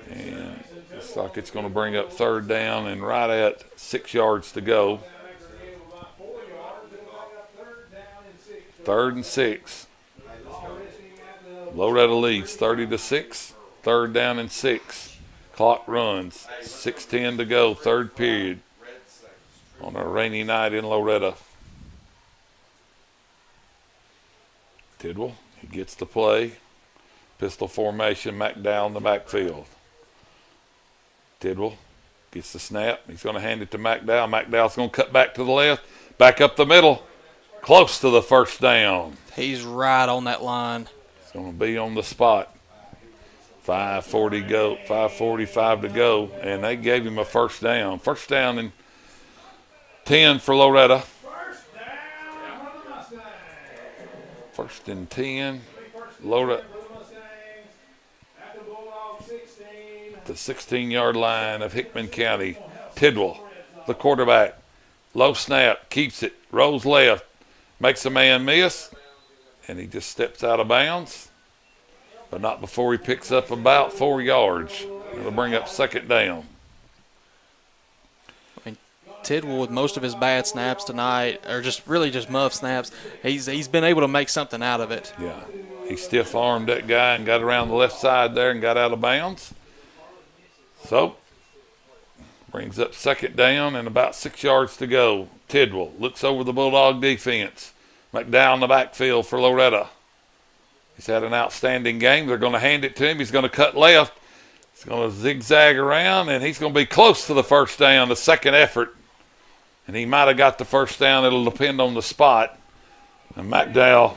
And looks like it's going to bring up third down and right at 6 yards to go. 3rd and 6. Loretto leads 30-6. 3rd down and 6. Clock runs. 6:10 to go. 3rd period on a rainy night in Loretto. Tidwell, he gets the play. Pistol formation, McDowell in the backfield. Tidwell gets the snap. He's going to hand it to McDowell. McDowell's going to cut back to the left, back up the middle, close to the first down. He's right on that line. He's going to be on the spot. 5:45 to go, and they gave him a first down. First down and 10 for Loretto. 1st and 10. Loretto. The 16-yard line of Hickman County. Tidwell, the quarterback. Low snap, keeps it, rolls left, makes a man miss, and he just steps out of bounds, but not before he picks up about 4 yards. It'll bring up 2nd down. Tidwell, with most of his bad snaps tonight, or just muff snaps, he's been able to make something out of it. Yeah, he stiff-armed that guy and got around the left side there and got out of bounds. So, brings up second down and about 6 yards to go. Tidwell looks over the Bulldog defense. McDowell in the backfield for Loretto. He's had an outstanding game. They're going to hand it to him. He's going to cut left. He's going to zigzag around, and he's going to be close to the first down, the second effort. And he might have got the first down. It'll depend on the spot. And McDowell,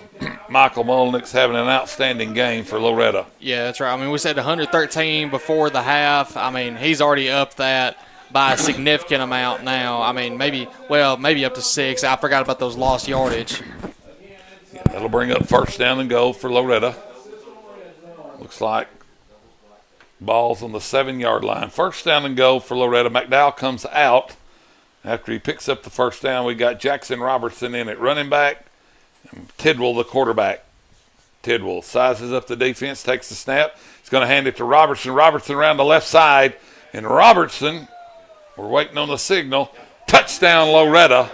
Michael Molnick's having an outstanding game for Loretto. Yeah, that's right. I mean, we said 113 before the half. I mean, he's already up that by a significant amount now. I mean, maybe up to 6. I forgot about those lost yardage. Yeah, that'll bring up first down and goal for Loretto. Looks like ball's on the 7-yard line. First down and goal for Loretto. McDowell comes out. After he picks up the first down, we got Jackson Robertson in at running back. And Tidwell, the quarterback. Tidwell sizes up the defense, takes the snap. He's going to hand it to Robertson. Robertson around the left side. And Robertson, we're waiting on the signal. Touchdown, Loretto.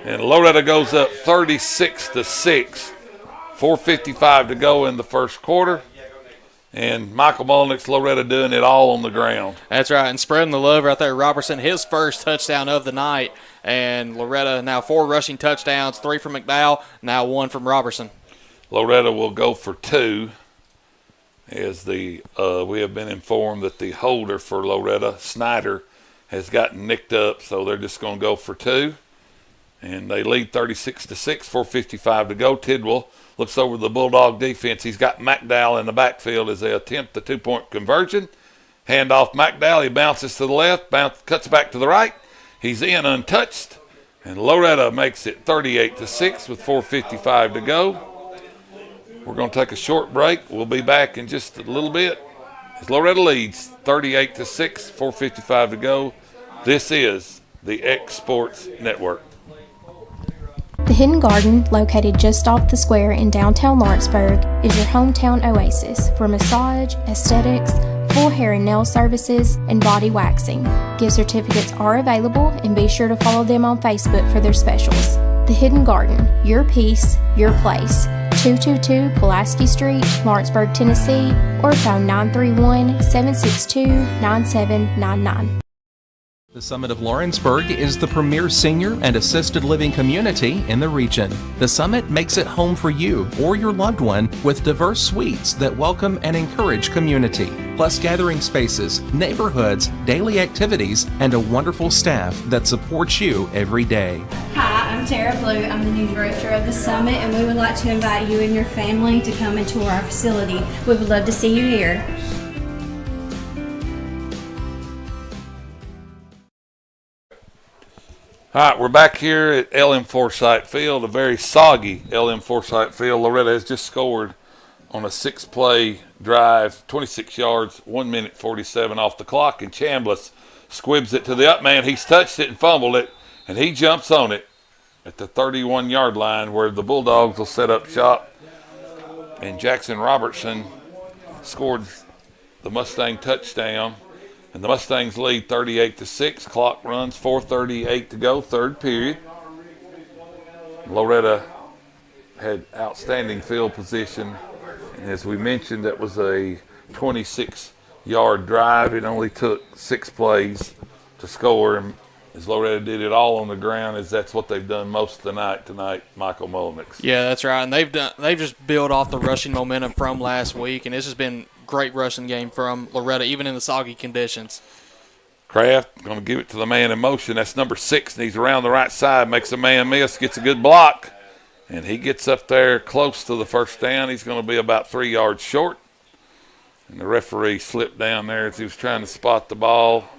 And Loretto goes up 36-6. 4:55 to go in the first quarter. And Michael Molnick's Loretto doing it all on the ground. That's right, and spreading the love right there. Robertson, his first touchdown of the night. And Loretto now 4 rushing touchdowns, 3 from McDowell, now 1 from Robertson. Loretto will go for 2 as we have been informed that the holder for Loretto, Snyder, has gotten nicked up, so they're just going to go for 2. And they lead 36-6, 4:55 to go. Tidwell looks over the Bulldog defense. He's got McDowell in the backfield as they attempt the 2-point conversion. Hand off McDowell. He bounces to the left, cuts back to the right. He's in untouched. And Loretto makes it 38-6 with 4:55 to go. We're going to take a short break. We'll be back in just a little bit. As Loretto leads 38-6, 4:55 to go. This is the X Sports Network. The Hidden Garden, located just off the square in downtown Lawrenceburg, is your hometown oasis for massage, aesthetics, full hair and nail services, and body waxing. Gift certificates are available, and be sure to follow them on Facebook for their specials. The Hidden Garden, your peace, your place. 222 Pulaski Street, Lawrenceburg, Tennessee, or phone 931-762-9799. The Summit of Lawrenceburg is the premier senior and assisted living community in the region. The Summit makes it home for you or your loved one with diverse suites that welcome and encourage community, plus gathering spaces, neighborhoods, daily activities, and a wonderful staff that supports you every day. Hi, I'm Tara Blue. I'm the new director of the Summit, and we would like to invite you and your family to come and tour our facility. We would love to see you here. All right, we're back here at L.M. Forsythe Field, a very soggy L.M. Forsythe Field. Loretto has just scored on a 6-play drive, 26 yards, 1 minute 47 off the clock, and Chambliss squibs it to the up man. He's touched it and fumbled it, and he jumps on it at the 31-yard line where the Bulldogs will set up shop. And Jackson Robertson scored the Mustang touchdown. And the Mustangs lead 38-6. Clock runs, 4:38 to go, third period. Loretto had outstanding field position. And as we mentioned, that was a 26-yard drive. It only took 6 plays to score. And as Loretto did it all on the ground, as that's what they've done most of the night tonight, Michael Molnick's. Yeah, that's right. And they've just built off the rushing momentum from last week, and this has been great rushing game from Loretto, even in the soggy conditions. Kraft going to give it to the man in motion. That's number 6, and he's around the right side, makes a man miss, gets a good block, and he gets up there close to the first down. He's going to be about 3 yards short, and the referee slipped down there as he was trying to spot the ball.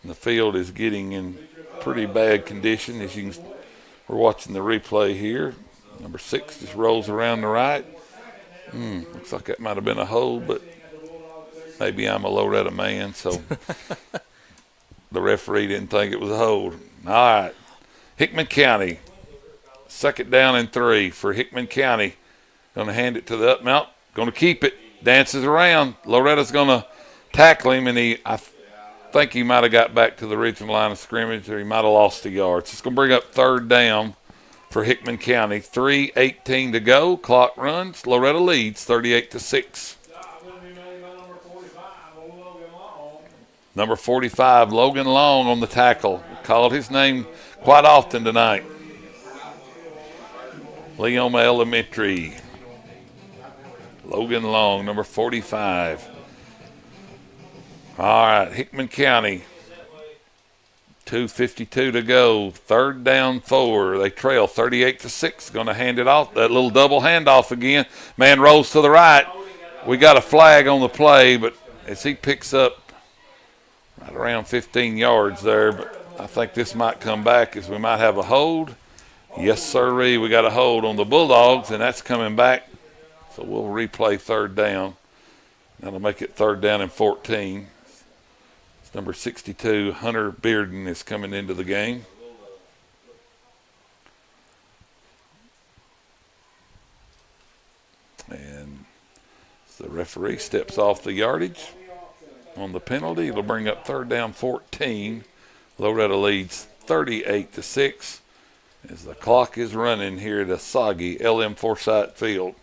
And the field is getting in pretty bad condition. As you can, we're watching the replay here. Number 6 just rolls around the right. Looks like that might have been a hold, but maybe I'm a Loretto man, so the referee didn't think it was a hold. All right, Hickman County, 2nd down and 3 for Hickman County. Going to hand it to the up mount, going to keep it, dances around. Loretto's going to tackle him, and I think he might have got back to the original line of scrimmage, or he might have lost a yard. So it's going to bring up 3rd down for Hickman County. 3:18 to go. Clock runs. Loretto leads 38-6. Number 45, Logan Long on the tackle. Called his name quite often tonight. Leoma Elementary. Logan Long, number 45. All right, Hickman County. 2:52 to go. 3rd down 4. They trail 38-6. Going to hand it off. That little double handoff again. Man rolls to the right. We got a flag on the play, but as he picks up right around 15 yards there, but I think this might come back as we might have a hold. Yes, sirree. We got a hold on the Bulldogs, and that's coming back. So we'll replay 3rd down. That'll make it 3rd down and 14. It's number 62, Hunter Bearden, is coming into the game. And the referee steps off the yardage on the penalty. It'll bring up 3rd down 14. Loretto leads 38-6 as the clock is running here at a soggy LM Forsyth Field.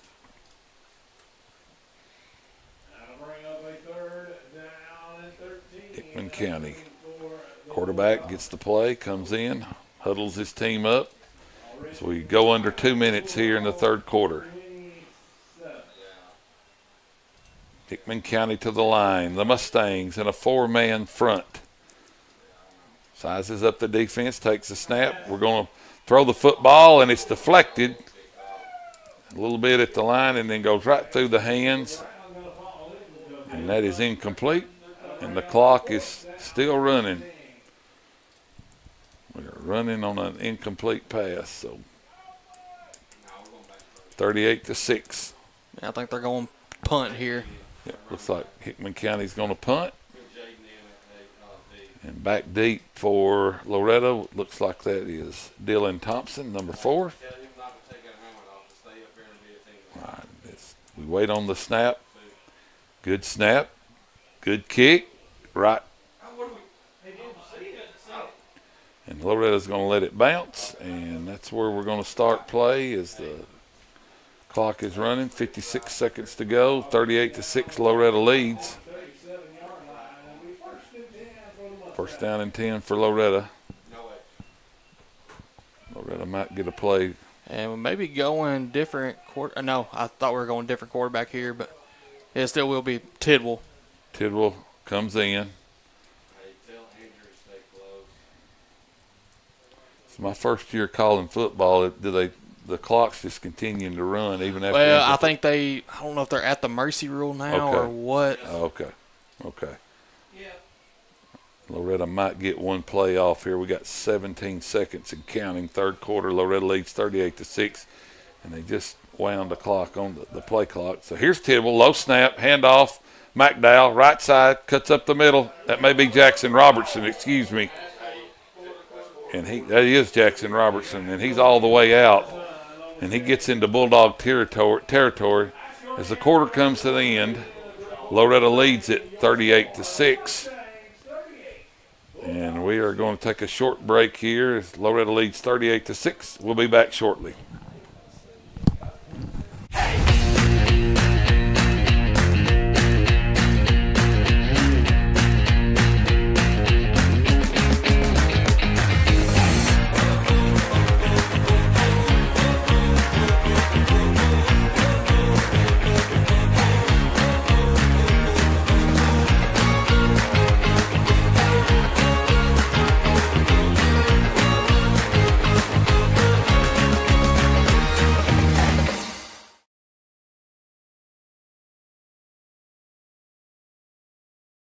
Hickman County. Quarterback gets the play, comes in, huddles his team up. So we go under 2 minutes here in the 3rd quarter. Hickman County to the line. The Mustangs in a 4-man front. Sizes up the defense, takes a snap. We're going to throw the football, and it's deflected a little bit at the line and then goes right through the hands. And that is incomplete. And the clock is still running. We're running on an incomplete pass. So 38-6. I think they're going punt here. Yeah, looks like Hickman County's going to punt. And back deep for Loretto. Looks like that is Dylan Thompson, number 4. All right, we wait on the snap. Good snap. Good kick. Right. And Loretta's going to let it bounce. And that's where we're going to start play as the clock is running. 56 seconds to go. 38-6, Loretto leads. 1st down and 10 for Loretto. Loretto might get a play. And we may be going different quarter. No, I thought we were going different quarterback here, but it still will be Tidwell. Tidwell comes in. It's my first year calling football. The clock's just continuing to run even after? Well, I think I don't know if they're at the mercy rule now or what. Okay. Loretto might get one play off here. We got 17 seconds and counting. 3rd quarter, Loretto leads 38-6, and they just wound the clock on the play clock. So here's Tidwell, low snap, handoff. McDowell, right side, cuts up the middle. That may be Jackson Robertson, excuse me. And that is Jackson Robertson, and he's all the way out. And he gets into Bulldog territory. As the quarter comes to the end, Loretto leads it 38-6. And we are going to take a short break here as Loretto leads 38-6. We'll be back shortly.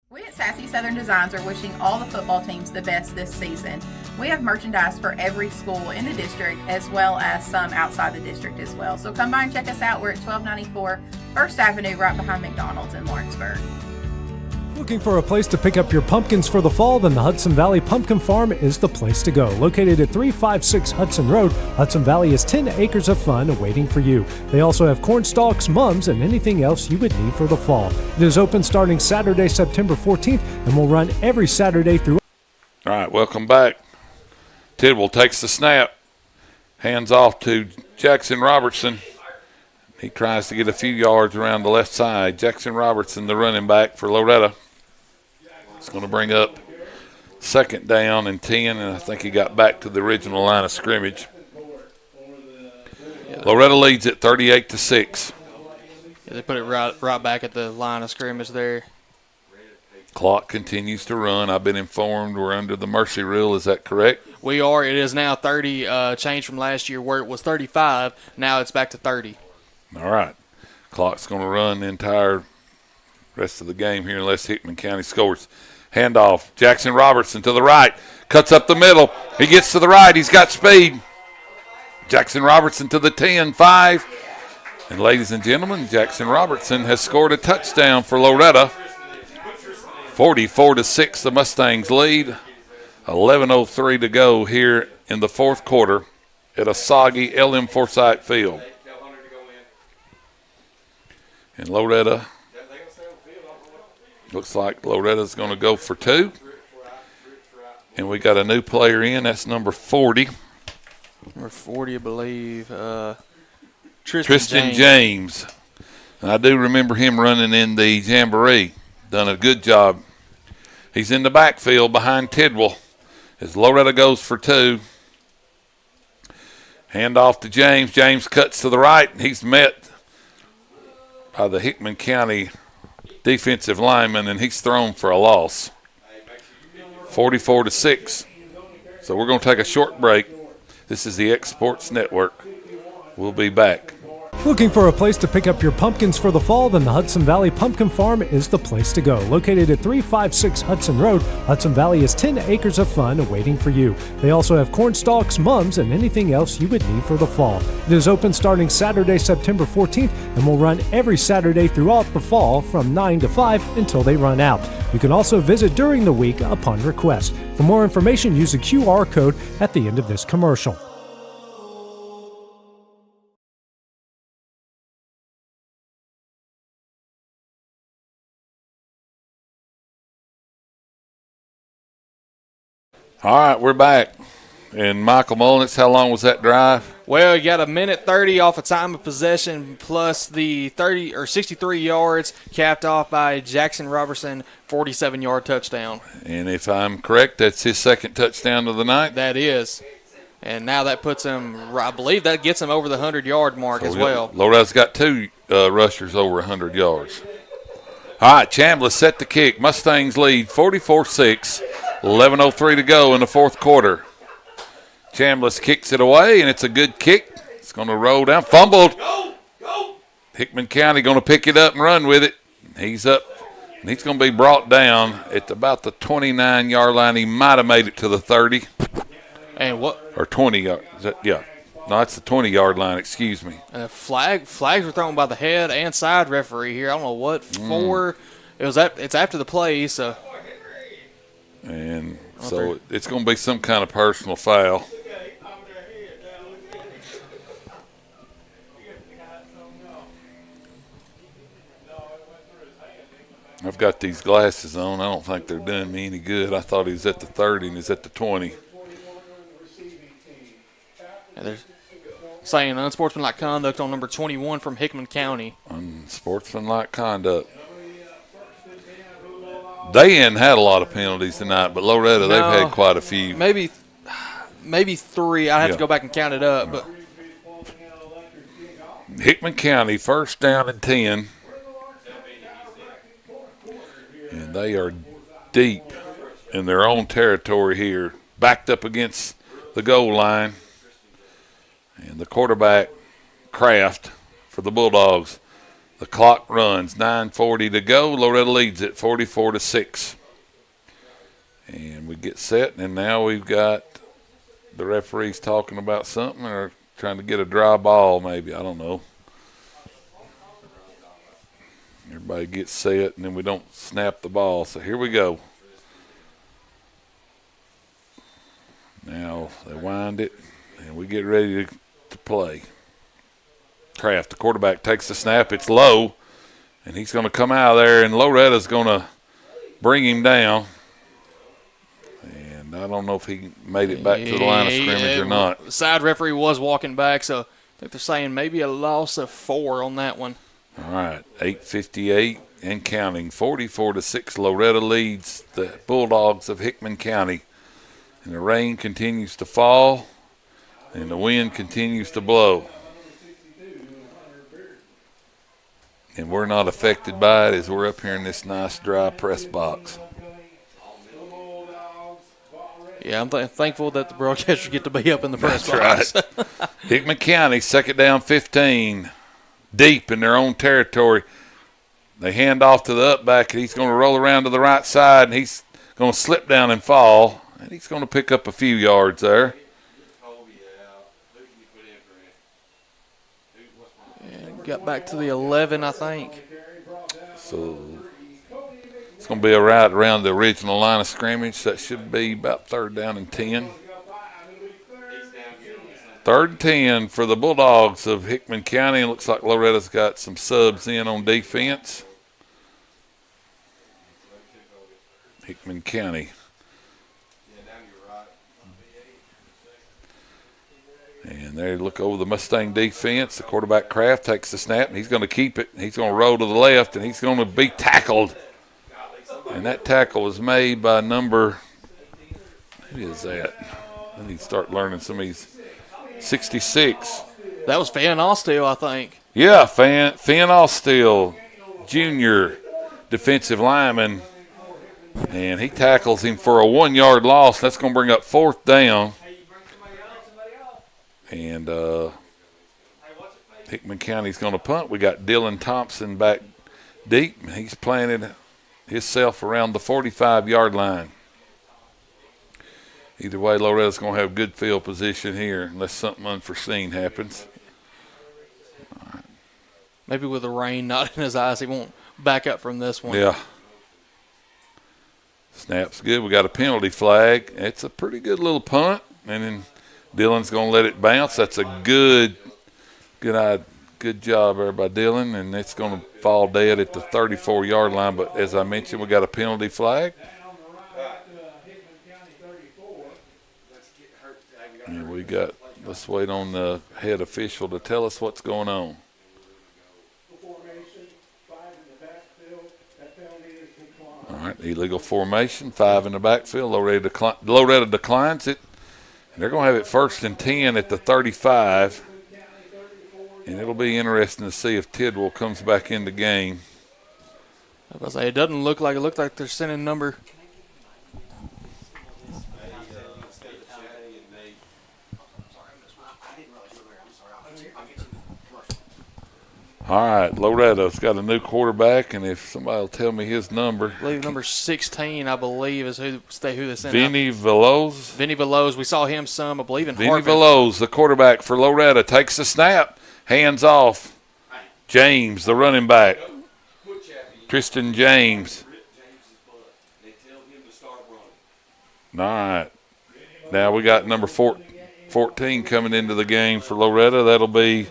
We at Sassy Southern Designs are wishing all the football teams the best this season. We have merchandise for every school in the district as well as some outside the district as well. So come by and check us out. We're at 1294 First Avenue right behind McDonald's in Lawrenceburg. Looking for a place to pick up your pumpkins for the fall? Then the Hudson Valley Pumpkin Farm is the place to go. Located at 356 Hudson Road, Hudson Valley is 10 acres of fun waiting for you. They also have corn stalks, mums, and anything else you would need for the fall. It is open starting Saturday, September 14th, and will run every Saturday through. All right, welcome back. Tidwell takes the snap, hands off to Jackson Robertson. He tries to get a few yards around the left side. Jackson Robertson, the running back for Loretto. It's going to bring up 2nd down and 10, and I think he got back to the original line of scrimmage. Loretto leads at 38-6. Yeah, they put it right back at the line of scrimmage there. Clock continues to run. I've been informed we're under the mercy rule. Is that correct? We are. It is now 30, changed from last year where it was 35. Now it's back to 30. All right. Clock's going to run the entire rest of the game here unless Hickman County scores. Handoff. Jackson Robertson to the right. Cuts up the middle. He gets to the right. He's got speed. Jackson Robertson to the 10-5. And ladies and gentlemen, Jackson Robertson has scored a touchdown for Loretto. 44-6, the Mustangs lead. 11:03 to go here in the 4th quarter at a soggy LM Forsyth Field. And Loretto, looks like Loretta's going to go for 2. And we got a new player in. That's number 40. Number 40, I believe. Tristan James. And I do remember him running in the Jamboree. Done a good job. He's in the backfield behind Tidwell as Loretto goes for 2. Hand off to James. James cuts to the right. He's met by the Hickman County defensive lineman, and he's thrown for a loss. 44-6. So we're going to take a short break. This is the X Sports Network. We'll be back. Looking for a place to pick up your pumpkins for the fall? Then the Hudson Valley Pumpkin Farm is the place to go. Located at 356 Hudson Road, Hudson Valley is 10 acres of fun waiting for you. They also have corn stalks, mums, and anything else you would need for the fall. It is open starting Saturday, September 14th, and will run every Saturday throughout the fall from 9 to 5 until they run out. You can also visit during the week upon request. For more information, use the QR code at the end of this commercial. All right, we're back. And Michael Mullins, how long was that drive? Well, you got a minute 30 off a time of possession plus the 30 or 63 yards capped off by Jackson Robertson, 47-yard touchdown. And if I'm correct, that's his 2nd touchdown of the night? That is. And now that puts him, I believe that gets him over the 100-yard mark as well. Loretto's got 2 rushers over 100 yards. All right, Chambliss set the kick. Mustangs lead 44-6. 11:03 to go in the 4th quarter. Chambliss kicks it away, and it's a good kick. It's going to roll down. Fumbled. Hickman County going to pick it up and run with it. He's up, and he's going to be brought down at about the 29-yard line. He might have made it to the 30. And what? Or 20 yards. Yeah. No, that's the 20-yard line. Excuse me. Flags were thrown by the head and side referee here. I don't know what for. It's after the play, so. And so it's going to be some kind of personal foul. I've got these glasses on. I don't think they're doing me any good. I thought he was at the 30 and he's at the 20. And they're saying unsportsmanlike conduct on number 21 from Hickman County. Unsportsmanlike conduct. They hadn't had a lot of penalties tonight, but Loretto, they've had quite a few. Maybe 3. I'd have to go back and count it up. But Hickman County, 1st down and 10. And they are deep in their own territory here, backed up against the goal line. And the quarterback, Kraft, for the Bulldogs. The clock runs, 9:40 to go. Loretto leads it 44-6. And we get set, and now we've got the referees talking about something or trying to get a dry ball maybe. I don't know. Everybody gets set, and then we don't snap the ball. So here we go. Now they wind it, and we get ready to play. Kraft, the quarterback, takes the snap. It's low, and he's going to come out of there, and Loretta's going to bring him down. And I don't know if he made it back to the line of scrimmage or not. The side referee was walking back, so I think they're saying maybe a loss of 4 on that one. All right, 8:58 and counting. 44-6, Loretto leads the Bulldogs of Hickman County. And the rain continues to fall, and the wind continues to blow. And we're not affected by it as we're up here in this nice dry press box. Yeah, I'm thankful that the broadcasters get to be up in the press box. That's right. Hickman County, second down 15, deep in their own territory. They hand off to the up back, and he's going to roll around to the right side, and he's going to slip down and fall. And he's going to pick up a few yards there. And got back to the 11, I think. So it's going to be right around the original line of scrimmage. That should be about 3rd down and 10. 3rd and 10 for the Bulldogs of Hickman County. It looks like Loretta's got some subs in on defense. Hickman County. And there, look over the Mustang defense. The quarterback Kraft takes the snap, and he's going to keep it. He's going to roll to the left, and he's going to be tackled. And that tackle was made by number, who is that? I need to start learning some of these. 66. That was Fan Austell, I think. Yeah, Fan Austell, junior defensive lineman. And he tackles him for a 1-yard loss. That's going to bring up 4th down. And Hickman County's going to punt. We got Dylan Thompson back deep. He's planted himself around the 45-yard line. Either way, Loretta's going to have good field position here unless something unforeseen happens. Right. Maybe with the rain not in his eyes, he won't back up from this one. Yeah. Snap's good. We got a penalty flag. It's a pretty good little punt. And then Dylan's going to let it bounce. That's a good job there by Dylan. And it's going to fall dead at the 34-yard line. But as I mentioned, we got a penalty flag. And let's wait on the head official to tell us what's going on. All right, illegal formation, 5 in the backfield. Loretto declines it. And they're going to have it 1st and 10 at the 35. And it'll be interesting to see if Tidwell comes back in the game. I was going to say, it doesn't look like it. Looks like they're sending number. All right, Loretto's got a new quarterback, and if somebody will tell me his number. I believe number 16, is who they sent Vinny Veloz. Vinny Veloz. We saw him some, I believe, in Vinny Veloz, the quarterback for Loretto, takes the snap, hands off. James, the running back. Tristan James. All right. Now we got number 14 coming into the game for Loretto. That'll be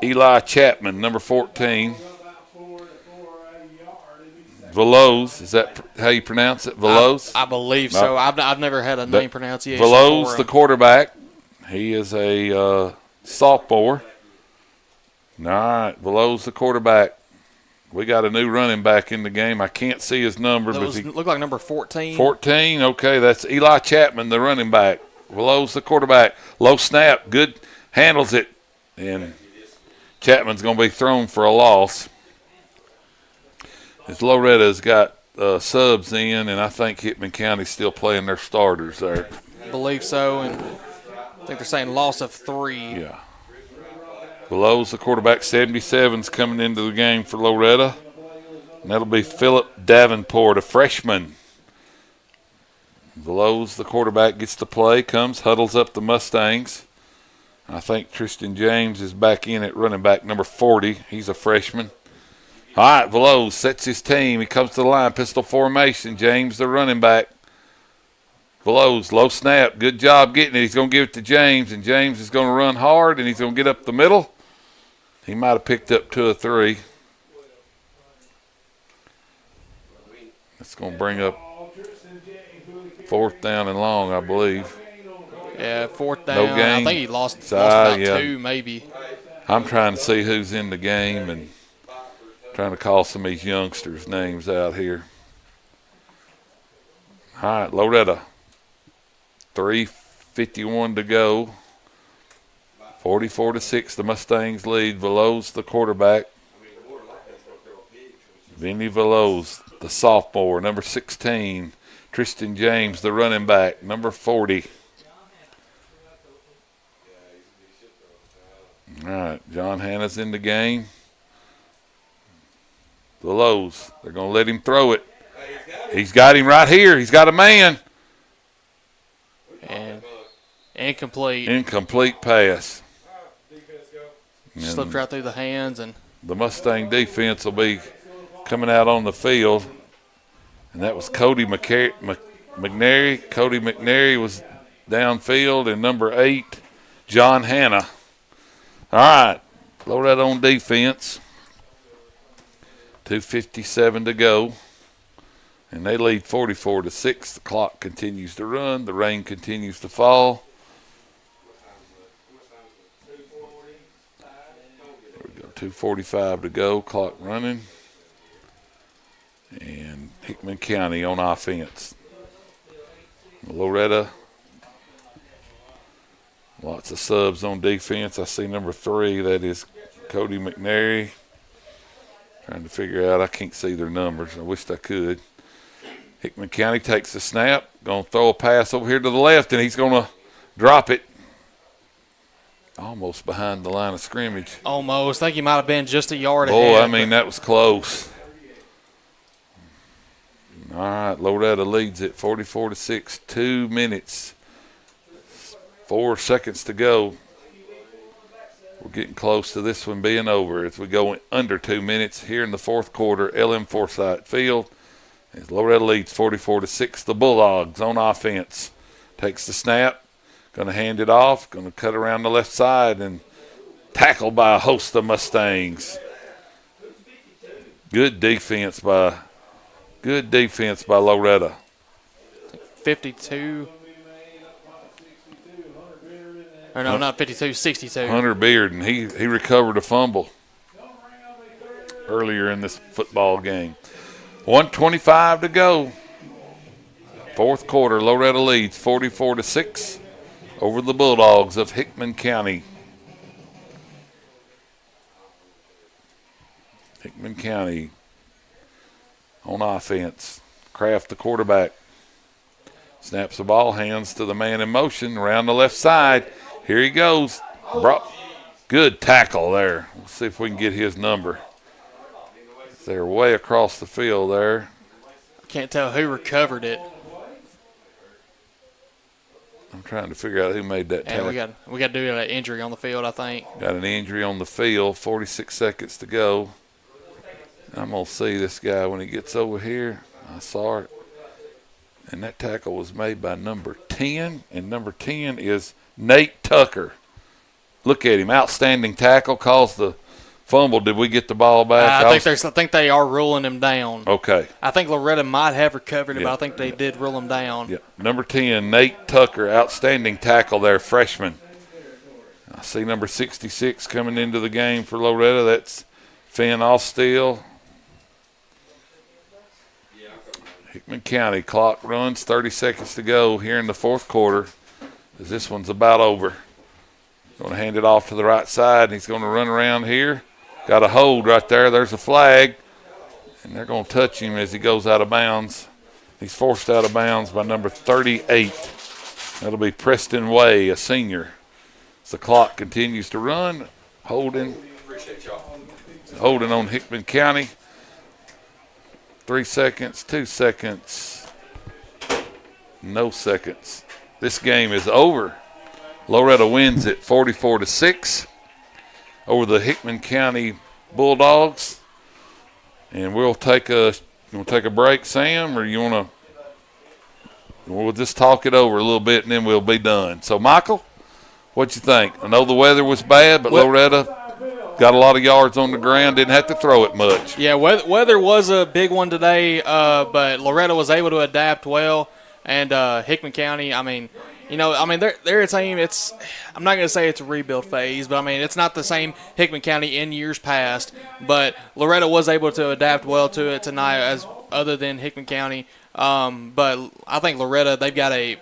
Eli Chapman, number 14. Veloz, is that how you pronounce it? Veloz? I believe so. I've never had a name pronunciation. Veloz, the quarterback. He is a sophomore. All right, Veloz, the quarterback. We got a new running back in the game. I can't see his number. Look like number 14. 14, okay. That's Eli Chapman, the running back. Veloz, the quarterback. Low snap, good, handles it. And Chapman's going to be thrown for a loss. As Loretta's got subs in, and I think Hickman County's still playing their starters there. I believe so, and I think they're saying loss of 3. Yeah. Veloz, the quarterback, 77's coming into the game for Loretto. And that'll be Philip Davenport, a freshman. Veloz, the quarterback, gets to play, huddles up the Mustangs. I think Tristan James is back in at running back, number 40. He's a freshman. All right, Veloz sets his team. He comes to the line, pistol formation. James, the running back. Veloz, low snap. Good job getting it. He's going to give it to James, and James is going to run hard, and he's going to get up the middle. He might have picked up 2 or 3. That's going to bring up 4th down and long, I believe. Yeah, 4th down. No gain. I think he lost about 2, maybe. I'm trying to see who's in the game and Trying to call some of these youngsters' names out here. All right, Loretto. 3:51 to go. 44-6, the Mustangs lead. Veloz, the quarterback. Vinny Veloz, the sophomore, number 16. Tristan James, the running back, number 40. All right, John Hanna's in the game. Veloz, they're going to let him throw it. He's got him right here. He's got a man. And incomplete. Incomplete pass. Slipped right through the hands. And the Mustang defense will be coming out on the field. And that was Cody McNary. Cody McNary was downfield. And number 8, John Hanna. All right, Loretto on defense. 2:57 to go. And they lead 44-6. The clock continues to run. The rain continues to fall. There we go. 2:45 to go. Clock running. And Hickman County on offense. Loretto. Lots of subs on defense. I see number 3. That is Cody McNary. Trying to figure out. I can't see their numbers. I wished I could. Hickman County takes the snap. Going to throw a pass over here to the left, and he's going to drop it. Almost behind the line of scrimmage. Almost. I think he might have been just a yard ahead. Oh, I mean, that was close. All right, Loretto leads it 44-6. 2 minutes. 4 seconds to go. We're getting close to this one being over as we go under 2 minutes here in the fourth quarter. LM Forsyth Field. As Loretto leads 44-6. The Bulldogs on offense. Takes the snap. Going to hand it off. Going to cut around the left side and tackled by a host of Mustangs. Good defense by Loretto. 52. Or no, not 52, 62. Hunter Beard, and he recovered a fumble earlier in this football game. 1:25 to go. Fourth quarter, Loretto leads 44-6 over the Bulldogs of Hickman County. Hickman County on offense. Kraft, the quarterback, snaps the ball, hands to the man in motion around the left side. Here he goes. Good tackle there. Let's see if we can get his number. They're way across the field there. I can't tell who recovered it. I'm trying to figure out who made that tackle. And we got to do an injury on the field, I think. Got an injury on the field. 46 seconds to go. I'm going to see this guy when he gets over here. I saw it. And that tackle was made by number 10. And number 10 is Nate Tucker. Look at him. Outstanding tackle. Caused the fumble. Did we get the ball back? I think they are ruling him down. Okay. I think Loretto might have recovered it, but I think they did rule him down. Yeah. Number 10, Nate Tucker. Outstanding tackle there, freshman. I see number 66 coming into the game for Loretto. That's Finn Austell. Hickman County, clock runs, 30 seconds to go here in the fourth quarter. As this one's about over. Going to hand it off to the right side, and he's going to run around here. Got a hold right there. There's a flag, and they're going to touch him as he goes out of bounds. He's forced out of bounds by number 38. That'll be Preston Way, a senior. As the clock continues to run, holding on Hickman County. 3 seconds, 2 seconds, no seconds. This game is over. Loretto wins it 44-6 over the Hickman County Bulldogs. And we'll take a break, Sam, or we'll just talk it over a little bit and then we'll be done. So, Michael, what you think? I know the weather was bad, but Loretto got a lot of yards on the ground, didn't have to throw it much. Yeah, weather was a big one today, but Loretto was able to adapt well. And Hickman County, I mean, I mean, they're a team. I'm not going to say it's a rebuild phase, but I mean, it's not the same Hickman County in years past. But Loretto was able to adapt well to it tonight, as other than Hickman County. But I think Loretto, they've got a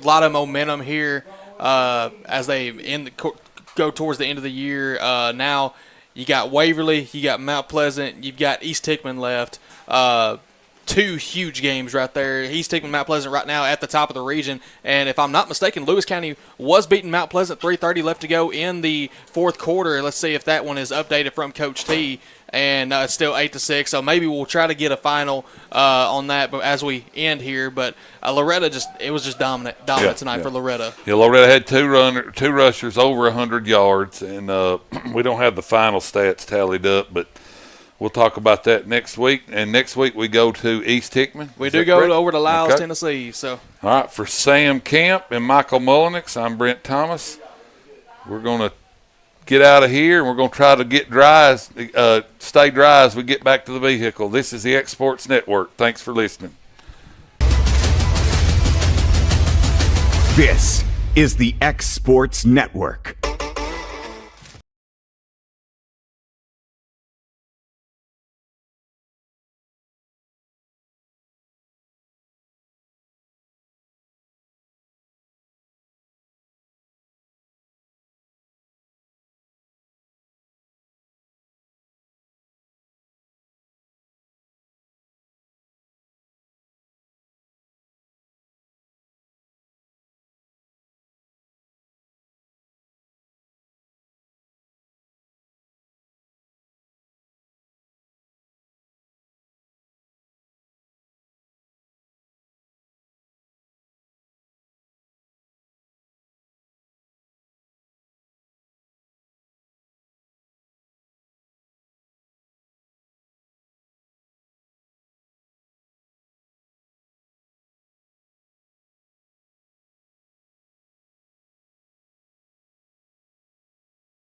lot of momentum here as they go towards the end of the year. Now you got Waverly, you got Mount Pleasant, you've got East Hickman left. Two huge games right there. East Hickman, Mount Pleasant right now at the top of the region. And if I'm not mistaken, Lewis County was beating Mount Pleasant, 3:30 left to go in the fourth quarter. Let's see if that one is updated from Coach T. And it's still 8-6, so maybe we'll try to get a final on that as we end here. But Loretto it was just dominant tonight for Loretto. Yeah, Loretto had two rushers over 100 yards, and we don't have the final stats tallied up, but we'll talk about that next week. And next week we go to East Hickman. We do go over to Lyles, Tennessee. So, all right, for Sam Camp and Michael Mullenix, I'm Brent Thomas. We're going to get out of here, and we're going to try to stay dry as we get back to the vehicle. This is the X Sports Network. Thanks for listening. This is the X Sports Network.